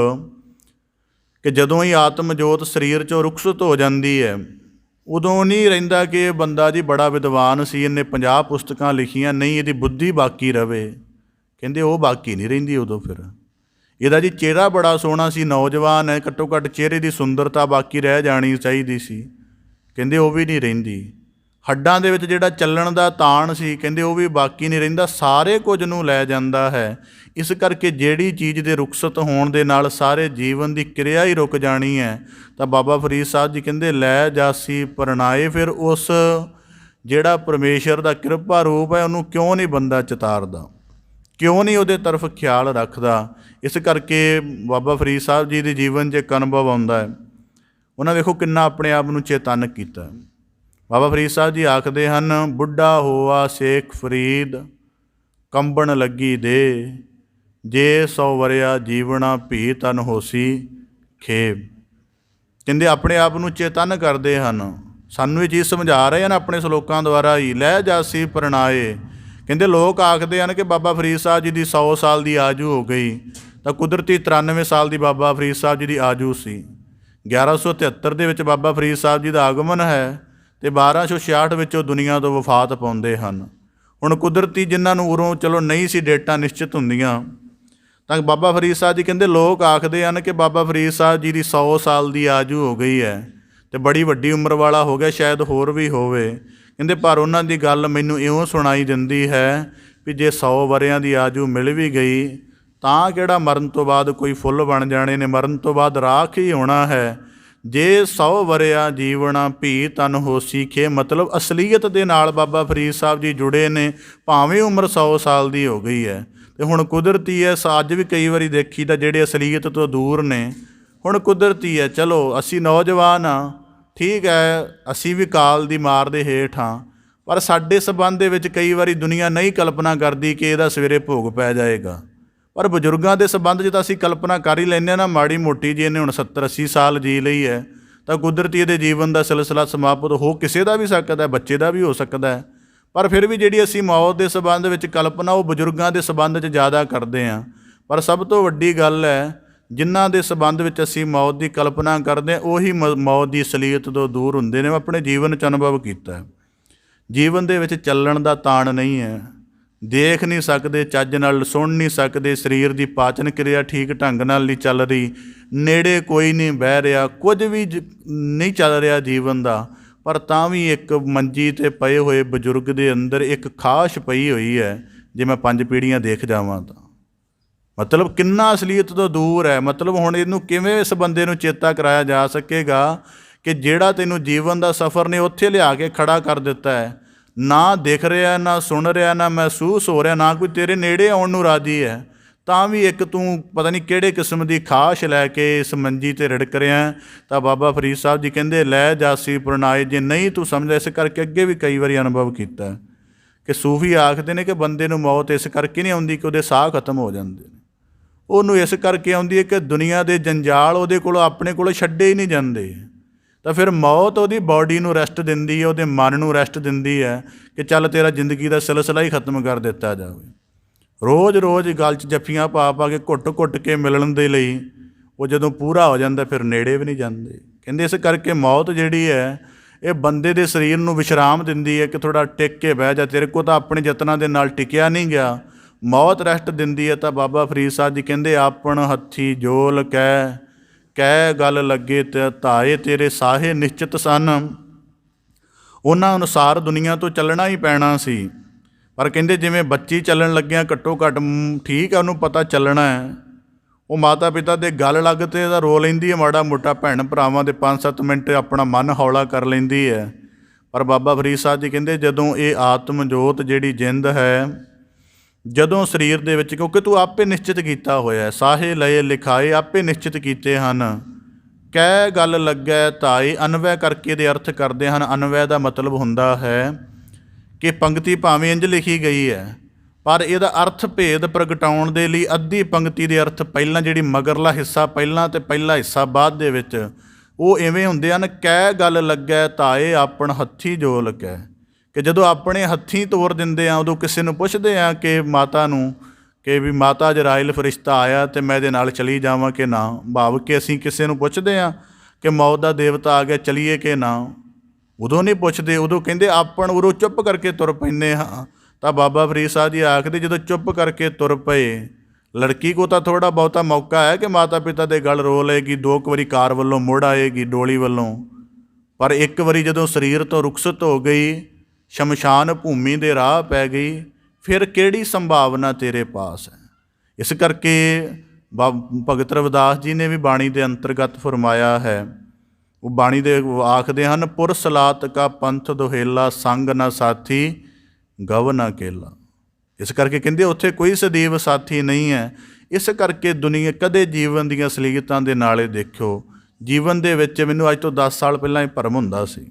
ਕਿ ਜਦੋਂ ਹੀ ਆਤਮ ਜੋਤ ਸਰੀਰ 'ਚੋਂ ਰੁਖਸਤ ਹੋ ਜਾਂਦੀ ਹੈ, ਉਦੋਂ ਨਹੀਂ ਰਹਿੰਦਾ ਕਿ ਇਹ ਬੰਦਾ ਜੀ ਬੜਾ ਵਿਦਵਾਨ ਸੀ, ਇਹਨੇ 50 ਪੁਸਤਕਾਂ ਲਿਖੀਆਂ, ਨਹੀਂ ਇਹਦੀ ਬੁੱਧੀ ਬਾਕੀ ਰਵੇ। ਕਹਿੰਦੇ ਉਹ ਬਾਕੀ ਨਹੀਂ ਰਹਿੰਦੀ ਉਦੋਂ। ਫਿਰ ਇਹਦਾ ਜੀ ਚਿਹਰਾ ਬੜਾ ਸੋਹਣਾ ਸੀ, ਨੌਜਵਾਨ ਹੈ, ਘੱਟੋ ਘੱਟ ਚਿਹਰੇ ਦੀ ਸੁੰਦਰਤਾ ਬਾਕੀ ਰਹਿ ਜਾਣੀ ਚਾਹੀਦੀ ਸੀ। ਕਹਿੰਦੇ ਉਹ ਵੀ ਨਹੀਂ ਰਹਿੰਦੀ। ਹੱਡਾਂ ਦੇ ਵਿੱਚ ਜਿਹੜਾ ਚੱਲਣ ਦਾ ਤਾਣ ਸੀ, ਕਹਿੰਦੇ ਉਹ ਵੀ ਬਾਕੀ ਨਹੀਂ ਰਹਿੰਦਾ। ਸਾਰੇ ਕੁਝ ਨੂੰ ਲੈ ਜਾਂਦਾ ਹੈ। ਇਸ ਕਰਕੇ ਜਿਹੜੀ ਚੀਜ਼ ਦੇ ਰੁਖਸਤ ਹੋਣ ਦੇ ਨਾਲ ਸਾਰੇ ਜੀਵਨ ਦੀ ਕਿਰਿਆ ਹੀ ਰੁਕ ਜਾਣੀ ਹੈ। ਤਾਂ ਬਾਬਾ ਫਰੀਦ ਸਾਹਿਬ ਜੀ ਕਹਿੰਦੇ ਲੈ ਜਾਸੀ ਪਰਣਾਏ। ਫਿਰ ਉਸ ਜਿਹੜਾ ਪਰਮੇਸ਼ਰ ਦਾ ਕਿਰਪਾ ਰੂਪ ਹੈ ਉਹਨੂੰ ਕਿਉਂ ਨਹੀਂ ਬੰਦਾ ਚਿਤਾਰਦਾ, ਕਿਉਂ ਨਹੀਂ ਉਹਦੇ ਤਰਫ ਖਿਆਲ ਰੱਖਦਾ। ਇਸ ਕਰਕੇ ਬਾਬਾ ਫਰੀਦ ਸਾਹਿਬ ਜੀ ਦੇ ਜੀਵਨ 'ਚ ਇੱਕ ਅਨੁਭਵ ਆਉਂਦਾ ਹੈ। ਉਹਨਾਂ ਵੇਖੋ ਕਿੰਨਾ ਆਪਣੇ ਆਪ ਨੂੰ ਚੇਤੰਨ ਕੀਤਾ। ਬਾਬਾ ਫਰੀਦ ਸਾਹਿਬ ਜੀ ਆਖਦੇ ਹਨ, ਬੁੱਢਾ ਹੋਆ ਸ਼ੇਖ ਫਰੀਦ ਕੰਬਣ ਲੱਗੀ ਦੇ, ਜੇ 100 ਵਰਿਆ ਜੀਵਣਾ ਭੀ ਤਨ ਹੋਸੀ ਖੇਬ। ਕਹਿੰਦੇ ਆਪਣੇ ਆਪ ਨੂੰ ਚੇਤੰਨ ਕਰਦੇ ਹਨ। ਸਾਨੂੰ ਇਹ ਚੀਜ਼ ਸਮਝਾ ਰਹੇ ਹਨ ਆਪਣੇ ਸਲੋਕਾਂ ਦੁਆਰਾ ਹੀ। ਲੈ ਜਾਸੀ ਪਰਣਾਏ। ਕਹਿੰਦੇ ਲੋਕ ਆਖਦੇ ਹਨ ਕਿ ਬਾਬਾ ਫਰੀਦ ਸਾਹਿਬ ਜੀ ਦੀ 100 ਸਾਲ ਦੀ ਆਜੂ ਹੋ ਗਈ, ਤਾਂ ਕੁਦਰਤੀ 93 ਸਾਲ ਦੀ ਬਾਬਾ ਫਰੀਦ ਸਾਹਿਬ ਜੀ ਦੀ ਆਜੂ ਸੀ। 1173 ਦੇ ਵਿੱਚ ਬਾਬਾ ਫਰੀਦ ਸਾਹਿਬ ਜੀ ਦਾ ਆਗਮਨ ਹੈ ਅਤੇ 1266 ਵਿੱਚ ਉਹ ਦੁਨੀਆ ਤੋਂ ਵਫਾਤ ਪਾਉਂਦੇ ਹਨ। ਹੁਣ ਕੁਦਰਤੀ ਜਿਨ੍ਹਾਂ ਨੂੰ ਉਰੋਂ ਚਲੋ ਨਹੀਂ ਸੀ ਡੇਟਾਂ ਨਿਸ਼ਚਿਤ ਹੁੰਦੀਆਂ, ਤਾਂ ਬਾਬਾ ਫਰੀਦ ਸਾਹਿਬ ਜੀ ਕਹਿੰਦੇ ਲੋਕ ਆਖਦੇ ਹਨ ਕਿ ਬਾਬਾ ਫਰੀਦ ਸਾਹਿਬ ਜੀ ਦੀ 100 ਸਾਲ ਦੀ ਆਜੂ ਹੋ ਗਈ ਹੈ ਅਤੇ ਬੜੀ ਵੱਡੀ ਉਮਰ ਵਾਲਾ ਹੋ ਗਿਆ, ਸ਼ਾਇਦ ਹੋਰ ਵੀ ਹੋਵੇ। ਕਹਿੰਦੇ ਪਰ ਉਹਨਾਂ ਦੀ ਗੱਲ ਮੈਨੂੰ ਇਉਂ ਸੁਣਾਈ ਦਿੰਦੀ ਹੈ ਵੀ ਜੇ 100 ਵਰਿਆਂ ਦੀ ਆਜੂ ਮਿਲ ਵੀ ਗਈ ਤਾਂ ਕਿਹੜਾ ਮਰਨ ਤੋਂ ਬਾਅਦ ਕੋਈ ਫੁੱਲ ਬਣ ਜਾਣੇ ਨੇ, ਮਰਨ ਤੋਂ ਬਾਅਦ ਰਾਖ ਹੀ ਹੋਣਾ ਹੈ। ਜੇ 100 ਵਰਿਆ ਜੀਵਣਾ ਭੀ ਤਨ ਹੋਸੀ ਖੇ, ਮਤਲਬ ਅਸਲੀਅਤ ਦੇ ਨਾਲ ਬਾਬਾ ਫਰੀਦ ਸਾਹਿਬ ਜੀ ਜੁੜੇ ਨੇ, ਭਾਵੇਂ ਉਮਰ 100 ਸਾਲ ਦੀ ਹੋ ਗਈ ਹੈ। ਅਤੇ ਹੁਣ ਕੁਦਰਤੀ ਹੈ, ਅੱਜ ਵੀ ਕਈ ਵਾਰੀ ਦੇਖੀ ਤਾਂ ਜਿਹੜੇ ਅਸਲੀਅਤ ਤੋਂ ਦੂਰ ਨੇ। ਹੁਣ ਕੁਦਰਤੀ ਹੈ, ਚਲੋ ਅਸੀਂ ਨੌਜਵਾਨ ਹਾਂ, ਠੀਕ ਹੈ, ਅਸੀਂ ਵੀ ਕਾਲ ਦੀ ਮਾਰ ਦੇ ਹੇਠ ਹਾਂ, ਪਰ ਸਾਡੇ ਸੰਬੰਧ ਦੇ ਵਿੱਚ ਕਈ ਵਾਰੀ ਦੁਨੀਆ ਨਹੀਂ ਕਲਪਨਾ ਕਰਦੀ ਕਿ ਇਹਦਾ ਸਵੇਰੇ ਭੋਗ ਪੈ ਜਾਏਗਾ। ਪਰ ਬਜ਼ੁਰਗਾਂ ਦੇ ਸੰਬੰਧ 'ਚ ਤਾਂ ਅਸੀਂ ਕਲਪਨਾ ਕਰ ਹੀ ਲੈਂਦੇ ਹਾਂ ਨਾ, ਮਾੜੀ ਮੋਟੀ। ਜੀ ਇਹਨੇ ਹੁਣ 70-80 ਸਾਲ ਜੀ ਲਈ ਹੈ, ਤਾਂ ਕੁਦਰਤੀ ਇਹਦੇ ਜੀਵਨ ਦਾ ਸਿਲਸਿਲਾ ਸਮਾਪਤ ਹੋ ਕਿਸੇ ਦਾ ਵੀ ਸਕਦਾ, ਬੱਚੇ ਦਾ ਵੀ ਹੋ ਸਕਦਾ। ਪਰ ਫਿਰ ਵੀ ਜਿਹੜੀ ਅਸੀਂ ਮੌਤ ਦੇ ਸੰਬੰਧ ਵਿੱਚ ਕਲਪਨਾ ਉਹ ਬਜ਼ੁਰਗਾਂ ਦੇ ਸੰਬੰਧ 'ਚ ਜ਼ਿਆਦਾ ਕਰਦੇ ਹਾਂ। ਪਰ ਸਭ ਤੋਂ ਵੱਡੀ ਗੱਲ ਹੈ, ਜਿਨ੍ਹਾਂ ਦੇ ਸੰਬੰਧ ਵਿੱਚ ਅਸੀਂ ਮੌਤ ਦੀ ਕਲਪਨਾ ਕਰਦੇ ਹਾਂ ਉਹੀ ਮੌਤ ਦੀ ਅਸਲੀਅਤ ਤੋਂ ਦੂਰ ਹੁੰਦੇ ਨੇ। ਮੈਂ ਆਪਣੇ ਜੀਵਨ 'ਚ ਅਨੁਭਵ ਕੀਤਾ। ਜੀਵਨ ਦੇ ਵਿੱਚ ਚੱਲਣ ਦਾ ਤਾਣ ਨਹੀਂ ਹੈ, ਦੇਖ ਨਹੀਂ ਸਕਦੇ ਚੱਜ ਨਾਲ, ਸੁਣ ਨਹੀਂ ਸਕਦੇ, ਸਰੀਰ ਦੀ ਪਾਚਨ ਕਿਰਿਆ ਠੀਕ ਢੰਗ ਨਾਲ ਨਹੀਂ ਚੱਲ ਰਹੀ, ਨੇੜੇ ਕੋਈ ਨਹੀਂ ਬਹਿ ਰਿਹਾ, ਕੁਝ ਵੀ ਨਹੀਂ ਚੱਲ ਰਿਹਾ ਜੀਵਨ ਦਾ। ਪਰ ਤਾਂ ਵੀ ਇੱਕ ਮੰਜੀ 'ਤੇ ਪਏ ਹੋਏ ਬਜ਼ੁਰਗ ਦੇ ਅੰਦਰ ਇੱਕ ਖਾਸ਼ ਪਈ ਹੋਈ ਹੈ। ਜੇ ਮੈਂ 5 ਪੀੜ੍ਹੀਆਂ ਦੇਖ ਜਾਵਾਂ ਤਾਂ ਮਤਲਬ ਕਿੰਨਾ ਅਸਲੀਅਤ ਤੋਂ ਦੂਰ ਹੈ। ਮਤਲਬ ਹੁਣ ਇਹਨੂੰ ਕਿਵੇਂ ਇਸ ਬੰਦੇ ਨੂੰ ਚੇਤਾ ਕਰਾਇਆ ਜਾ ਸਕੇਗਾ ਕਿ ਜਿਹੜਾ ਤੈਨੂੰ ਜੀਵਨ ਦਾ ਸਫ਼ਰ ਨੇ ਉੱਥੇ ਲਿਆ ਕੇ ਖੜਾ ਕਰ ਦਿੱਤਾ ਹੈ, ਨਾ ਦਿਖ ਰਿਹਾ, ਨਾ ਸੁਣ ਰਿਹਾ, ਨਾ ਮਹਿਸੂਸ ਹੋ ਰਿਹਾ, ਨਾ ਕੋਈ ਤੇਰੇ ਨੇੜੇ ਆਉਣ ਨੂੰ ਰਾਜੀ ਹੈ, ਤਾਂ ਵੀ ਇੱਕ ਤੂੰ ਪਤਾ ਨਹੀਂ ਕਿਹੜੇ ਕਿਸਮ ਦੀ ਖਾਸ਼ ਲੈ ਕੇ ਇਸ ਮੰਜੀ 'ਤੇ ਰਿੜਕ ਰਿਹਾ। ਤਾਂ ਬਾਬਾ ਫਰੀਦ ਸਾਹਿਬ ਜੀ ਕਹਿੰਦੇ ਲੈ ਜਾਸੀ ਪੁਰਨਾਏ, ਜੇ ਨਹੀਂ ਤੂੰ ਸਮਝਦਾ। ਇਸ ਕਰਕੇ ਅੱਗੇ ਵੀ ਕਈ ਵਾਰੀ ਅਨੁਭਵ ਕੀਤਾ ਕਿ ਸੂਫੀ ਆਖਦੇ ਨੇ ਕਿ ਬੰਦੇ ਨੂੰ ਮੌਤ ਇਸ ਕਰਕੇ ਨਹੀਂ ਆਉਂਦੀ ਕਿ ਉਹਦੇ ਸਾਹ ਖਤਮ ਹੋ ਜਾਂਦੇ ਨੇ, ਉਹਨੂੰ ਇਸ ਕਰਕੇ ਆਉਂਦੀ ਹੈ ਕਿ ਦੁਨੀਆ ਦੇ ਜੰਜਾਲ ਉਹਦੇ ਕੋਲੋਂ ਆਪਣੇ ਕੋਲੋਂ ਛੱਡੇ ਹੀ ਨਹੀਂ ਜਾਂਦੇ। ਤਾਂ ਫਿਰ ਮੌਤ ਉਹਦੀ ਬਾਡੀ ਨੂੰ ਰੈਸਟ ਦਿੰਦੀ ਹੈ, ਉਹਦੇ ਮਨ ਨੂੰ ਰੈਸਟ ਦਿੰਦੀ ਹੈ ਕਿ ਚੱਲ ਤੇਰਾ ਜ਼ਿੰਦਗੀ ਦਾ ਸਿਲਸਿਲਾ ਹੀ ਖਤਮ ਕਰ ਦਿੱਤਾ ਜਾਵੇ। ਰੋਜ਼ ਰੋਜ਼ ਗਲ 'ਚ ਜੱਫੀਆਂ ਪਾ ਪਾ ਕੇ ਘੁੱਟ ਘੁੱਟ ਕੇ ਮਿਲਣ ਦੇ ਲਈ ਉਹ ਜਦੋਂ ਪੂਰਾ ਹੋ ਜਾਂਦਾ ਫਿਰ ਨੇੜੇ ਵੀ ਨਹੀਂ ਜਾਂਦੇ। ਕਹਿੰਦੇ ਇਸ ਕਰਕੇ ਮੌਤ ਜਿਹੜੀ ਹੈ ਇਹ ਬੰਦੇ ਦੇ ਸਰੀਰ ਨੂੰ ਵਿਸ਼ਰਾਮ ਦਿੰਦੀ ਹੈ ਕਿ ਥੋੜ੍ਹਾ ਟਿਕ ਕੇ ਬਹਿ ਜਾ, ਤੇਰੇ ਕੋਲ ਤਾਂ ਆਪਣੇ ਯਤਨਾਂ ਦੇ ਨਾਲ ਟਿਕਿਆ ਨਹੀਂ ਗਿਆ। ਮੌਤ ਰੈਸਟ ਦਿੰਦੀ ਹੈ। ਤਾਂ ਬਾਬਾ ਫਰੀਦ ਸਾਹਿਬ ਜੀ ਕਹਿੰਦੇ ਆਪਣ ਹੱਥੀ ਜੋਲ ਕਹਿ ਗੱਲ ਲੱਗੇ ਤੇ ਧਾਏ ਤੇਰੇ ਸਾਹੇ ਨਿਸ਼ਚਿਤ ਸਨ। ਉਹਨਾਂ ਅਨੁਸਾਰ ਦੁਨੀਆ ਤੋਂ ਚੱਲਣਾ ਹੀ ਪੈਣਾ ਸੀ। ਪਰ ਕਹਿੰਦੇ ਜਿਵੇਂ ਬੱਚੀ ਚੱਲਣ ਲੱਗਿਆਂ ਘੱਟੋ ਘੱਟ ਠੀਕ ਹੈ ਉਹਨੂੰ ਪਤਾ ਚੱਲਣਾ ਹੈ, ਉਹ ਮਾਤਾ ਪਿਤਾ ਦੇ ਗੱਲ ਲੱਗ ਤੇ ਇਹਦਾ ਰੋ ਲੈਂਦੀ ਹੈ, ਮਾੜਾ ਮੋਟਾ ਭੈਣ ਭਰਾਵਾਂ ਦੇ 5-7 ਮਿੰਟ ਆਪਣਾ ਮਨ ਹੌਲਾ ਕਰ ਲੈਂਦੀ ਹੈ। ਪਰ ਬਾਬਾ ਫਰੀਦ ਸਾਹਿਬ ਜੀ ਕਹਿੰਦੇ ਜਦੋਂ ਇਹ ਆਤਮ ਜੋਤ ਜਿਹੜੀ ਜਿੰਦ ਹੈ, ਜਦੋਂ ਸਰੀਰ ਦੇ ਵਿੱਚ, ਕਿਉਂਕਿ ਤੂੰ ਆਪੇ ਨਿਸ਼ਚਿਤ ਕੀਤਾ ਹੋਇਆ, ਸਾਹੇ ਲਏ ਲਿਖਾਏ ਆਪੇ ਨਿਸ਼ਚਿਤ ਕੀਤੇ ਹਨ। ਕਹਿ ਗੱਲ ਲੱਗੈ ਧਾਏ, ਅਨਵੈ ਕਰਕੇ ਇਹਦੇ ਅਰਥ ਕਰਦੇ ਹਨ। ਅਨਵੈ ਦਾ ਮਤਲਬ ਹੁੰਦਾ ਹੈ ਕਿ ਪੰਕਤੀ ਭਾਵੇਂ ਇੰਝ ਲਿਖੀ ਗਈ ਹੈ ਪਰ ਇਹਦਾ ਅਰਥ ਭੇਦ ਪ੍ਰਗਟਾਉਣ ਦੇ ਲਈ ਅੱਧੀ ਪੰਕਤੀ ਦੇ ਅਰਥ ਪਹਿਲਾਂ, ਜਿਹੜੀ ਮਗਰਲਾ ਹਿੱਸਾ ਪਹਿਲਾਂ ਅਤੇ ਪਹਿਲਾ ਹਿੱਸਾ ਬਾਅਦ ਦੇ ਵਿੱਚ, ਉਹ ਇਵੇਂ ਹੁੰਦੇ ਹਨ। ਕਹਿ ਗੱਲ ਲੱਗੈ ਧਾਏ ਆਪਣ ਹੱਥੀ ਜੋਲ ਕਹਿ, ਕਿ ਜਦੋਂ ਆਪਣੇ ਹੱਥੀਂ ਤੋਰ ਦਿੰਦੇ ਆ ਉਦੋਂ ਕਿਸੇ ਨੂੰ ਪੁੱਛਦੇ ਆ ਕਿ ਮਾਤਾ ਨੂੰ ਕਿ ਵੀ ਮਾਤਾ ਜਰਾਇਲ ਫਰਿਸ਼ਤਾ ਆਇਆ ਅਤੇ ਮੈਂ ਇਹਦੇ ਨਾਲ ਚਲੀ ਜਾਵਾਂ ਕਿ ਨਾ। ਭਾਵ ਕਿ ਅਸੀਂ ਕਿਸੇ ਨੂੰ ਪੁੱਛਦੇ ਹਾਂ ਕਿ ਮੌਤ ਦਾ ਦੇਵਤਾ ਆ ਗਿਆ ਚਲੀਏ ਕਿ ਨਾ, ਉਦੋਂ ਨਹੀਂ ਪੁੱਛਦੇ। ਉਦੋਂ ਕਹਿੰਦੇ ਆਪਣ ਉਦੋਂ ਚੁੱਪ ਕਰਕੇ ਤੁਰ ਪੈਂਦੇ ਹਾਂ। ਤਾਂ ਬਾਬਾ ਫਰੀਦ ਸਾਹਿਬ ਜੀ ਆਖਦੇ ਜਦੋਂ ਚੁੱਪ ਕਰਕੇ ਤੁਰ ਪਏ, ਲੜਕੀ ਕੋ ਤਾਂ ਥੋੜ੍ਹਾ ਬਹੁਤਾ ਮੌਕਾ ਹੈ ਕਿ ਮਾਤਾ ਪਿਤਾ ਦੇ ਗਲ ਰੋ ਲਏਗੀ, 2 ਵਾਰੀ ਕਾਰ ਵੱਲੋਂ ਮੁੜ ਆਏਗੀ ਡੋਲੀ ਵੱਲੋਂ, ਪਰ ਇੱਕ ਵਾਰੀ ਜਦੋਂ ਸਰੀਰ ਤੋਂ ਰੁਖਸਤ ਹੋ ਗਈ, ਸ਼ਮਸ਼ਾਨ ਭੂਮੀ ਦੇ ਰਾਹ ਪੈ ਗਈ, ਫਿਰ ਕਿਹੜੀ ਸੰਭਾਵਨਾ ਤੇਰੇ ਪਾਸ ਹੈ। ਇਸ ਕਰਕੇ ਭਗਤ ਰਵਿਦਾਸ ਜੀ ਨੇ ਵੀ ਬਾਣੀ ਦੇ ਅੰਤਰਗਤ ਫਰਮਾਇਆ ਹੈ। ਉਹ ਬਾਣੀ ਦੇ ਆਖਦੇ ਹਨ, ਪੁਰ ਸਲਾਤ ਕਾ ਪੰਥ ਦੁਹੇਲਾ, ਸੰਗ ਨਾ ਸਾਥੀ ਗਵ ਨਾ ਕੇਲਾ। ਇਸ ਕਰਕੇ ਕਹਿੰਦੇ ਉੱਥੇ ਕੋਈ ਸਦੀਵ ਸਾਥੀ ਨਹੀਂ ਹੈ। ਇਸ ਕਰਕੇ ਦੁਨੀਆ ਕਦੇ ਜੀਵਨ ਦੀਆਂ ਅਸਲੀਅਤਾਂ ਦੇ ਨਾਲੇ ਦੇਖਿਓ। ਜੀਵਨ ਦੇ ਵਿੱਚ ਮੈਨੂੰ ਅੱਜ ਤੋਂ 10 ਸਾਲ ਪਹਿਲਾਂ ਇਹ ਭਰਮ ਹੁੰਦਾ ਸੀ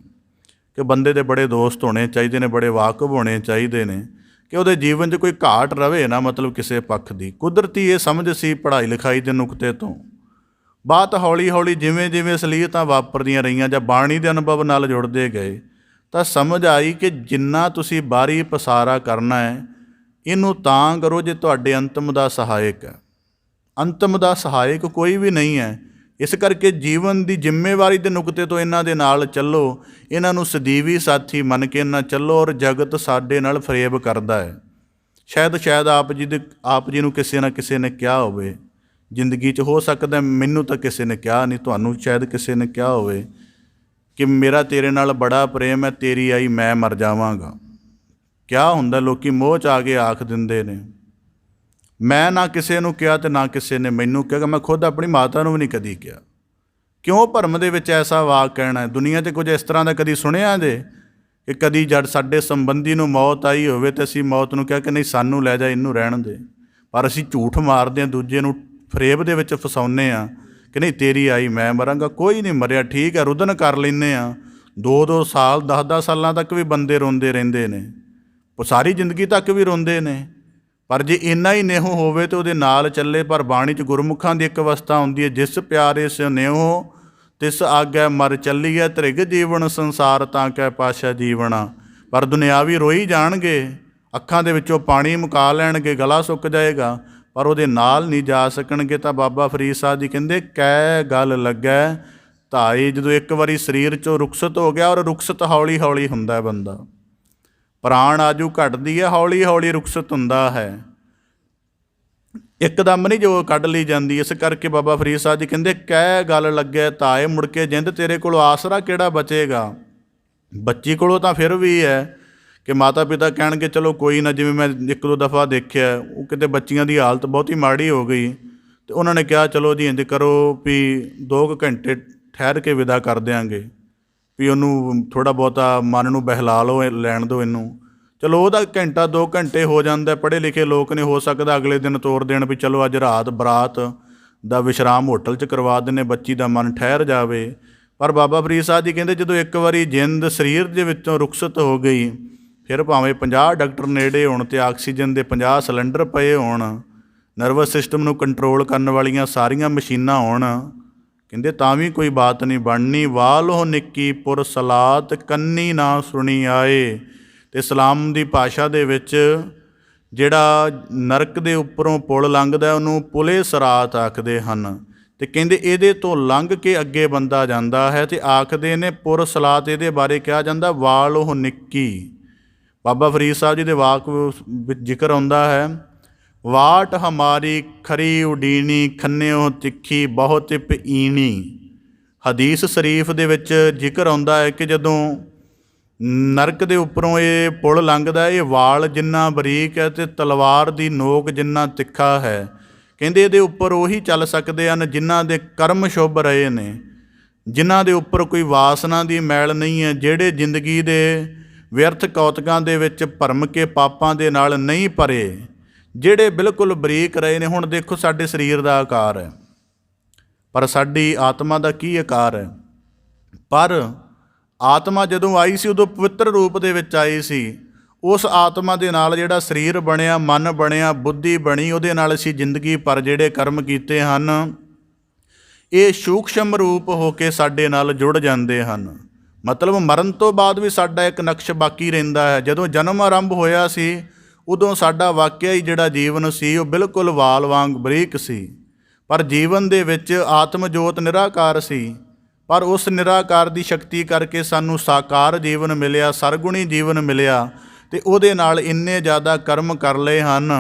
ਕਿ ਬੰਦੇ ਦੇ ਬੜੇ ਦੋਸਤ ਹੋਣੇ ਚਾਹੀਦੇ ਨੇ, ਬੜੇ ਵਾਕਬ ਹੋਣੇ ਚਾਹੀਦੇ ਨੇ ਕਿ ਉਹਦੇ ਜੀਵਨ 'ਚ ਕੋਈ ਘਾਟ ਰਵੇ ਨਾ, ਮਤਲਬ ਕਿਸੇ ਪੱਖ ਦੀ। ਕੁਦਰਤੀ ਇਹ ਸਮਝ ਸੀ ਪੜ੍ਹਾਈ ਲਿਖਾਈ ਦੇ ਨੁਕਤੇ ਤੋਂ। ਬਾਤ ਹੌਲੀ ਹੌਲੀ ਜਿਵੇਂ ਜਿਵੇਂ ਅਸਲੀਅਤਾਂ ਵਾਪਰਦੀਆਂ ਰਹੀਆਂ ਜਾਂ ਬਾਣੀ ਦੇ ਅਨੁਭਵ ਨਾਲ ਜੁੜਦੇ ਗਏ ਤਾਂ ਸਮਝ ਆਈ ਕਿ ਜਿੰਨਾ ਤੁਸੀਂ ਬਾਹਰੀ ਪਸਾਰਾ ਕਰਨਾ ਹੈ, ਇਹਨੂੰ ਤਾਂ ਕਰੋ ਜੇ ਤੁਹਾਡੇ ਅੰਤਮ ਦਾ ਸਹਾਇਕ ਹੈ। ਅੰਤਮ ਦਾ ਸਹਾਇਕ ਕੋਈ ਵੀ ਨਹੀਂ ਹੈ। ਇਸ ਕਰਕੇ ਜੀਵਨ ਦੀ ਜ਼ਿੰਮੇਵਾਰੀ ਦੇ ਨੁਕਤੇ ਤੋਂ ਇਹਨਾਂ ਦੇ ਨਾਲ ਚੱਲੋ, ਇਹਨਾਂ ਨੂੰ ਸਦੀਵੀ ਸਾਥੀ ਮੰਨ ਕੇ ਇਹਨਾਂ ਚੱਲੋ। ਔਰ ਜਗਤ ਸਾਡੇ ਨਾਲ ਫਰੇਬ ਕਰਦਾ ਹੈ। ਸ਼ਾਇਦ ਆਪ ਜੀ ਨੂੰ ਕਿਸੇ ਨਾ ਕਿਸੇ ਨੇ ਕਿਹਾ ਹੋਵੇ ਜ਼ਿੰਦਗੀ 'ਚ, ਹੋ ਸਕਦਾ ਮੈਨੂੰ ਤਾਂ ਕਿਸੇ ਨੇ ਕਿਹਾ ਨਹੀਂ, ਤੁਹਾਨੂੰ ਸ਼ਾਇਦ ਕਿਸੇ ਨੇ ਕਿਹਾ ਹੋਵੇ ਕਿ ਮੇਰਾ ਤੇਰੇ ਨਾਲ ਬੜਾ ਪ੍ਰੇਮ ਹੈ, ਤੇਰੀ ਆਈ ਮੈਂ ਮਰ ਜਾਵਾਂਗਾ। ਕਿਆ ਹੁੰਦਾ, ਲੋਕੀ ਮੋਹ 'ਚ ਆ ਕੇ ਆਖ ਦਿੰਦੇ ਨੇ। ਮੈਂ ਨਾ ਕਿਸੇ ਨੂੰ ਕਿਹਾ ਅਤੇ ਨਾ ਕਿਸੇ ਨੇ ਮੈਨੂੰ ਕਿਹਾ। ਮੈਂ ਖੁਦ ਆਪਣੀ ਮਾਤਾ ਨੂੰ ਵੀ ਨਹੀਂ ਕਦੀ ਕਿਹਾ। ਕਿਉਂ ਭਰਮ ਦੇ ਵਿੱਚ ਐਸਾ ਵਾਕ ਕਹਿਣਾ? ਦੁਨੀਆ 'ਤੇ ਕੁਝ ਇਸ ਤਰ੍ਹਾਂ ਦਾ ਕਦੀ ਸੁਣਿਆ ਜੇ ਕਿ ਕਦੀ ਜਦ ਸਾਡੇ ਸੰਬੰਧੀ ਨੂੰ ਮੌਤ ਆਈ ਹੋਵੇ ਤਾਂ ਅਸੀਂ ਮੌਤ ਨੂੰ ਕਿਹਾ ਕਿ ਨਹੀਂ ਸਾਨੂੰ ਲੈ ਜਾ, ਇਹਨੂੰ ਰਹਿਣ ਦੇ। ਪਰ ਅਸੀਂ ਝੂਠ ਮਾਰਦੇ ਹਾਂ, ਦੂਜੇ ਨੂੰ ਫਰੇਬ ਦੇ ਵਿੱਚ ਫਸਾਉਂਦੇ ਹਾਂ ਕਿ ਨਹੀਂ ਤੇਰੀ ਆਈ ਮੈਂ ਮਰਾਂਗਾ। ਕੋਈ ਨਹੀਂ ਮਰਿਆ, ਠੀਕ ਹੈ, ਰੁਦਨ ਕਰ ਲੈਂਦੇ ਹਾਂ। 2-2 ਸਾਲ 10-10 ਸਾਲਾਂ ਤੱਕ ਵੀ ਬੰਦੇ ਰੋਂਦੇ ਰਹਿੰਦੇ ਨੇ, ਉਹ ਸਾਰੀ ਜ਼ਿੰਦਗੀ ਤੱਕ ਵੀ ਰੋਂਦੇ ਨੇ। ਪਰ ਜੇ ਇੰਨਾ ਹੀ ਨੇਹੋ ਹੋਵੇ ਤਾਂ ਉਹਦੇ ਨਾਲ ਚੱਲੇ। ਪਰ ਬਾਣੀ 'ਚ ਗੁਰਮੁਖਾਂ ਦੀ ਇੱਕ ਅਵਸਥਾ ਹੁੰਦੀ ਹੈ, ਜਿਸ ਪਿਆਰੇ ਸਿ ਨੇਹੋ ਤਿਸ ਆਗੈ ਮਰ ਚੱਲੀਐ, ਧ੍ਰਿਗ ਜੀਵਨ ਸੰਸਾਰ ਤਾਂ ਕੈ ਪਾਸ਼ਾ ਜੀਵਣਾ। ਪਰ ਦੁਨਿਆਵੀ ਰੋਈ ਜਾਣਗੇ, ਅੱਖਾਂ ਦੇ ਵਿੱਚੋਂ ਪਾਣੀ ਮੁਕਾ ਲੈਣਗੇ, ਗਲਾ ਸੁੱਕ ਜਾਏਗਾ, ਪਰ ਉਹਦੇ ਨਾਲ ਨਹੀਂ ਜਾ ਸਕਣਗੇ। ਤਾਂ ਬਾਬਾ ਫਰੀਦ ਸਾਹਿਬ ਜੀ ਕਹਿੰਦੇ ਕਹਿ ਗੱਲ ਲੱਗੈ ਧਾਈ। ਜਦੋਂ ਇੱਕ ਵਾਰੀ ਸਰੀਰ 'ਚੋਂ ਰੁਖਸਤ ਹੋ ਗਿਆ, ਔਰ ਰੁਖਸਤ ਹੌਲੀ ਹੌਲੀ ਹੁੰਦਾ ਬੰਦਾ, ਪ੍ਰਾਣ ਆਜੂ ਘਟਦੀ ਹੈ, ਹੌਲੀ ਹੌਲੀ ਰੁਖਸਤ ਹੁੰਦਾ ਹੈ, ਇੱਕਦਮ ਨਹੀਂ ਜੋ ਕੱਢ ਲਈ ਜਾਂਦੀ। ਇਸ ਕਰਕੇ ਬਾਬਾ ਫਰੀਦ ਸਾਹਿਬ ਜੀ ਕਹਿੰਦੇ ਕਹਿ ਗੱਲ ਲੱਗੈ ਧਾਏ, ਮੁੜ ਕੇ ਜਿੰਦ ਤੇਰੇ ਕੋਲ ਆਸਰਾ ਕਿਹੜਾ ਬਚੇਗਾ। ਬੱਚੀ ਕੋਲੋਂ ਤਾਂ ਫਿਰ ਵੀ ਹੈ ਕਿ ਮਾਤਾ ਪਿਤਾ ਕਹਿਣਗੇ ਚਲੋ ਕੋਈ ਨਾ, ਜਿਵੇਂ ਮੈਂ ਇੱਕ ਦੋ ਦਫਾ ਦੇਖਿਆ ਉਹ ਕਿਤੇ ਬੱਚੀਆਂ ਦੀ ਹਾਲਤ ਬਹੁਤੀ ਮਾੜੀ ਹੋ ਗਈ ਅਤੇ ਉਹਨਾਂ ਨੇ ਕਿਹਾ ਚਲੋ ਜੀ ਇੰਝ ਕਰੋ ਵੀ 2 ਘੰਟੇ ਠਹਿਰ ਕੇ ਵਿਦਾ ਕਰ ਦਿਆਂਗੇ, ਵੀ ਉਹਨੂੰ ਥੋੜ੍ਹਾ ਬਹੁਤਾ ਮਨ ਨੂੰ ਬਹਿਲਾ ਲਓ, ਲੈਣ ਦਿਓ ਇਹਨੂੰ। ਚਲੋ ਉਹਦਾ ਘੰਟਾ 2 ਘੰਟੇ ਹੋ ਜਾਂਦਾ, ਪੜ੍ਹੇ ਲਿਖੇ ਲੋਕ ਨੇ, ਹੋ ਸਕਦਾ ਅਗਲੇ ਦਿਨ ਤੋਰ ਦੇਣ ਵੀ ਚਲੋ ਅੱਜ ਰਾਤ ਬਰਾਤ ਦਾ ਵਿਸ਼ਰਾਮ ਹੋਟਲ 'ਚ ਕਰਵਾ ਦਿੰਦੇ, ਬੱਚੀ ਦਾ ਮਨ ਠਹਿਰ ਜਾਵੇ। ਪਰ ਬਾਬਾ ਫਰੀਦ ਸਾਹਿਬ ਜੀ ਕਹਿੰਦੇ ਜਦੋਂ ਇੱਕ ਵਾਰੀ ਜਿੰਦ ਸਰੀਰ ਦੇ ਵਿੱਚੋਂ ਰੁਖਸਤ ਹੋ ਗਈ, ਫਿਰ ਭਾਵੇਂ 50 ਡਾਕਟਰ ਨੇੜੇ ਹੋਣ ਅਤੇ ਆਕਸੀਜਨ ਦੇ 50 ਸਿਲੰਡਰ ਪਏ ਹੋਣ, ਨਰਵਸ ਸਿਸਟਮ ਨੂੰ ਕੰਟਰੋਲ ਕਰਨ ਵਾਲੀਆਂ ਸਾਰੀਆਂ ਮਸ਼ੀਨਾਂ ਹੋਣ, ਕਹਿੰਦੇ ਤਾਂ ਵੀ ਕੋਈ ਬਾਤ ਨਹੀਂ ਬਣਨੀ। ਵਾਲੋਹ ਨਿੱਕੀ ਪੁਰ ਸਲਾਤ ਕੰਨੀ ਨਾ ਸੁਣੀ ਆਏ। ਅਤੇ ਇਸਲਾਮ ਦੀ ਭਾਸ਼ਾ ਦੇ ਵਿੱਚ ਜਿਹੜਾ ਨਰਕ ਦੇ ਉੱਪਰੋਂ ਪੁਲ ਲੰਘਦਾ ਉਹਨੂੰ ਪੁਲੇ ਸਰਾਤ ਆਖਦੇ ਹਨ। ਅਤੇ ਕਹਿੰਦੇ ਇਹਦੇ ਤੋਂ ਲੰਘ ਕੇ ਅੱਗੇ ਬੰਦਾ ਜਾਂਦਾ ਹੈ ਅਤੇ ਆਖਦੇ ਨੇ ਪੁਰ ਸਲਾਤ, ਇਹਦੇ ਬਾਰੇ ਕਿਹਾ ਜਾਂਦਾ ਵਾਲੋਹ ਨਿੱਕੀ। ਬਾਬਾ ਫਰੀਦ ਸਾਹਿਬ ਜੀ ਦੇ ਵਾਕ ਵਿੱਚ ਜ਼ਿਕਰ ਆਉਂਦਾ ਹੈ, ਵਾਟ ਹਮਾਰੀ ਖਰੀ ਉਡੀਨੀ ਖੰਨਿਓ ਤਿੱਖੀ ਬਹੁਤ ਤਿਪ ਈਣੀ। ਹਦੀਸ ਸ਼ਰੀਫ ਦੇ ਵਿੱਚ ਜ਼ਿਕਰ ਆਉਂਦਾ ਹੈ ਕਿ ਜਦੋਂ ਨਰਕ ਦੇ ਉੱਪਰੋਂ ਇਹ ਪੁਲ ਲੰਘਦਾ, ਇਹ ਵਾਲ ਜਿੰਨਾ ਬਰੀਕ ਹੈ ਅਤੇ ਤਲਵਾਰ ਦੀ ਨੋਕ ਜਿੰਨਾ ਤਿੱਖਾ ਹੈ। ਕਹਿੰਦੇ ਇਹਦੇ ਉੱਪਰ ਉਹੀ ਚੱਲ ਸਕਦੇ ਹਨ ਜਿਨ੍ਹਾਂ ਦੇ ਕਰਮ ਸ਼ੁਭ ਰਹੇ ਨੇ, ਜਿਨ੍ਹਾਂ ਦੇ ਉੱਪਰ ਕੋਈ ਵਾਸਨਾ ਦੀ ਮੈਲ ਨਹੀਂ ਹੈ, ਜਿਹੜੇ ਜ਼ਿੰਦਗੀ ਦੇ ਵਿਅਰਥ ਕੌਤਕਾਂ ਦੇ ਵਿੱਚ ਭਰਮ ਕੇ ਪਾਪਾਂ ਦੇ ਨਾਲ ਨਹੀਂ ਭਰੇ, ਜਿਹੜੇ ਬਿਲਕੁਲ ਬਰੀਕ ਰਹੇ ਨੇ। ਹੁਣ ਦੇਖੋ ਸਾਡੇ ਸਰੀਰ ਦਾ ਆਕਾਰ ਹੈ, ਪਰ ਸਾਡੀ ਆਤਮਾ ਦਾ ਕੀ ਆਕਾਰ ਹੈ? ਪਰ ਆਤਮਾ ਜਦੋਂ ਆਈ ਸੀ ਉਦੋਂ ਪਵਿੱਤਰ ਰੂਪ ਦੇ ਵਿੱਚ ਆਈ ਸੀ। ਉਸ ਆਤਮਾ ਦੇ ਨਾਲ ਜਿਹੜਾ ਸਰੀਰ ਬਣਿਆ, ਮਨ ਬਣਿਆ, ਬੁੱਧੀ ਬਣੀ, ਉਹਦੇ ਨਾਲ ਅਸੀਂ ਜ਼ਿੰਦਗੀ ਭਰ ਜਿਹੜੇ ਕਰਮ ਕੀਤੇ ਹਨ ਇਹ ਸੂਖਸ਼ਮ ਰੂਪ ਹੋ ਕੇ ਸਾਡੇ ਨਾਲ ਜੁੜ ਜਾਂਦੇ ਹਨ। ਮਤਲਬ ਮਰਨ ਤੋਂ ਬਾਅਦ ਵੀ ਸਾਡਾ ਇੱਕ ਨਕਸ਼ ਬਾਕੀ ਰਹਿੰਦਾ ਹੈ। ਜਦੋਂ ਜਨਮ ਆਰੰਭ ਹੋਇਆ ਸੀ ਉਦੋਂ ਸਾਡਾ ਵਾਕਿਆ ਹੀ ਜਿਹੜਾ ਜੀਵਨ ਸੀ ਉਹ ਬਿਲਕੁਲ ਵਾਲ ਵਾਂਗ ਬਰੀਕ ਸੀ, ਪਰ ਜੀਵਨ ਦੇ ਵਿੱਚ ਆਤਮ ਜੋਤ ਨਿਰਾਕਾਰ ਸੀ। ਪਰ ਉਸ ਨਿਰਾਕਾਰ ਦੀ ਸ਼ਕਤੀ ਕਰਕੇ ਸਾਨੂੰ ਸਾਕਾਰ ਜੀਵਨ ਮਿਲਿਆ, ਸਰਗੁਣੀ ਜੀਵਨ ਮਿਲਿਆ, ਅਤੇ ਉਹਦੇ ਨਾਲ ਇੰਨੇ ਜ਼ਿਆਦਾ ਕਰਮ ਕਰ ਲਏ ਹਨ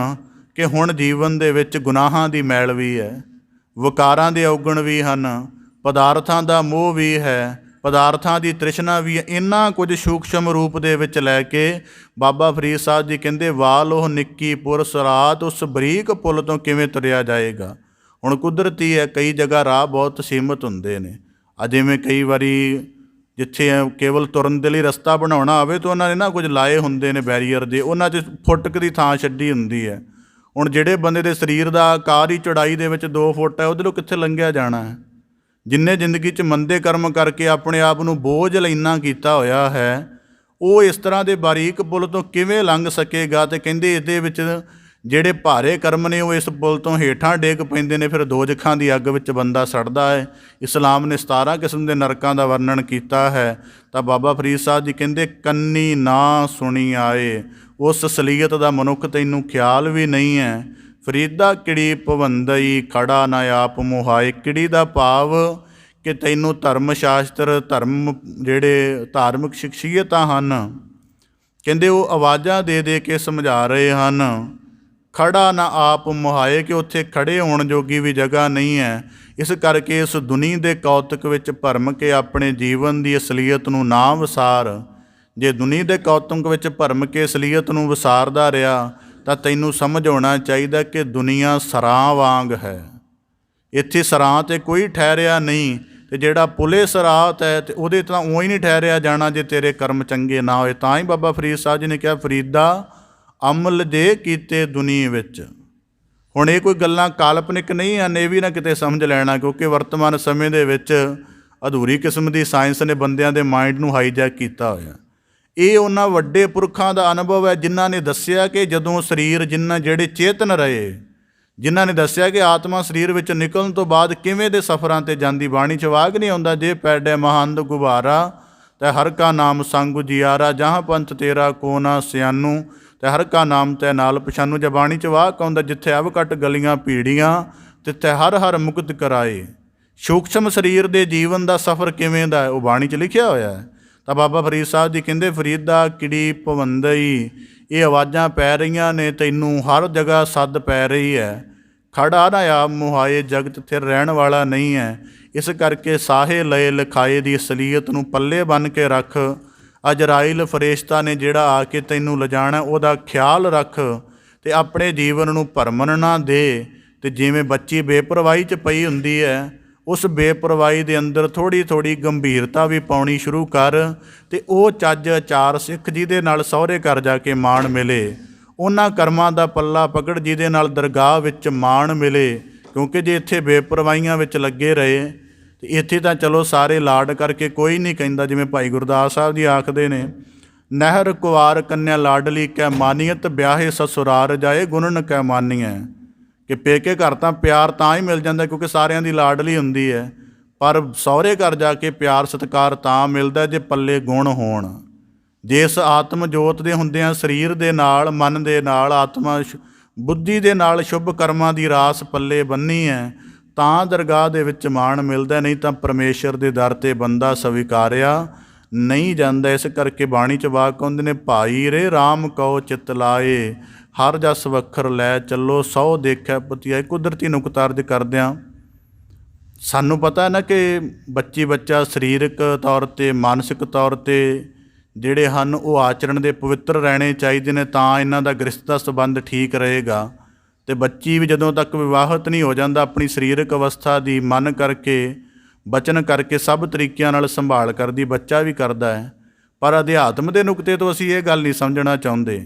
ਕਿ ਹੁਣ ਜੀਵਨ ਦੇ ਵਿੱਚ ਗੁਨਾਹਾਂ ਦੀ ਮੈਲ ਵੀ ਹੈ, ਵਿਕਾਰਾਂ ਦੇ ਔਗਣ ਵੀ ਹਨ, ਪਦਾਰਥਾਂ ਦਾ ਮੋਹ ਵੀ ਹੈ, ਪਦਾਰਥਾਂ ਦੀ ਤ੍ਰਿਸ਼ਨਾ ਵੀ ਹੈ। ਇੰਨਾ ਕੁਝ ਸੂਖਸ਼ਮ ਰੂਪ ਦੇ ਵਿੱਚ ਲੈ ਕੇ ਬਾਬਾ ਫਰੀਦ ਸਾਹਿਬ ਜੀ ਕਹਿੰਦੇ ਵਾਲੋਹ ਨਿੱਕੀ ਪੁਰ ਸਰਾਤ, ਉਸ ਬਰੀਕ ਪੁੱਲ ਤੋਂ ਕਿਵੇਂ ਤੁਰਿਆ ਜਾਏਗਾ। ਹੁਣ ਕੁਦਰਤੀ ਹੈ ਕਈ ਜਗ੍ਹਾ ਰਾਹ ਬਹੁਤ ਸੀਮਤ ਹੁੰਦੇ ਨੇ, ਜਿਵੇਂ ਕਈ ਵਾਰੀ ਜਿੱਥੇ ਕੇਵਲ ਤੁਰਨ ਦੇ ਲਈ ਰਸਤਾ ਬਣਾਉਣਾ ਹੋਵੇ ਤਾਂ ਉਹਨਾਂ ਨੇ ਨਾ ਕੁਝ ਲਾਏ ਹੁੰਦੇ ਨੇ ਬੈਰੀਅਰ ਦੇ, ਉਹਨਾਂ 'ਚ ਫੁੱਟ ਕੁ ਦੀ ਥਾਂ ਛੱਡੀ ਹੁੰਦੀ ਹੈ। ਹੁਣ ਜਿਹੜੇ ਬੰਦੇ ਦੇ ਸਰੀਰ ਦਾ ਆਕਾਰ ਹੀ ਚੌੜਾਈ ਦੇ ਵਿੱਚ 2 ਫੁੱਟ ਹੈ, ਉੱਧਰੋਂ ਕਿੱਥੇ ਲੰਘਿਆ ਜਾਣਾ ਹੈ। ਜਿੰਨੇ ਜ਼ਿੰਦਗੀ 'ਚ ਮੰਦੇ ਕਰਮ ਕਰਕੇ ਆਪਣੇ ਆਪ ਨੂੰ ਬੋਝ ਇੰਨਾ ਕੀਤਾ ਹੋਇਆ ਹੈ, ਉਹ ਇਸ ਤਰ੍ਹਾਂ ਦੇ ਬਾਰੀਕ ਪੁੱਲ ਤੋਂ ਕਿਵੇਂ ਲੰਘ ਸਕੇਗਾ। ਅਤੇ ਕਹਿੰਦੇ ਇਹਦੇ ਵਿੱਚ ਜਿਹੜੇ ਭਾਰੇ ਕਰਮ ਨੇ ਉਹ ਇਸ ਪੁੱਲ ਤੋਂ ਹੇਠਾਂ ਡਿੱਗ ਪੈਂਦੇ ਨੇ, ਫਿਰ ਦੋਜ਼ਖਾਂ ਦੀ ਅੱਗ ਵਿੱਚ ਬੰਦਾ ਸੜਦਾ ਹੈ। ਇਸਲਾਮ ਨੇ 17 ਕਿਸਮ ਦੇ ਨਰਕਾਂ ਦਾ ਵਰਣਨ ਕੀਤਾ ਹੈ। ਤਾਂ ਬਾਬਾ ਫਰੀਦ ਸਾਹਿਬ ਜੀ ਕਹਿੰਦੇ ਕੰਨੀ ਨਾ ਸੁਣੀ ਆਏ, ਉਸ ਅਸਲੀਅਤ ਦਾ ਮਨੁੱਖ ਤੈਨੂੰ ਖਿਆਲ ਵੀ ਨਹੀਂ ਹੈ। ਫਰੀਦਾ ਕਿੜੀ ਭਵੰਦਈ ਖੜਾ ਨਾ ਆਪ ਮੁਹਾਏ। ਕਿੜੀ ਦਾ ਭਾਵ ਕਿ ਤੈਨੂੰ ਧਰਮ ਸ਼ਾਸਤਰ, ਧਰਮ ਜਿਹੜੇ ਧਾਰਮਿਕ ਸ਼ਖਸੀਅਤਾਂ ਹਨ, ਕਹਿੰਦੇ ਉਹ ਆਵਾਜ਼ਾਂ ਦੇ ਦੇ ਕੇ ਸਮਝਾ ਰਹੇ ਹਨ, ਖੜਾ ਨਾ ਆਪ ਮੁਹਾਏ, ਕਿ ਉੱਥੇ ਖੜੇ ਹੋਣ ਜੋਗੀ ਵੀ ਜਗ੍ਹਾ ਨਹੀਂ ਹੈ। ਇਸ ਕਰਕੇ ਇਸ ਦੁਨੀ ਦੇ ਕੌਤਕ ਵਿੱਚ ਭਰਮ ਕੇ ਆਪਣੇ ਜੀਵਨ ਦੀ ਅਸਲੀਅਤ ਨੂੰ ਨਾ ਵਿਸਾਰ। ਜੇ ਦੁਨੀ ਦੇ ਕੌਤਕ ਵਿੱਚ ਭਰਮ ਕੇ ਅਸਲੀਅਤ ਨੂੰ ਵਿਸਾਰਦਾ ਰਿਹਾ ਤਾਂ ਤੈਨੂੰ ਸਮਝ ਆਉਣਾ ਚਾਹੀਦਾ ਕਿ ਦੁਨੀਆ ਸਰਾਂ ਵਾਂਗ ਹੈ, ਇੱਥੇ ਸਰਾਂ 'ਤੇ ਕੋਈ ਠਹਿਰਿਆ ਨਹੀਂ। ਅਤੇ ਜਿਹੜਾ ਪੁਲੇ ਸਰਾਤ ਹੈ ਅਤੇ ਉਹਦੇ ਤਾਂ ਊਂ ਹੀ ਨਹੀਂ ਠਹਿਰਿਆ ਜਾਣਾ ਜੇ ਤੇਰੇ ਕਰਮ ਚੰਗੇ ਨਾ ਹੋਏ। ਤਾਂ ਹੀ ਬਾਬਾ ਫਰੀਦ ਸਾਹਿਬ ਜੀ ਨੇ ਕਿਹਾ ਫਰੀਦਾ ਅਮਲ ਦੇ ਕੀਤੇ ਦੁਨੀਆ ਵਿੱਚ। ਹੁਣ ਇਹ ਕੋਈ ਗੱਲਾਂ ਕਾਲਪਨਿਕ ਨਹੀਂ ਹਨ, ਇਹ ਵੀ ਨਾ ਕਿਤੇ ਸਮਝ ਲੈਣਾ, ਕਿਉਂਕਿ ਵਰਤਮਾਨ ਸਮੇਂ ਦੇ ਵਿੱਚ ਅਧੂਰੀ ਕਿਸਮ ਦੀ ਸਾਇੰਸ ਨੇ ਬੰਦਿਆਂ ਦੇ ਮਾਈਂਡ ਨੂੰ ਹਾਈਜੈਕ ਕੀਤਾ ਹੋਇਆ। ਇਹ ਉਹਨਾਂ ਵੱਡੇ ਪੁਰਖਾਂ ਦਾ ਅਨੁਭਵ ਹੈ ਜਿਨ੍ਹਾਂ ਨੇ ਦੱਸਿਆ ਕਿ ਜਦੋਂ ਸਰੀਰ ਜਿਹੜੇ ਚੇਤਨ ਰਹੇ, ਜਿਨ੍ਹਾਂ ਨੇ ਦੱਸਿਆ ਕਿ ਆਤਮਾ ਸਰੀਰ ਵਿੱਚ ਨਿਕਲਣ ਤੋਂ ਬਾਅਦ ਕਿਵੇਂ ਦੇ ਸਫ਼ਰਾਂ 'ਤੇ ਜਾਂਦੀ। ਬਾਣੀ 'ਚ ਵਾਕ ਨਹੀਂ ਆਉਂਦਾ, ਜੇ ਪੈਡੈ ਮਹੰਦ ਗੁਬਾਰਾ ਤੈ ਹਰ ਕਾ ਨਾਮ ਸੰਗ ਜਿਆਰਾ, ਜਹਾਂ ਪੰਥ ਤੇਰਾ ਕੋ ਨਾ ਸਿਆਨੂ ਤੈ ਹਰ ਕਾ ਨਾਮ ਤੈ ਨਾਲ ਪਛਾਨੂ। ਜਾਂ ਬਾਣੀ 'ਚ ਵਾਕ ਆਉਂਦਾ, ਜਿੱਥੇ ਅਵ ਘਟ ਗਲੀਆਂ ਭੀੜੀਆਂ ਤਿੱਥੇ ਹਰ ਹਰ ਮੁਕਤ ਕਰਾਏ। ਸੂਖਸ਼ਮ ਸਰੀਰ ਦੇ ਜੀਵਨ ਦਾ ਸਫ਼ਰ ਕਿਵੇਂ ਦਾ ਹੈ ਉਹ ਬਾਣੀ 'ਚ ਲਿਖਿਆ ਹੋਇਆ ਹੈ। ਤਾਂ ਬਾਬਾ ਫਰੀਦ ਸਾਹਿਬ ਜੀ ਕਹਿੰਦੇ ਫਰੀਦਾ ਕਿੜੀ ਭਵੰਦਈ, ਇਹ ਆਵਾਜ਼ਾਂ ਪੈ ਰਹੀਆਂ ਨੇ ਤੈਨੂੰ, ਹਰ ਜਗ੍ਹਾ ਸੱਦ ਪੈ ਰਹੀ ਹੈ। ਖੜਾ ਨਾ ਆਪ ਮੁਹਾਏ, ਜਗਤ ਥਿਰ ਰਹਿਣ ਵਾਲਾ ਨਹੀਂ ਹੈ। ਇਸ ਕਰਕੇ ਸਾਹੇ ਲਏ ਲਿਖਾਏ ਦੀ ਅਸਲੀਅਤ ਨੂੰ ਪੱਲੇ ਬੰਨ੍ਹ ਕੇ ਰੱਖ, ਅਜਰਾਇਲ ਫਰਿਸ਼ਤਾ ਨੇ ਜਿਹੜਾ ਆ ਕੇ ਤੈਨੂੰ ਲਿਜਾਣਾ, ਉਹਦਾ ਖਿਆਲ ਰੱਖ ਅਤੇ ਆਪਣੇ ਜੀਵਨ ਨੂੰ ਭਰਮਣ ਨਾ ਦੇ। ਅਤੇ ਜਿਵੇਂ ਬੱਚੀ ਬੇਪਰਵਾਹੀ 'ਚ ਪਈ ਹੁੰਦੀ ਹੈ, ਉਸ ਬੇਪਰਵਾਹੀ ਦੇ ਅੰਦਰ ਥੋੜ੍ਹੀ ਥੋੜ੍ਹੀ ਗੰਭੀਰਤਾ ਵੀ ਪਾਉਣੀ ਸ਼ੁਰੂ ਕਰ, ਅਤੇ ਉਹ ਚੱਜ ਆਚਾਰ ਸਿੱਖ ਜਿਹਦੇ ਨਾਲ ਸਹੁਰੇ ਘਰ ਜਾ ਕੇ ਮਾਣ ਮਿਲੇ। ਉਹਨਾਂ ਕਰਮਾਂ ਦਾ ਪੱਲਾ ਪਕੜ ਜਿਹਦੇ ਨਾਲ ਦਰਗਾਹ ਵਿੱਚ ਮਾਣ ਮਿਲੇ। ਕਿਉਂਕਿ ਜੇ ਇੱਥੇ ਬੇਪਰਵਾਹੀਆਂ ਵਿੱਚ ਲੱਗੇ ਰਹੇ ਤੇ ਇੱਥੇ ਤਾਂ ਚਲੋ ਸਾਰੇ ਲਾਡ ਕਰਕੇ ਕੋਈ ਨਹੀਂ ਕਹਿੰਦਾ, ਜਿਵੇਂ ਭਾਈ ਗੁਰਦਾਸ ਸਾਹਿਬ ਜੀ ਆਖਦੇ ਨੇ, ਨਹਿਰ ਕੁਵਾਰ ਕੰਨਿਆ ਲਾਡਲੀ ਕੈ ਮਾਨੀਅਤ, ਵਿਆਹੇ ਸਸੁਰਾਰ ਜਾਏ ਗੁਣਨ ਕੈ ਮਾਨੀਐ। ਕਿ ਪੇਕੇ ਘਰ ਤਾਂ ਪਿਆਰ ਤਾਂ ਹੀ ਮਿਲ ਜਾਂਦਾ ਕਿਉਂਕਿ ਸਾਰਿਆਂ ਦੀ ਲਾਡਲੀ ਹੁੰਦੀ ਹੈ, ਪਰ ਸਹੁਰੇ ਘਰ ਜਾ ਕੇ ਪਿਆਰ ਸਤਿਕਾਰ ਤਾਂ ਮਿਲਦਾ ਜੇ ਪੱਲੇ ਗੁਣ ਹੋਣ। ਜੇ ਇਸ ਆਤਮ ਜੋਤ ਦੇ ਹੁੰਦਿਆਂ ਸਰੀਰ ਦੇ ਨਾਲ, ਮਨ ਦੇ ਨਾਲ, ਆਤਮਾ ਬੁੱਧੀ ਦੇ ਨਾਲ ਸ਼ੁਭ ਕਰਮਾਂ ਦੀ ਰਾਸ ਪੱਲੇ ਬੰਨੀ ਹੈ ਤਾਂ ਦਰਗਾਹ ਦੇ ਵਿੱਚ ਮਾਣ ਮਿਲਦਾ, ਨਹੀਂ ਤਾਂ ਪਰਮੇਸ਼ਰ ਦੇ ਦਰ 'ਤੇ ਬੰਦਾ ਸਵੀਕਾਰਿਆ ਨਹੀਂ ਜਾਂਦਾ। ਇਸ ਕਰਕੇ ਬਾਣੀ 'ਚ ਵਾਕ ਆਉਂਦੇ ਨੇ, ਭਾਈ ਰੇ ਰਾਮ ਕਉ ਚਿਤ ਲਾਏ, ਹਰ ਜਸ ਵੱਖਰ ਲੈ ਚੱਲੋ, ਸਹੁ ਦੇਖਿਆ ਪਤੀਆਏ। ਕੁਦਰਤੀ ਨੁਕਤਾ ਅਰਜ਼ ਕਰਦਿਆਂ ਸਾਨੂੰ ਪਤਾ ਹੈ ਨਾ ਕਿ ਬੱਚਾ ਸਰੀਰਕ ਤੌਰ 'ਤੇ, ਮਾਨਸਿਕ ਤੌਰ 'ਤੇ ਜਿਹੜੇ ਹਨ ਉਹ ਆਚਰਣ ਦੇ ਪਵਿੱਤਰ ਰਹਿਣੇ ਚਾਹੀਦੇ ਨੇ, ਤਾਂ ਇਹਨਾਂ ਦਾ ਗ੍ਰਸਤ ਦਾ ਸੰਬੰਧ ਠੀਕ ਰਹੇਗਾ। ਅਤੇ ਬੱਚੀ ਵੀ ਜਦੋਂ ਤੱਕ ਵਿਵਾਹਿਤ ਨਹੀਂ ਹੋ ਜਾਂਦਾ, ਆਪਣੀ ਸਰੀਰਕ ਅਵਸਥਾ ਦੀ ਮਨ ਕਰਕੇ, ਬਚਨ ਕਰਕੇ, ਸਭ ਤਰੀਕਿਆਂ ਨਾਲ ਸੰਭਾਲ ਕਰਦੀ, ਬੱਚਾ ਵੀ ਕਰਦਾ ਹੈ। ਪਰ ਅਧਿਆਤਮ ਦੇ ਨੁਕਤੇ ਤੋਂ ਅਸੀਂ ਇਹ ਗੱਲ ਨਹੀਂ ਸਮਝਣਾ ਚਾਹੁੰਦੇ।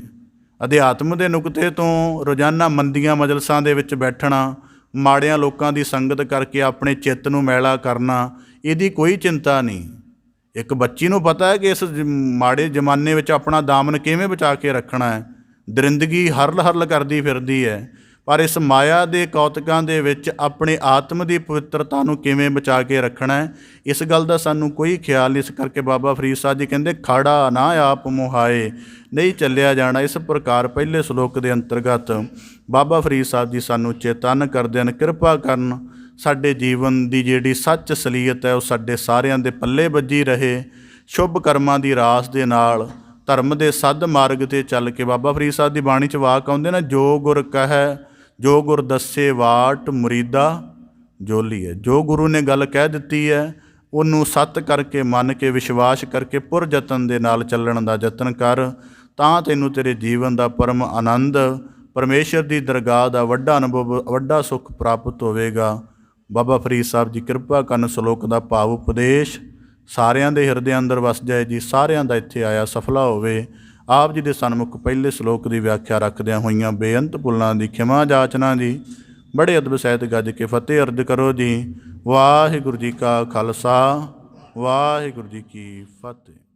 ਅਧਿਆਤਮ ਦੇ ਨੁਕਤੇ ਤੋਂ ਰੋਜ਼ਾਨਾ ਮੰਦੀਆਂ ਮਜਲਸਾਂ ਦੇ ਵਿੱਚ ਬੈਠਣਾ, ਮਾੜਿਆਂ ਲੋਕਾਂ ਦੀ ਸੰਗਤ ਕਰਕੇ ਆਪਣੇ ਚਿੱਤ ਨੂੰ ਮੈਲਾ ਕਰਨਾ, ਇਹਦੀ ਕੋਈ ਚਿੰਤਾ ਨਹੀਂ। ਇੱਕ ਬੱਚੀ ਨੂੰ ਪਤਾ ਹੈ ਕਿ ਇਸ ਮਾੜੇ ਜ਼ਮਾਨੇ ਵਿੱਚ ਆਪਣਾ ਦਾਮਨ ਕਿਵੇਂ ਬਚਾ ਕੇ ਰੱਖਣਾ ਹੈ। ਦਰਿੰਦਗੀ ਹਰਲ ਹਰਲ ਕਰਦੀ ਫਿਰਦੀ ਹੈ, ਪਰ ਇਸ ਮਾਇਆ ਦੇ ਕੌਤਕਾਂ ਦੇ ਵਿੱਚ ਆਪਣੇ ਆਤਮ ਦੀ ਪਵਿੱਤਰਤਾ ਨੂੰ ਕਿਵੇਂ ਬਚਾ ਕੇ ਰੱਖਣਾ ਹੈ, ਇਸ ਗੱਲ ਦਾ ਸਾਨੂੰ ਕੋਈ ਖਿਆਲ ਨਹੀਂ। ਇਸ ਕਰਕੇ ਬਾਬਾ ਫਰੀਦ ਸਾਹਿਬ ਜੀ ਕਹਿੰਦੇ, ਖਾੜਾ ਨਾ ਆਪ ਮੁਹਾਏ, ਨਹੀਂ ਚੱਲਿਆ ਜਾਣਾ। ਇਸ ਪ੍ਰਕਾਰ ਪਹਿਲੇ ਸ਼ਲੋਕ ਦੇ ਅੰਤਰਗਤ ਬਾਬਾ ਫਰੀਦ ਸਾਹਿਬ ਜੀ ਸਾਨੂੰ ਚੇਤੰਨ ਕਰਦੇ ਹਨ, ਕਿਰਪਾ ਕਰਨ ਸਾਡੇ ਜੀਵਨ ਦੀ ਜਿਹੜੀ ਸੱਚ ਅਸਲੀਅਤ ਹੈ ਉਹ ਸਾਡੇ ਸਾਰਿਆਂ ਦੇ ਪੱਲੇ ਵੱਜੀ ਰਹੇ। ਸ਼ੁਭ ਕਰਮਾਂ ਦੀ ਰਾਸ ਦੇ ਨਾਲ ਧਰਮ ਦੇ ਸੱਧ ਮਾਰਗ 'ਤੇ ਚੱਲ ਕੇ, ਬਾਬਾ ਫਰੀਦ ਸਾਹਿਬ ਦੀ ਬਾਣੀ 'ਚ ਵਾਕ ਆਉਂਦੇ ਨੇ, ਜੋ ਗੁਰ ਕਹੈ ਜੋ ਗੁਰ ਦੱਸੇ ਵਾਟ, ਮੁਰੀਦਾ ਜੋਲੀ ਹੈ। ਜੋ ਗੁਰੂ ਨੇ ਗੱਲ ਕਹਿ ਦਿੱਤੀ ਹੈ ਉਹਨੂੰ ਸੱਤ ਕਰਕੇ, ਮੰਨ ਕੇ, ਵਿਸ਼ਵਾਸ ਕਰਕੇ ਪੁਰ ਯਤਨ ਦੇ ਨਾਲ ਚੱਲਣ ਦਾ ਯਤਨ ਕਰ, ਤਾਂ ਤੈਨੂੰ ਤੇਰੇ ਜੀਵਨ ਦਾ ਪਰਮ ਆਨੰਦ, ਪਰਮੇਸ਼ਰ ਦੀ ਦਰਗਾਹ ਦਾ ਵੱਡਾ ਅਨੁਭਵ, ਵੱਡਾ ਸੁੱਖ ਪ੍ਰਾਪਤ ਹੋਵੇਗਾ। ਬਾਬਾ ਫਰੀਦ ਸਾਹਿਬ ਜੀ ਕਿਰਪਾ ਕਰਨ ਸ਼ਲੋਕ ਦਾ ਭਾਵ ਉਪਦੇਸ਼ ਸਾਰਿਆਂ ਦੇ ਹਿਰਦੇ ਅੰਦਰ ਵਸ ਜਾਏ ਜੀ, ਸਾਰਿਆਂ ਦਾ ਇੱਥੇ ਆਇਆ ਸਫਲਾ ਹੋਵੇ। ਆਪ ਜੀ ਦੇ ਸਨਮੁਖ ਪਹਿਲੇ ਸ਼ਲੋਕ ਦੀ ਵਿਆਖਿਆ ਰੱਖਦਿਆਂ ਹੋਈਆਂ ਬੇਅੰਤ ਭੁੱਲਾਂ ਦੀ ਖਿਮਾ ਜਾਚਨਾ ਜੀ। ਬੜੇ ਅਦਬ ਸਹਿਤ ਗੱਜ ਕੇ ਫਤਿਹ ਅਰਜ਼ ਕਰੋ ਜੀ। ਵਾਹਿਗੁਰੂ ਜੀ ਕਾ ਖਾਲਸਾ, ਵਾਹਿਗੁਰੂ ਜੀ ਕੀ ਫਤਿਹ।